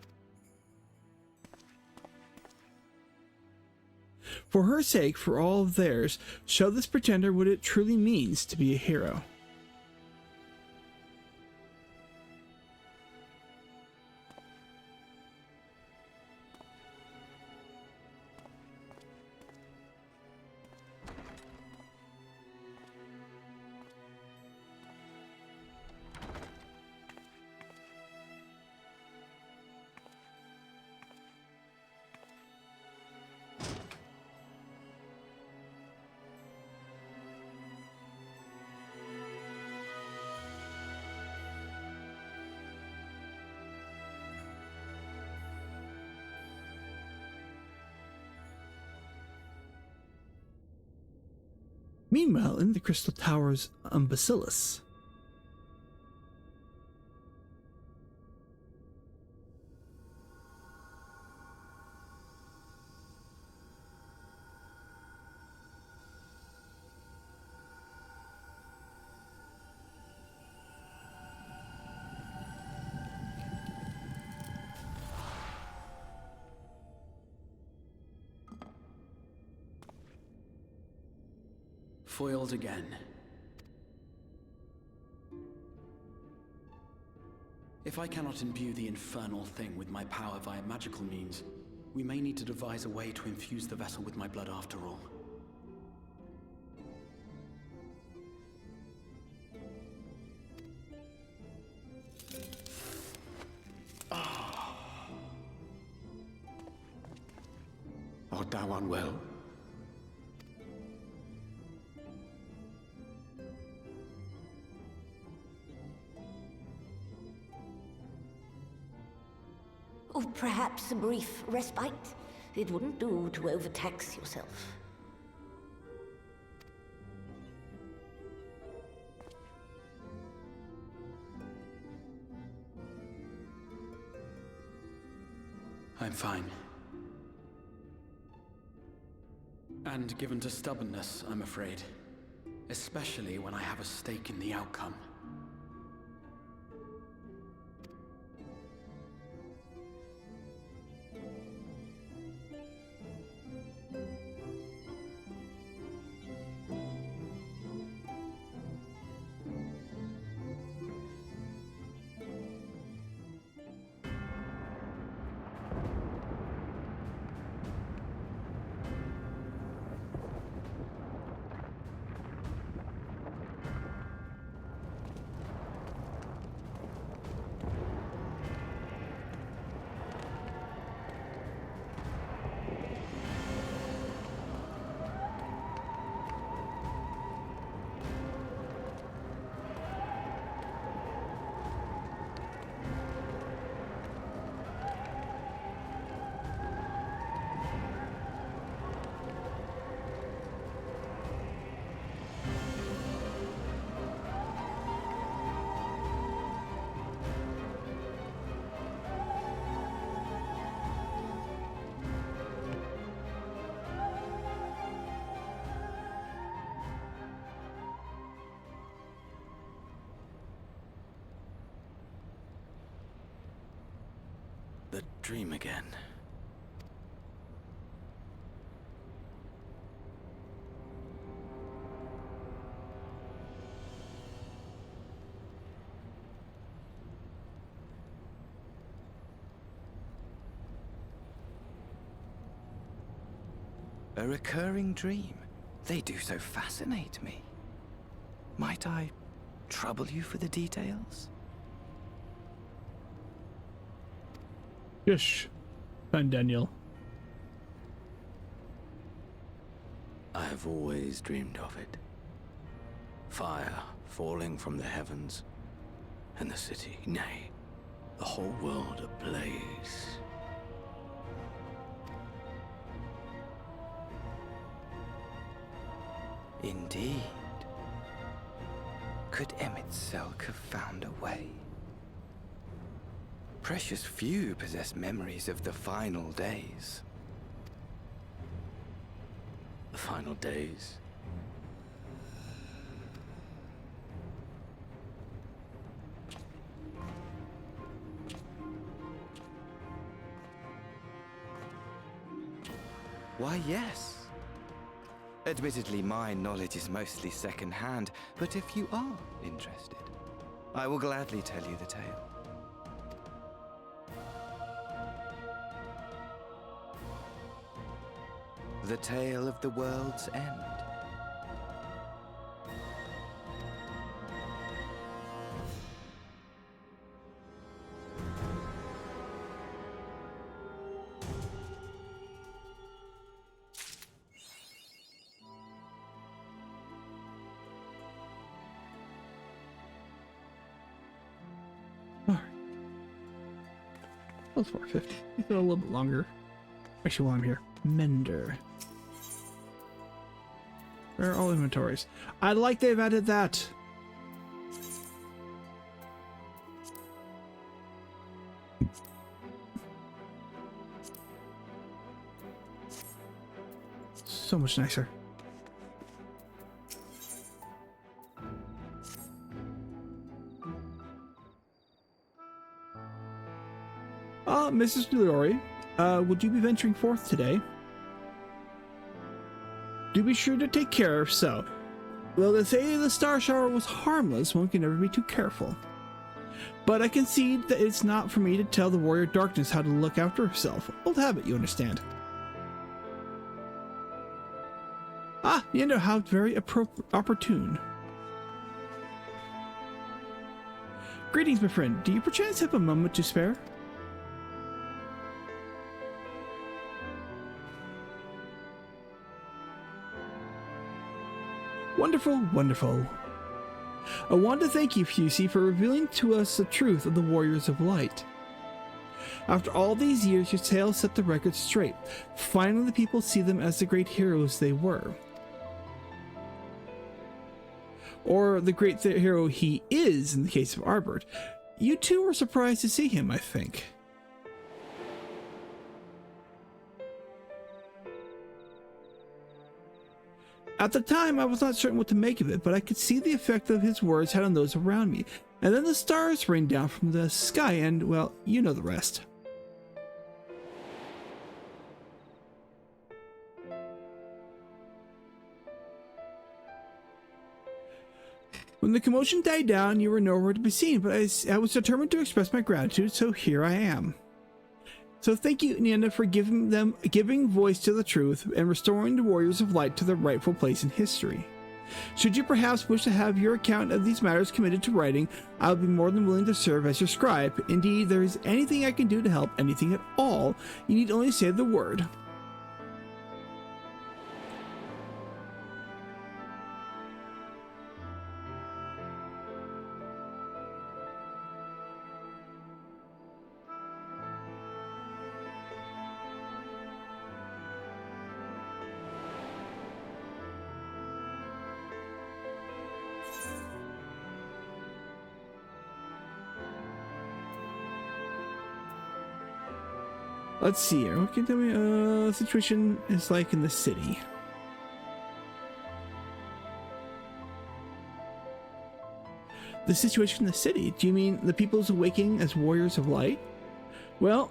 For her sake, for all of theirs, show this pretender what it truly means to be a hero. Meanwhile, in the Crystal Towers, Bacillus. Foiled again. If I cannot imbue the infernal thing with my power via magical means, we may need to devise a way to infuse the vessel with my blood after all. Art thou unwell? Or perhaps a brief respite? It wouldn't do to overtax yourself. I'm fine. And given to stubbornness, I'm afraid. Especially when I have a stake in the outcome. The dream again. A recurring dream. They do so fascinate me. Might I trouble you for the details? Yush, and Daniel. I have always dreamed of it. Fire falling from the heavens, and the city, nay, the whole world ablaze. Indeed. Could Emmett Selk have found a way? Precious few possess memories of the final days. final days. Why, yes. Admittedly, my knowledge is mostly second-hand, but if you are interested, I will gladly tell you the tale. The tale of the world's end. That was 450. Make it a little bit longer. Actually, while I'm here, Mender. Where are all inventories? I like they've added that. So much nicer. Mrs. Delory, would you be venturing forth today? Do be sure to take care of so. Though they say the star shower was harmless, one can never be too careful. But I concede that it's not for me to tell the warrior darkness how to look after herself. Old habit, you understand. Ah, you know how very opportune. Greetings, my friend. Do you perchance have a moment to spare? Wonderful, wonderful. I want to thank you, Fusey, for revealing to us the truth of the Warriors of Light. After all these years, your tale set the record straight. Finally, the people see them as the great heroes they were. Or the great hero he is in the case of Arbert. You too were surprised to see him, I think. At the time, I was not certain what to make of it, but I could see the effect of his words had on those around me. And then the stars rained down from the sky and, well, you know the rest. When the commotion died down, you were nowhere to be seen, but I was determined to express my gratitude, so here I am. So thank you, Nina, for giving voice to the truth and restoring the Warriors of Light to their rightful place in history. Should you perhaps wish to have your account of these matters committed to writing, I will be more than willing to serve as your scribe. Indeed, if there is anything I can do to help, anything at all, you need only say the word. Let's see here. What can you tell me? Situation is like in the city. The situation in the city? Do you mean the people's awakening as warriors of light? Well,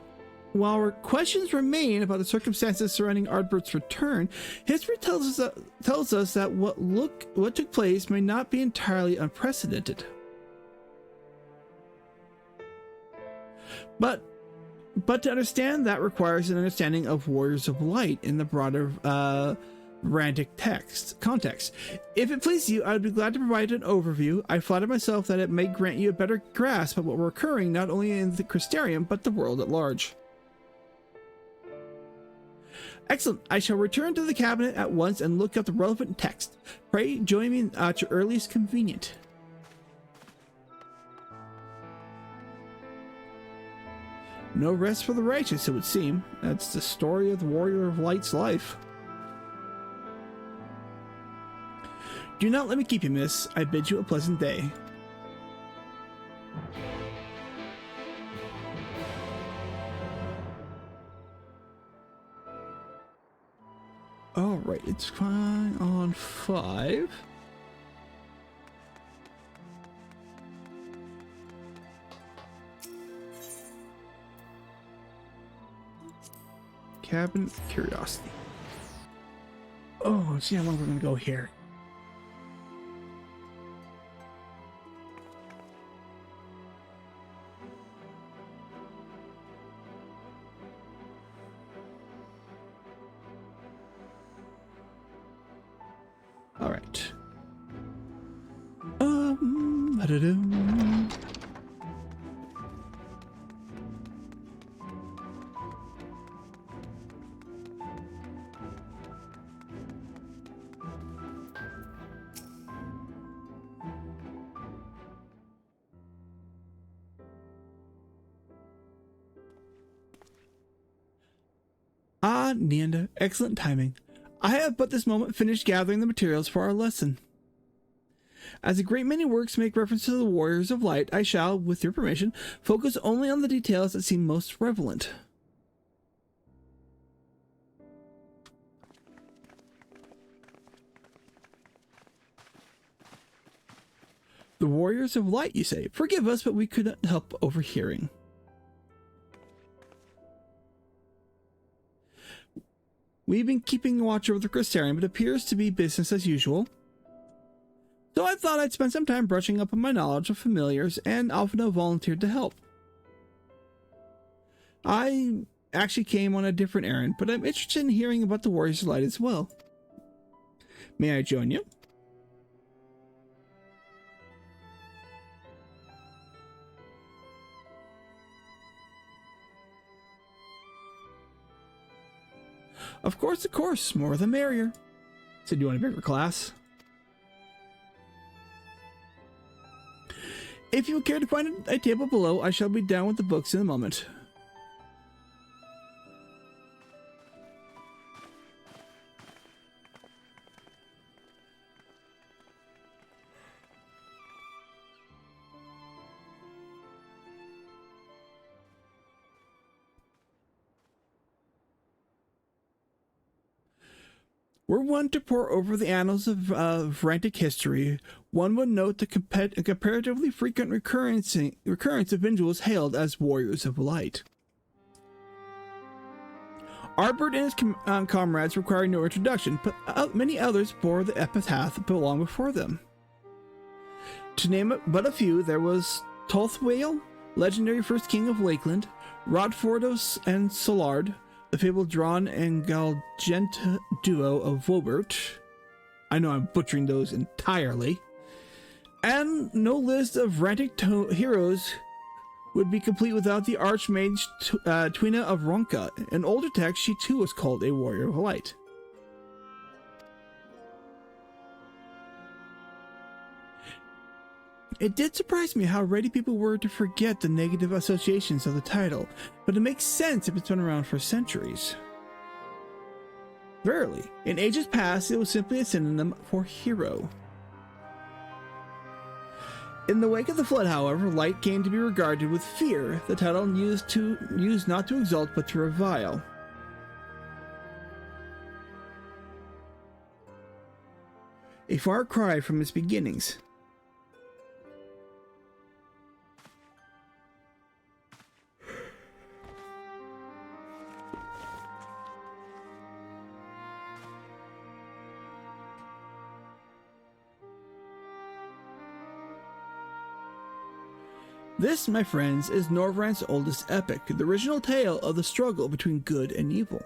while our questions remain about the circumstances surrounding Ardbert's return, history tells us that what took place may not be entirely unprecedented. But to understand that requires an understanding of Warriors of Light in the broader Randic context. If it pleases you, I would be glad to provide an overview. I flatter myself that it may grant you a better grasp of what were occurring not only in the Crystarium, but the world at large. Excellent. I shall return to the cabinet at once and look up the relevant text. Pray join me at your earliest convenience. No rest for the righteous, it would seem. That's the story of the Warrior of Light's life. Do not let me keep you, miss. I bid you a pleasant day. Alright, it's fine on 5. Cabin Curiosity. Oh, let's see how long we're gonna go here. All right. Ba-da-dum. Ah, Nianda, excellent timing. I have but this moment finished gathering the materials for our lesson. As a great many works make reference to the Warriors of Light, I shall, with your permission, focus only on the details that seem most relevant. The Warriors of Light, you say? Forgive us, but we could not help overhearing. We've been keeping watch over the Crystarium, but it appears to be business as usual. So I thought I'd spend some time brushing up on my knowledge of familiars, and Alphino volunteered to help. I actually came on a different errand, but I'm interested in hearing about the Warriors of Light as well. May I join you? Of course, more the merrier. So do you want a bigger class? If you care to find a table below, I shall be down with the books in a moment. Were one to pore over the annals of frantic history, one would note the comparatively frequent recurrence of individuals hailed as Warriors of Light. Arbert and his comrades require no introduction, but many others bore the epitaph long before them. To name but a few, there was Tolthwale, legendary first king of Lakeland, Rodfordos and Solard, the fabled Drawn and Galgent duo of Wobert. I know I'm butchering those entirely. And no list of frantic heroes would be complete without the Archmage Twina of Ronka. In older texts, she too was called a Warrior of Light. It did surprise me how ready people were to forget the negative associations of the title, but it makes sense if it's been around for centuries. Verily, in ages past, it was simply a synonym for hero. In the wake of the flood, however, light came to be regarded with fear, the title used not to exalt but to revile. A far cry from its beginnings. This, my friends, is Norvrant's oldest epic, the original tale of the struggle between good and evil.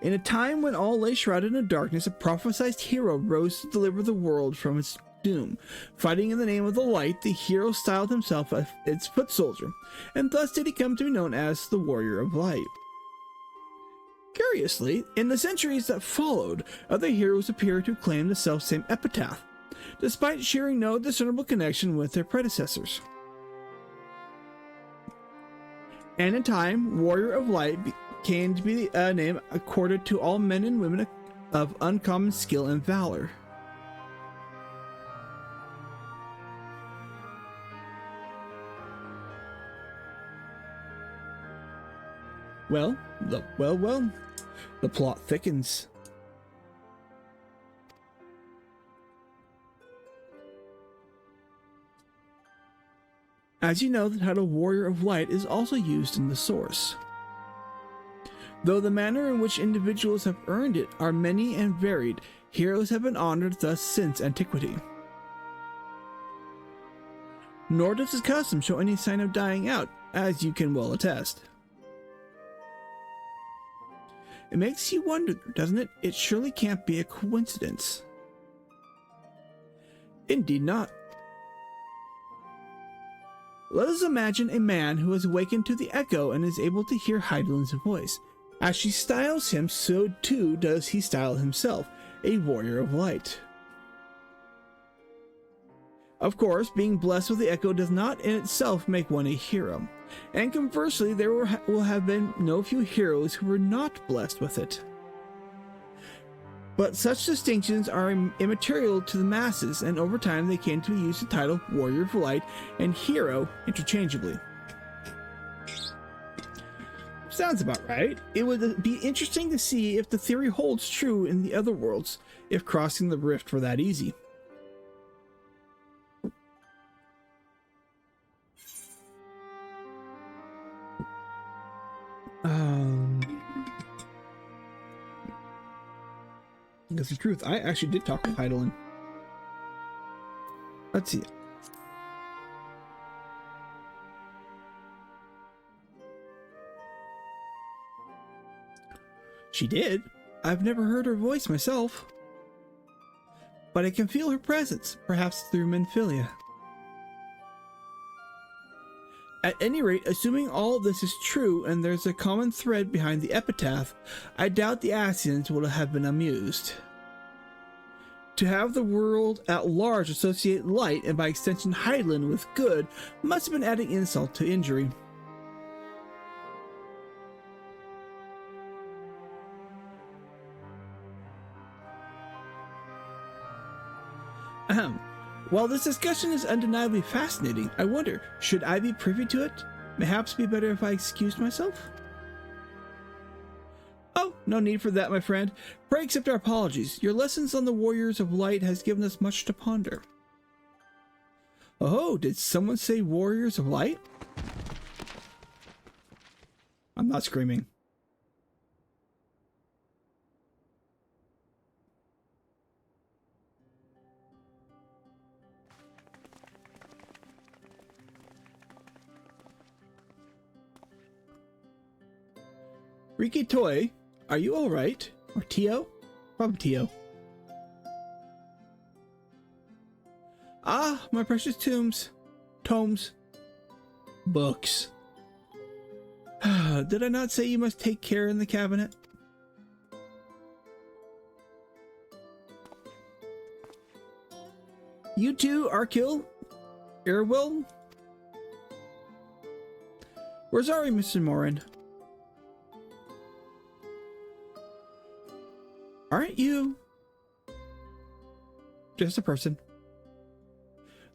In a time when all lay shrouded in darkness, a prophesied hero rose to deliver the world from its doom. Fighting in the name of the light, the hero styled himself as its foot soldier, and thus did he come to be known as the Warrior of Light. Curiously, in the centuries that followed, other heroes appear to claim the selfsame epitaph, despite sharing no discernible connection with their predecessors. And in time, Warrior of Light came to be a name accorded to all men and women of uncommon skill and valor. Well, the plot thickens. As you know, the title Warrior of Light is also used in the source, though the manner in which individuals have earned it are many and varied. Heroes have been honored thus since antiquity. Nor does this custom show any sign of dying out, as you can well attest. It makes you wonder, doesn't it? It surely can't be a coincidence. Indeed not. Let us imagine a man who has awakened to the echo and is able to hear Hydaelyn's voice. As she styles him, so too does he style himself, a warrior of light. Of course, being blessed with the echo does not in itself make one a hero, and conversely, there will have been no few heroes who were not blessed with it. But such distinctions are immaterial to the masses, and over time they came to use the title Warrior of Light and Hero interchangeably. Sounds about right. It would be interesting to see if the theory holds true in the other worlds, if crossing the rift were that easy. Because the truth, I actually did talk with Hydaelyn. Let's see. She did. I've never heard her voice myself, but I can feel her presence, perhaps through Menphilia. At any rate, assuming all of this is true and there's a common thread behind the epitaph, I doubt the Ascians would have been amused. To have the world at large associate light, and by extension Hydaelyn, with good, must have been adding insult to injury. Ahem. While this discussion is undeniably fascinating, I wonder, should I be privy to it? Perhaps be better if I excused myself? Oh, no need for that, my friend. Pray accept our apologies. Your lessons on the Warriors of Light has given us much to ponder. Oh, did someone say Warriors of Light? I'm not screaming. Riki Toy, are you alright? Or Tio? Probably Tio. Ah, my precious tomes. Books. Did I not say you must take care in the cabinet? You too, Arkil? Irwil? Where's Ari, Mr. Morin? Aren't you just a person?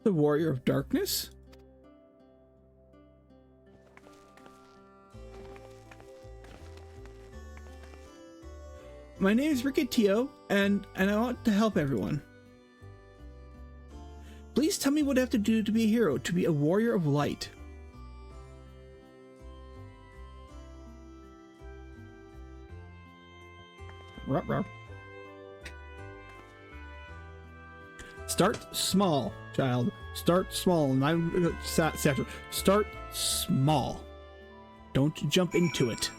The Warrior of Darkness? My name is Riki Tio, and I want to help everyone. Please tell me what I have to do to be a hero, to be a warrior of light. Ruh, ruh. Start small, child. Start small. And I'm Satchel. Start small. Don't jump into it.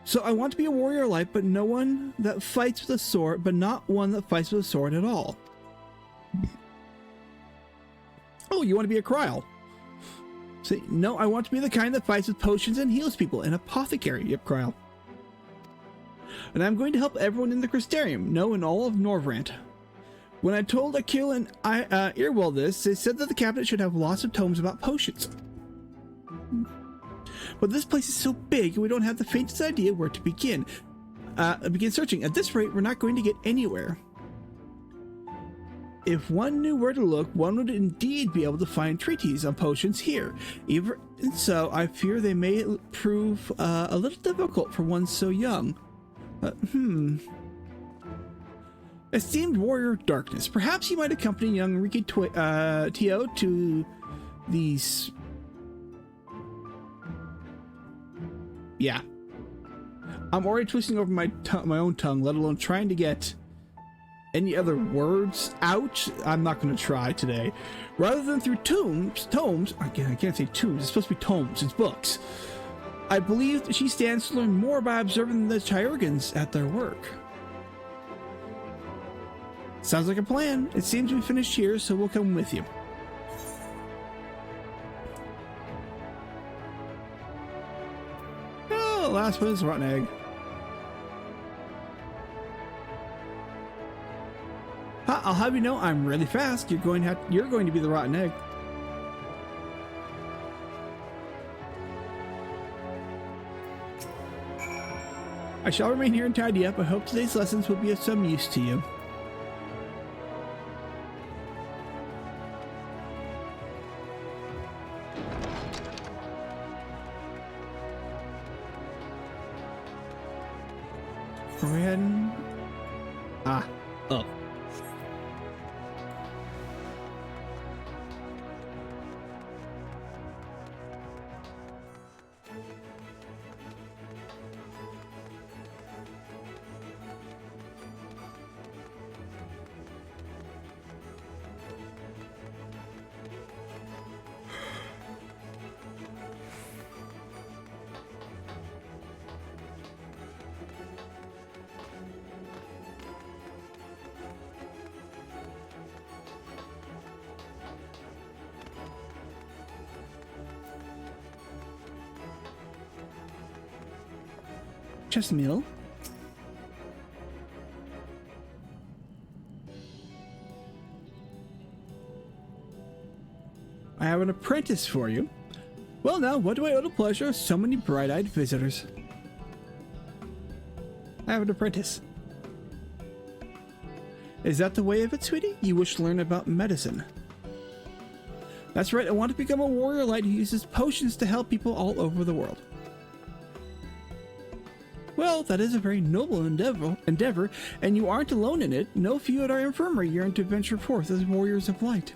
So I want to be a warrior of light, but no one that fights with a sword, but not one that fights with a sword at all. Oh, you want to be a Kryl? See, no, I want to be the kind that fights with potions and heals people, an apothecary. Yep, Kryl. And I'm going to help everyone in the Crystarium, no, in all of Norvrant. When I told Akil and Irwell this, they said that the cabinet should have lots of tomes about potions. But this place is so big, and we don't have the faintest idea where to begin. Begin searching. At this rate, we're not going to get anywhere. If one knew where to look, one would indeed be able to find treatises on potions here. Even so, I fear they may prove a little difficult for one so young. Esteemed warrior of darkness, perhaps you might accompany young Riki Tio to these... Yeah. I'm already twisting over my own tongue, let alone trying to get any other words out. I'm not going to try today. Rather than through tomes, again, I can't say tombs, it's supposed to be tomes, it's books. I believe that she stands to learn more by observing the Chirurgans at their work. Sounds like a plan. It seems we finished here, so we'll come with you. Oh, last one is rotten egg. I'll have you know I'm really fast. You're going to be the rotten egg. I shall remain here and tidy up. I hope today's lessons will be of some use to you. Go ahead and... Oh. Chest meal. I have an apprentice for you. Well now, what do I owe the pleasure of so many bright-eyed visitors? I have an apprentice. Is that the way of it, sweetie? You wish to learn about medicine? That's right, I want to become a warrior light who uses potions to help people all over the world. Well, that is a very noble endeavor, and you aren't alone in it. No few at our infirmary yearn to venture forth as warriors of light.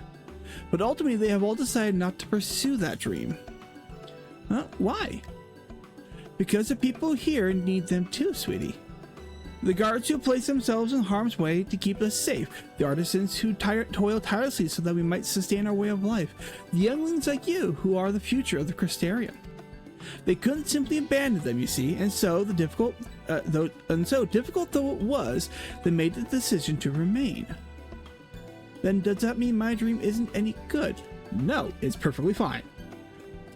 But ultimately, they have all decided not to pursue that dream. Why? Because the people here need them too, sweetie. The guards who place themselves in harm's way to keep us safe, the artisans who toil tirelessly so that we might sustain our way of life, the younglings like you who are the future of the Crystarium. They couldn't simply abandon them, you see, and so difficult though it was, they made the decision to remain. Then does that mean my dream isn't any good? No, it's perfectly fine.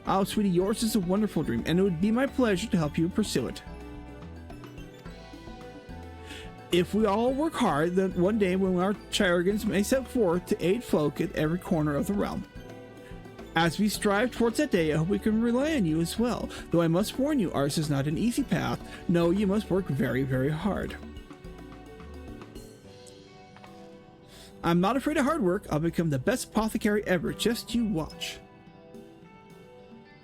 Oh, sweetie, yours is a wonderful dream, and it would be my pleasure to help you pursue it. If we all work hard, then one day when our Chirurgans may set forth to aid folk at every corner of the realm. As we strive towards that day, I hope we can rely on you as well. Though I must warn you, ours is not an easy path. No, you must work very, very hard. I'm not afraid of hard work. I'll become the best apothecary ever. Just you watch.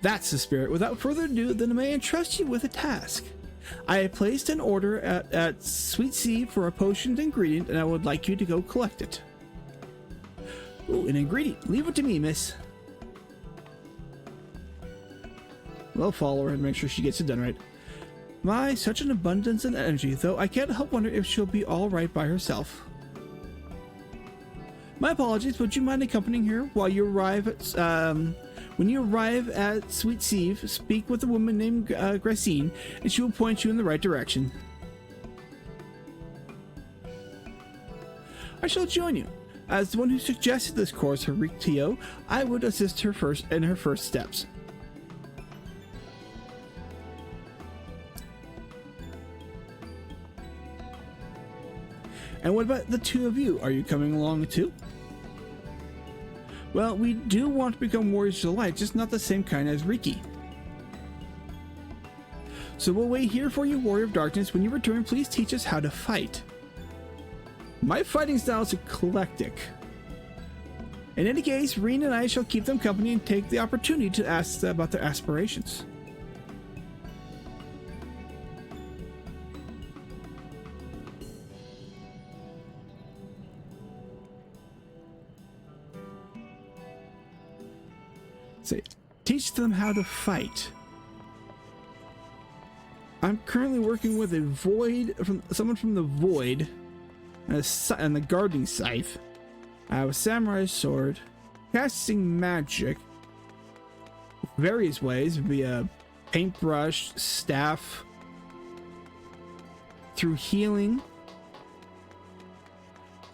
That's the spirit. Without further ado, then I may entrust you with a task. I have placed an order at Sweet Sea for a potioned ingredient, and I would like you to go collect it. Ooh, an ingredient. Leave it to me, miss. We'll follow her and make sure she gets it done right. My, such an abundance and energy, though I can't help wonder if she'll be all right by herself. My apologies, would you mind accompanying her while you arrive at, when you arrive at Sweet Sea, speak with a woman named Gracine, and she will point you in the right direction. I shall join you. As the one who suggested this course, Tio, I would assist her in her first steps. And what about the two of you? Are you coming along too? Well, we do want to become warriors of light, just not the same kind as Riki. So we'll wait here for you, warrior of darkness. When you return, please teach us how to fight. My fighting style is eclectic. In any case, Reen and I shall keep them company and take the opportunity to ask them about their aspirations. Say, teach them how to fight. I'm currently working with a void someone from the void, and the gardening scythe. I have a samurai sword, casting magic various ways via paintbrush, staff, through healing.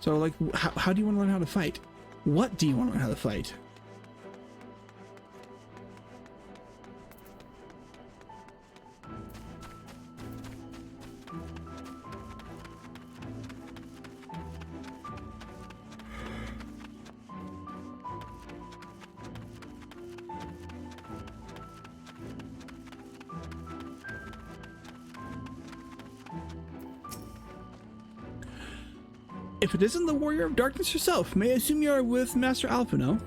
So, like, how do you want to learn how to fight? What do you want to learn how to fight? If it isn't the Warrior of Darkness herself, may I assume you are with Master Alphino?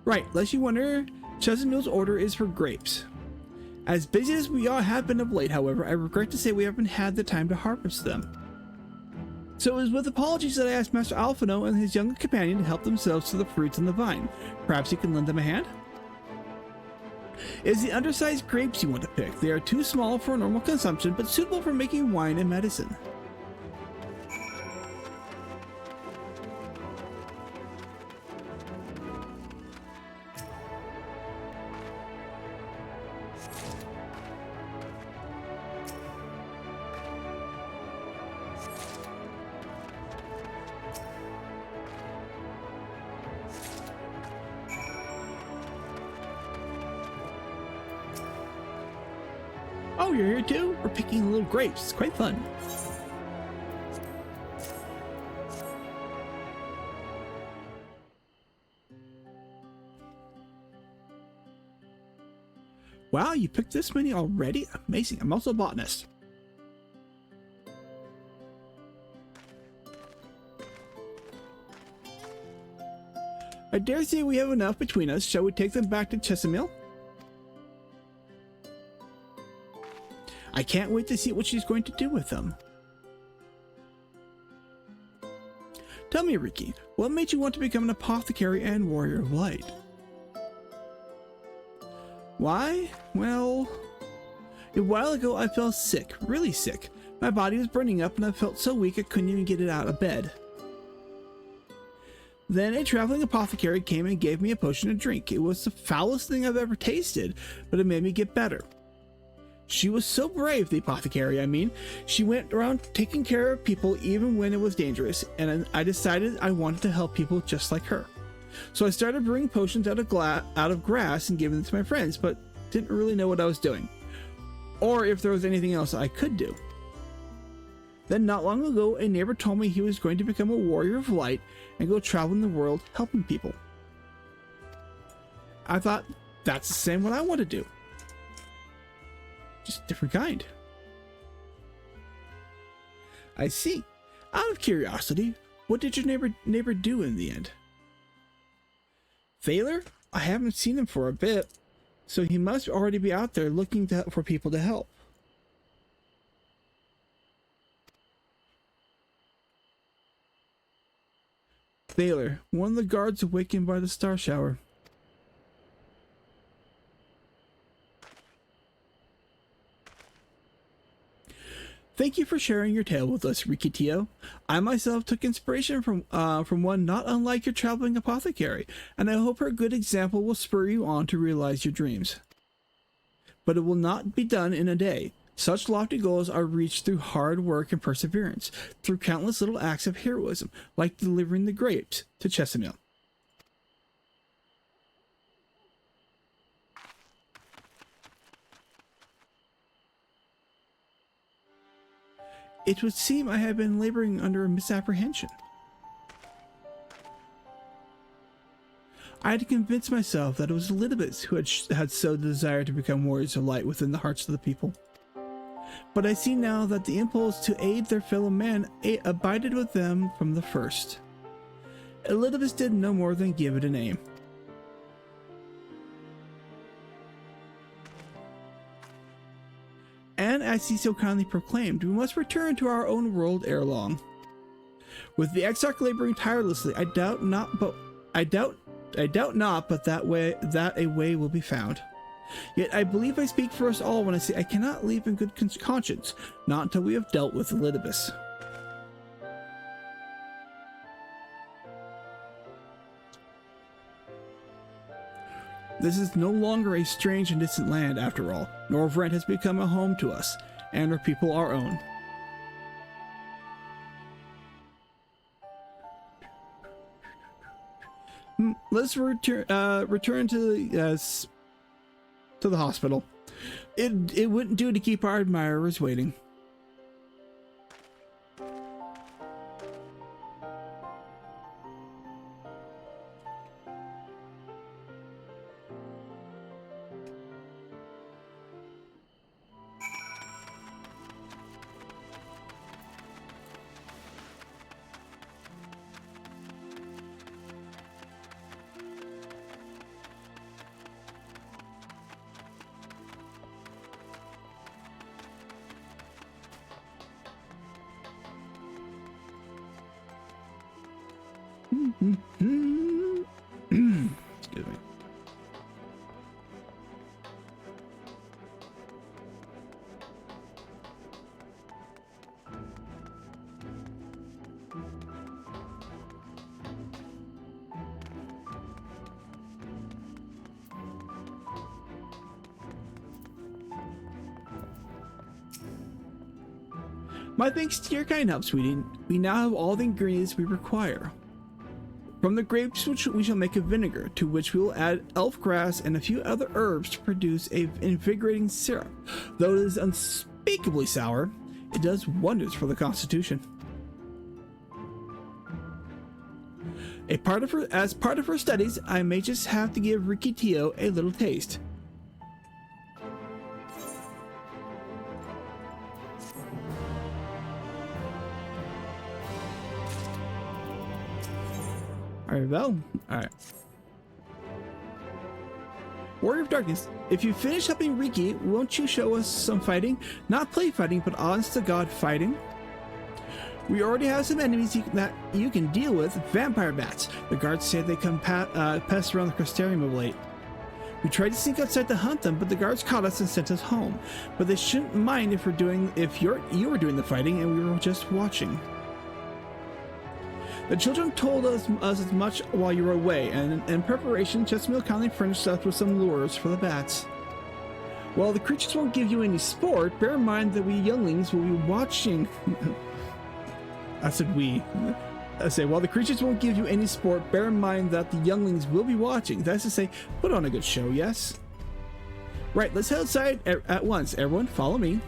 Right, lest you wonder, Chesimil's order is for grapes. As busy as we all have been of late, however, I regret to say we haven't had the time to harvest them. So it was with apologies that I asked Master Alphino and his younger companion to help themselves to the fruits on the vine. Perhaps you can lend them a hand? It is the undersized grapes you want to pick. They are too small for normal consumption, but suitable for making wine and medicine. Oh, you're here too? We're picking little grapes. It's quite fun. Wow, you picked this many already? Amazing. I'm also a botanist. I dare say we have enough between us. Shall we take them back to Chesimil? I can't wait to see what she's going to do with them. Tell me, Riki, what made you want to become an apothecary and warrior of light? Why? Well, a while ago I fell sick, really sick. My body was burning up and I felt so weak I couldn't even get it out of bed. Then a traveling apothecary came and gave me a potion to drink. It was the foulest thing I've ever tasted, but it made me get better. She was so brave, the apothecary, I mean. She went around taking care of people even when it was dangerous, and I decided I wanted to help people just like her. So I started brewing potions out of grass and giving them to my friends, but didn't really know what I was doing, or if there was anything else I could do. Then not long ago, a neighbor told me he was going to become a warrior of light and go traveling the world helping people. I thought, that's the same what I want to do. Just different kind. I see. Out of curiosity, what did your neighbor do in the end? Thaler? I haven't seen him for a bit, so he must already be out there looking for people to help. Thaler, one of the guards awakened by the star shower. Thank you for sharing your tale with us, Rikitio. I myself took inspiration from one not unlike your traveling apothecary, and I hope her good example will spur you on to realize your dreams. But it will not be done in a day. Such lofty goals are reached through hard work and perseverance, through countless little acts of heroism, like delivering the grapes to Chesimil. It would seem I have been laboring under a misapprehension. I had to convince myself that it was Elizabeth who had sowed the desire to become warriors of light within the hearts of the people. But I see now that the impulse to aid their fellow man abided with them from the first. Elizabeth did no more than give it a name. And as he so kindly proclaimed, we must return to our own world ere long. With the Exarch laboring tirelessly, I doubt not but I doubt not, but that a way will be found. Yet I believe I speak for us all when I say I cannot leave in good conscience, not until we have dealt with Elidibus. This is no longer a strange and distant land, after all. Norvrent has become a home to us, and our people our own. Let's return to the hospital. It wouldn't do to keep our admirers waiting. Excuse me. My thanks to your kind help, sweetie. We now have all the ingredients we require. From the grapes we shall make a vinegar, to which we will add elf grass and a few other herbs to produce an invigorating syrup. Though it is unspeakably sour, it does wonders for the constitution. As part of her studies, I may just have to give Rikitio a little taste. Alright, well, alright. Warrior of Darkness, if you finish helping Riki, won't you show us some fighting? Not play fighting, but honest to God fighting. We already have some enemies that you can deal with. Vampire bats. The guards say they come pest around the crystarium of late. We tried to sneak outside to hunt them, but the guards caught us and sent us home. But they shouldn't mind if you were doing the fighting and we were just watching. The children told us as much while you were away, and in preparation, Chestermill kindly furnished us with some lures for the bats. While the creatures won't give you any sport, bear in mind that we younglings will be watching. I said we. I say, while the creatures won't give you any sport, bear in mind that the younglings will be watching. That's to say, put on a good show, yes? Right, let's head outside at once. Everyone, follow me.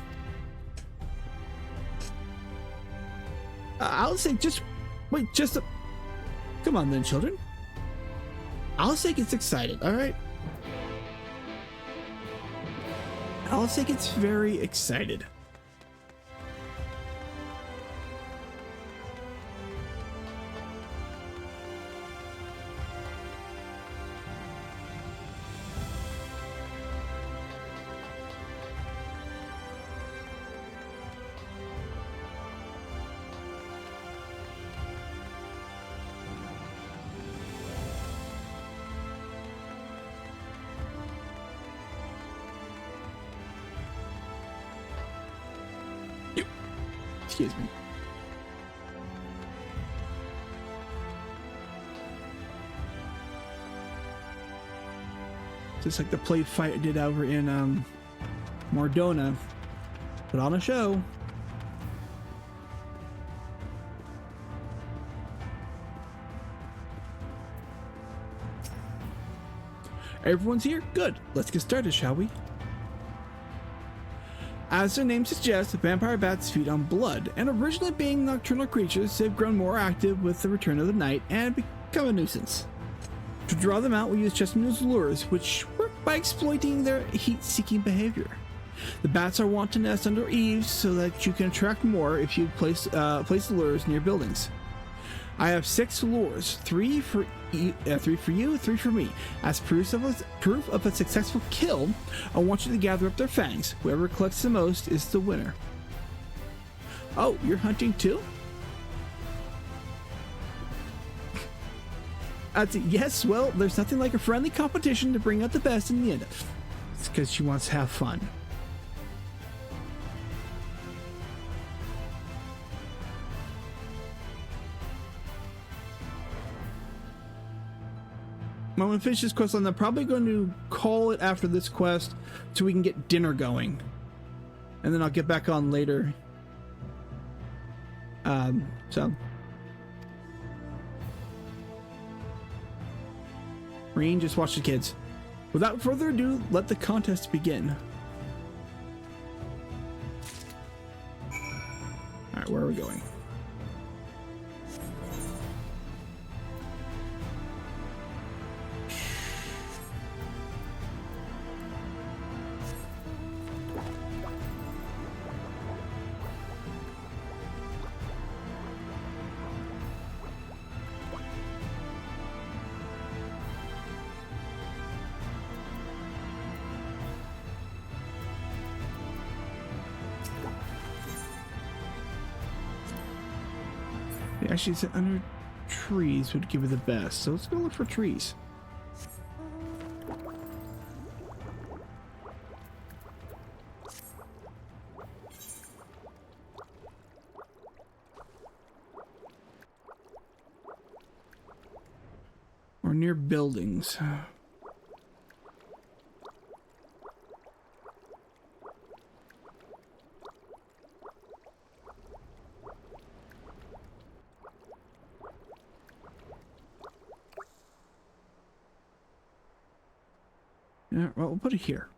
I'll say wait, come on then, children. Alice gets excited, alright? Alice gets very excited. Excuse me. Just like the play fight I did over in Mordona. Put on a show. Everyone's here? Good. Let's get started, shall we? As their name suggests, the vampire bats feed on blood, and originally being nocturnal creatures, they've grown more active with the return of the night and become a nuisance. To draw them out, we use Chestermill's lures, which work by exploiting their heat-seeking behavior. The bats are wont to nest under eaves so that you can attract more if you place the lures near buildings. I have 6 lures, 3 for you, 3 for me. As proof of a successful kill, I want you to gather up their fangs. Whoever collects the most is the winner. Oh, you're hunting too? I'd say, yes, well, there's nothing like a friendly competition to bring out the best in the end. It's because she wants to have fun. When we finish this quest line, I'm probably going to call it after this quest so we can get dinner going. And then I'll get back on later. So. Reen, just watch the kids. Without further ado, let the contest begin. Alright, where are we going? Actually, it's under trees would give it the best. So let's go look for trees. Or near buildings. Yeah, well, we'll put it here.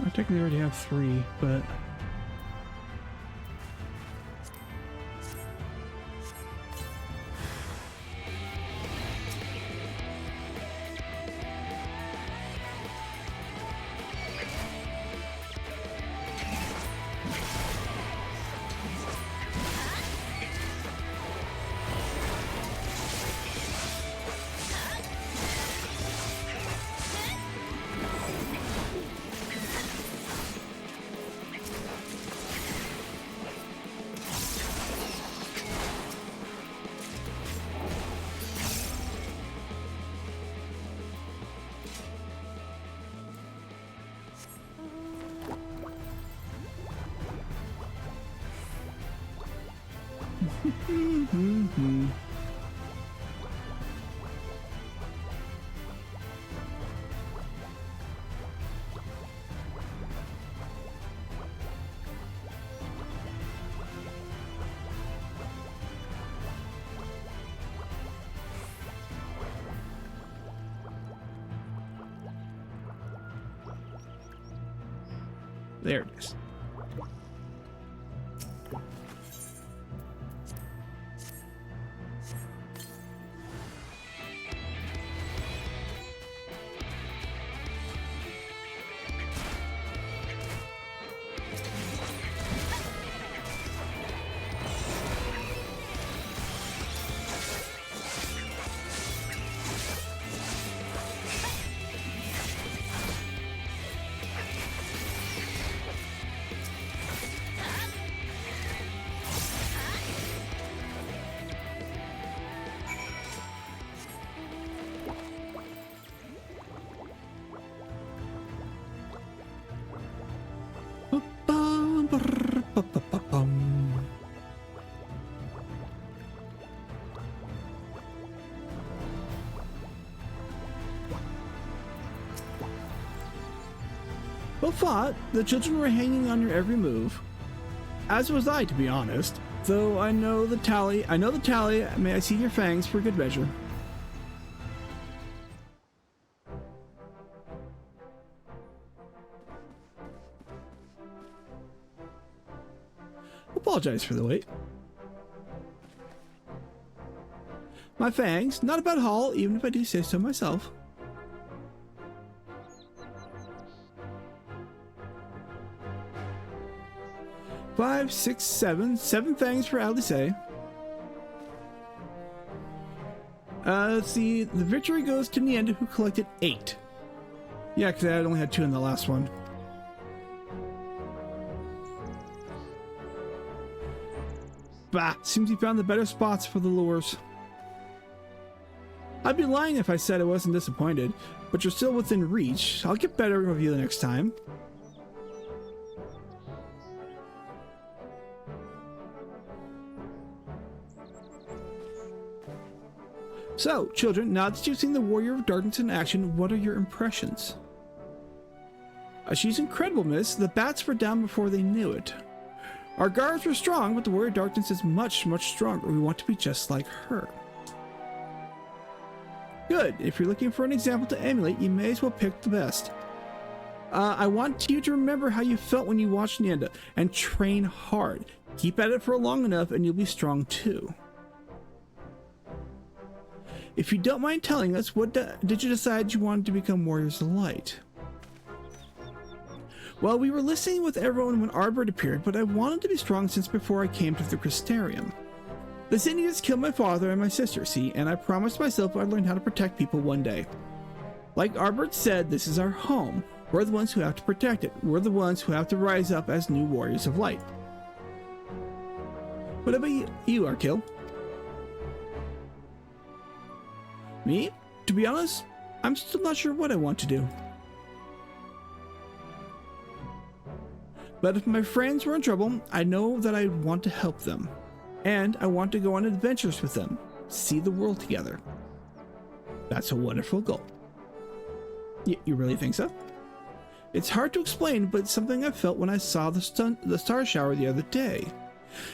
I technically already have 3, but... There it is. Well fought. The children were hanging on your every move. As was I, to be honest. Though I know the tally. May I see your fangs for good measure. Apologize for the wait. My fangs, not a bad haul, even if I do say so myself. Five, six, seven. 7 fangs for Alice. Let's see. The victory goes to Nienda, who collected 8. Yeah, because I only had 2 in the last one. Bah, seems you found the better spots for the lures. I'd be lying if I said I wasn't disappointed, but you're still within reach. I'll get better of you the next time. So, children, now that you've seen the Warrior of Darkness in action, what are your impressions? She's incredible, miss. The bats were down before they knew it. Our guards were strong, but the Warrior of Darkness is much, much stronger. We want to be just like her. Good. If you're looking for an example to emulate, you may as well pick the best. I want you to remember how you felt when you watched Nienda, and train hard. Keep at it for long enough, and you'll be strong too. If you don't mind telling us, what did you decide you wanted to become Warriors of Light? Well, we were listening with everyone when Arbor appeared, but I wanted to be strong since before I came to the Crystarium. The Zinnias killed my father and my sister, see, and I promised myself I'd learn how to protect people one day. Like Arbor said, this is our home. We're the ones who have to protect it. We're the ones who have to rise up as new Warriors of Light. What about you, Arkil? Me? To be honest, I'm still not sure what I want to do. But if my friends were in trouble, I know that I want to help them. And I want to go on adventures with them, see the world together. That's a wonderful goal. You really think so? It's hard to explain, but it's something I felt when I saw the star shower the other day.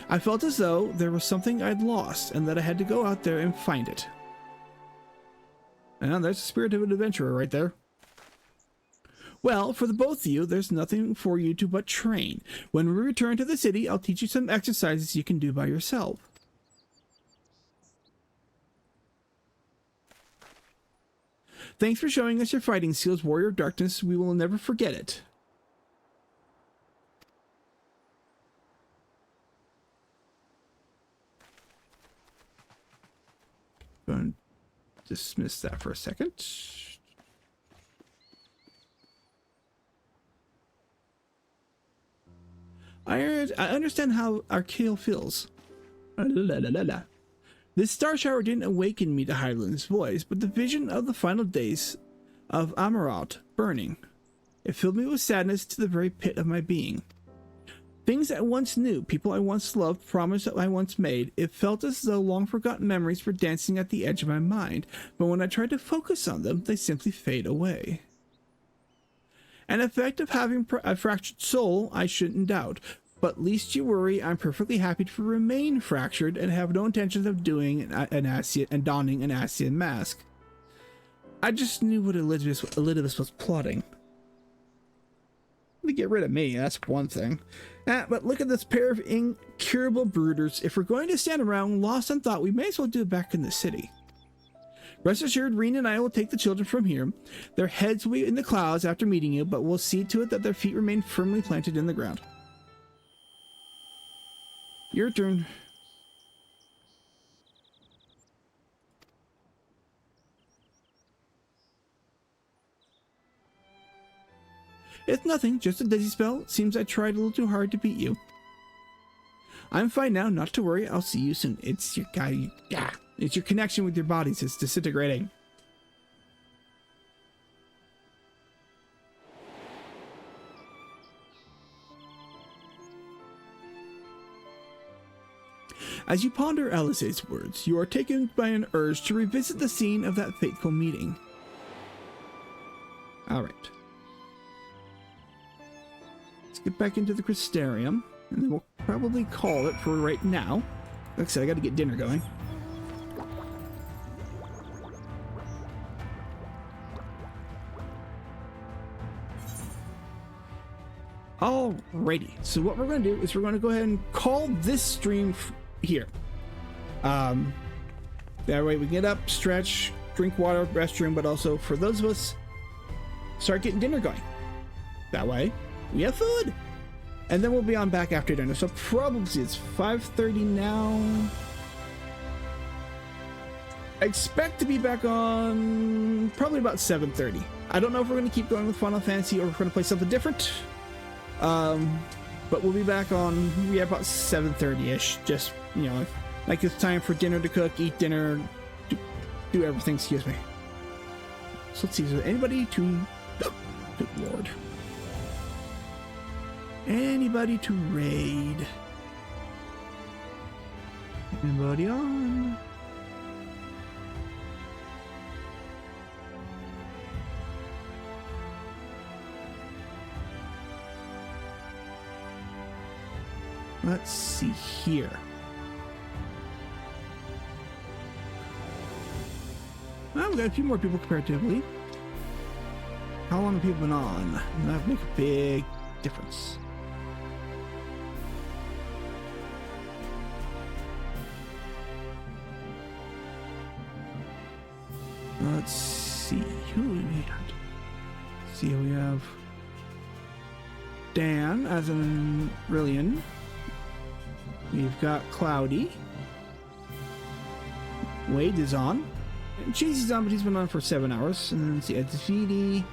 I felt as though there was something I'd lost and that I had to go out there and find it. And there's the spirit of an adventurer right there. Well, for the both of you, there's nothing for you to but train. When we return to the city, I'll teach you some exercises you can do by yourself. Thanks for showing us your fighting skills, Warrior of Darkness. We will never forget it. Going to dismiss that for a second. I understand how Arkale feels. This star shower didn't awaken me to Hyland's voice, but the vision of the final days of Amarat burning. It filled me with sadness to the very pit of my being. Things I once knew, people I once loved, promises that I once made, it felt as though long-forgotten memories were dancing at the edge of my mind, but when I tried to focus on them, they simply fade away. An effect of having a fractured soul, I shouldn't doubt, but least you worry, I'm perfectly happy to remain fractured and have no intentions of doing an Asian and donning an Asian mask. I just knew what Elizabeth was plotting. To get rid of me, that's one thing. But look at this pair of incurable brooders. If we're going to stand around lost in thought, we may as well do it back in the city. Rest assured, Reen and I will take the children from here. Their heads will be in the clouds after meeting you, but we'll see to it that their feet remain firmly planted in the ground. Your turn. It's nothing, just a dizzy spell. Seems I tried a little too hard to beat you. I'm fine now, not to worry. I'll see you soon. It's your guy. Yeah, it's your connection with your bodies. It's disintegrating. As you ponder Alice's words, you are taken by an urge to revisit the scene of that fateful meeting. All right. Let's get back into the Crystarium, and then we'll probably call it for right now. Like I said, I got to get dinner going. Alrighty, so what we're going to do is we're going to go ahead and call this stream here. That way we get up, stretch, drink water, restroom, but also for those of us, start getting dinner going. That way we have food, and then we'll be on back after dinner. So probably it's 5:30 now. I expect to be back on probably about 7:30. I don't know if we're going to keep going with Final Fantasy or if we're going to play something different. But we'll be back on, yeah, about 7:30ish. Just, you know, like it's time for dinner to cook, eat dinner, do everything. Excuse me. So let's see, is there anybody to... Oh, good lord. Anybody to raid? Anybody on? Let's see here. Well, we've got a few more people comparatively. How long have people been on? That would make a big difference. Let's see. Who do we have? Let's see, we have Dan as an Rillian. We've got Cloudy. Wade is on. And Cheesy's on, but he's been on for 7 hours. And then let's see, it's VD.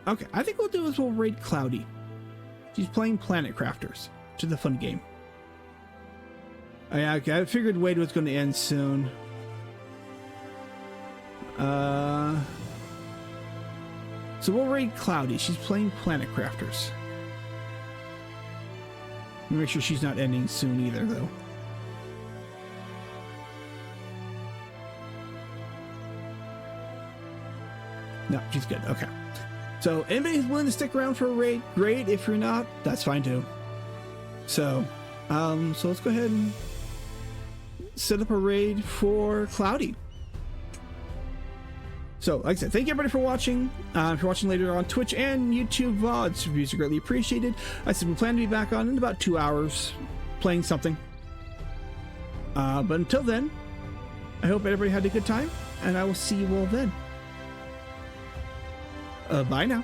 Okay, I think what we'll do is we'll raid Cloudy. She's playing Planet Crafters, which is a fun game. Oh, yeah, okay, I figured Wade was going to end soon. So we'll raid Cloudy. She's playing Planet Crafters. Make sure she's not ending soon either, though. No, she's good. Okay. So anybody who's willing to stick around for a raid, great. If you're not, that's fine too. So, so let's go ahead and set up a raid for Cloudy. So, like I said, thank you everybody for watching. If you're watching later on Twitch and YouTube VODs, reviews are greatly appreciated. I said we plan to be back on in about 2 hours playing something. But until then, I hope everybody had a good time, and I will see you all then. Bye now.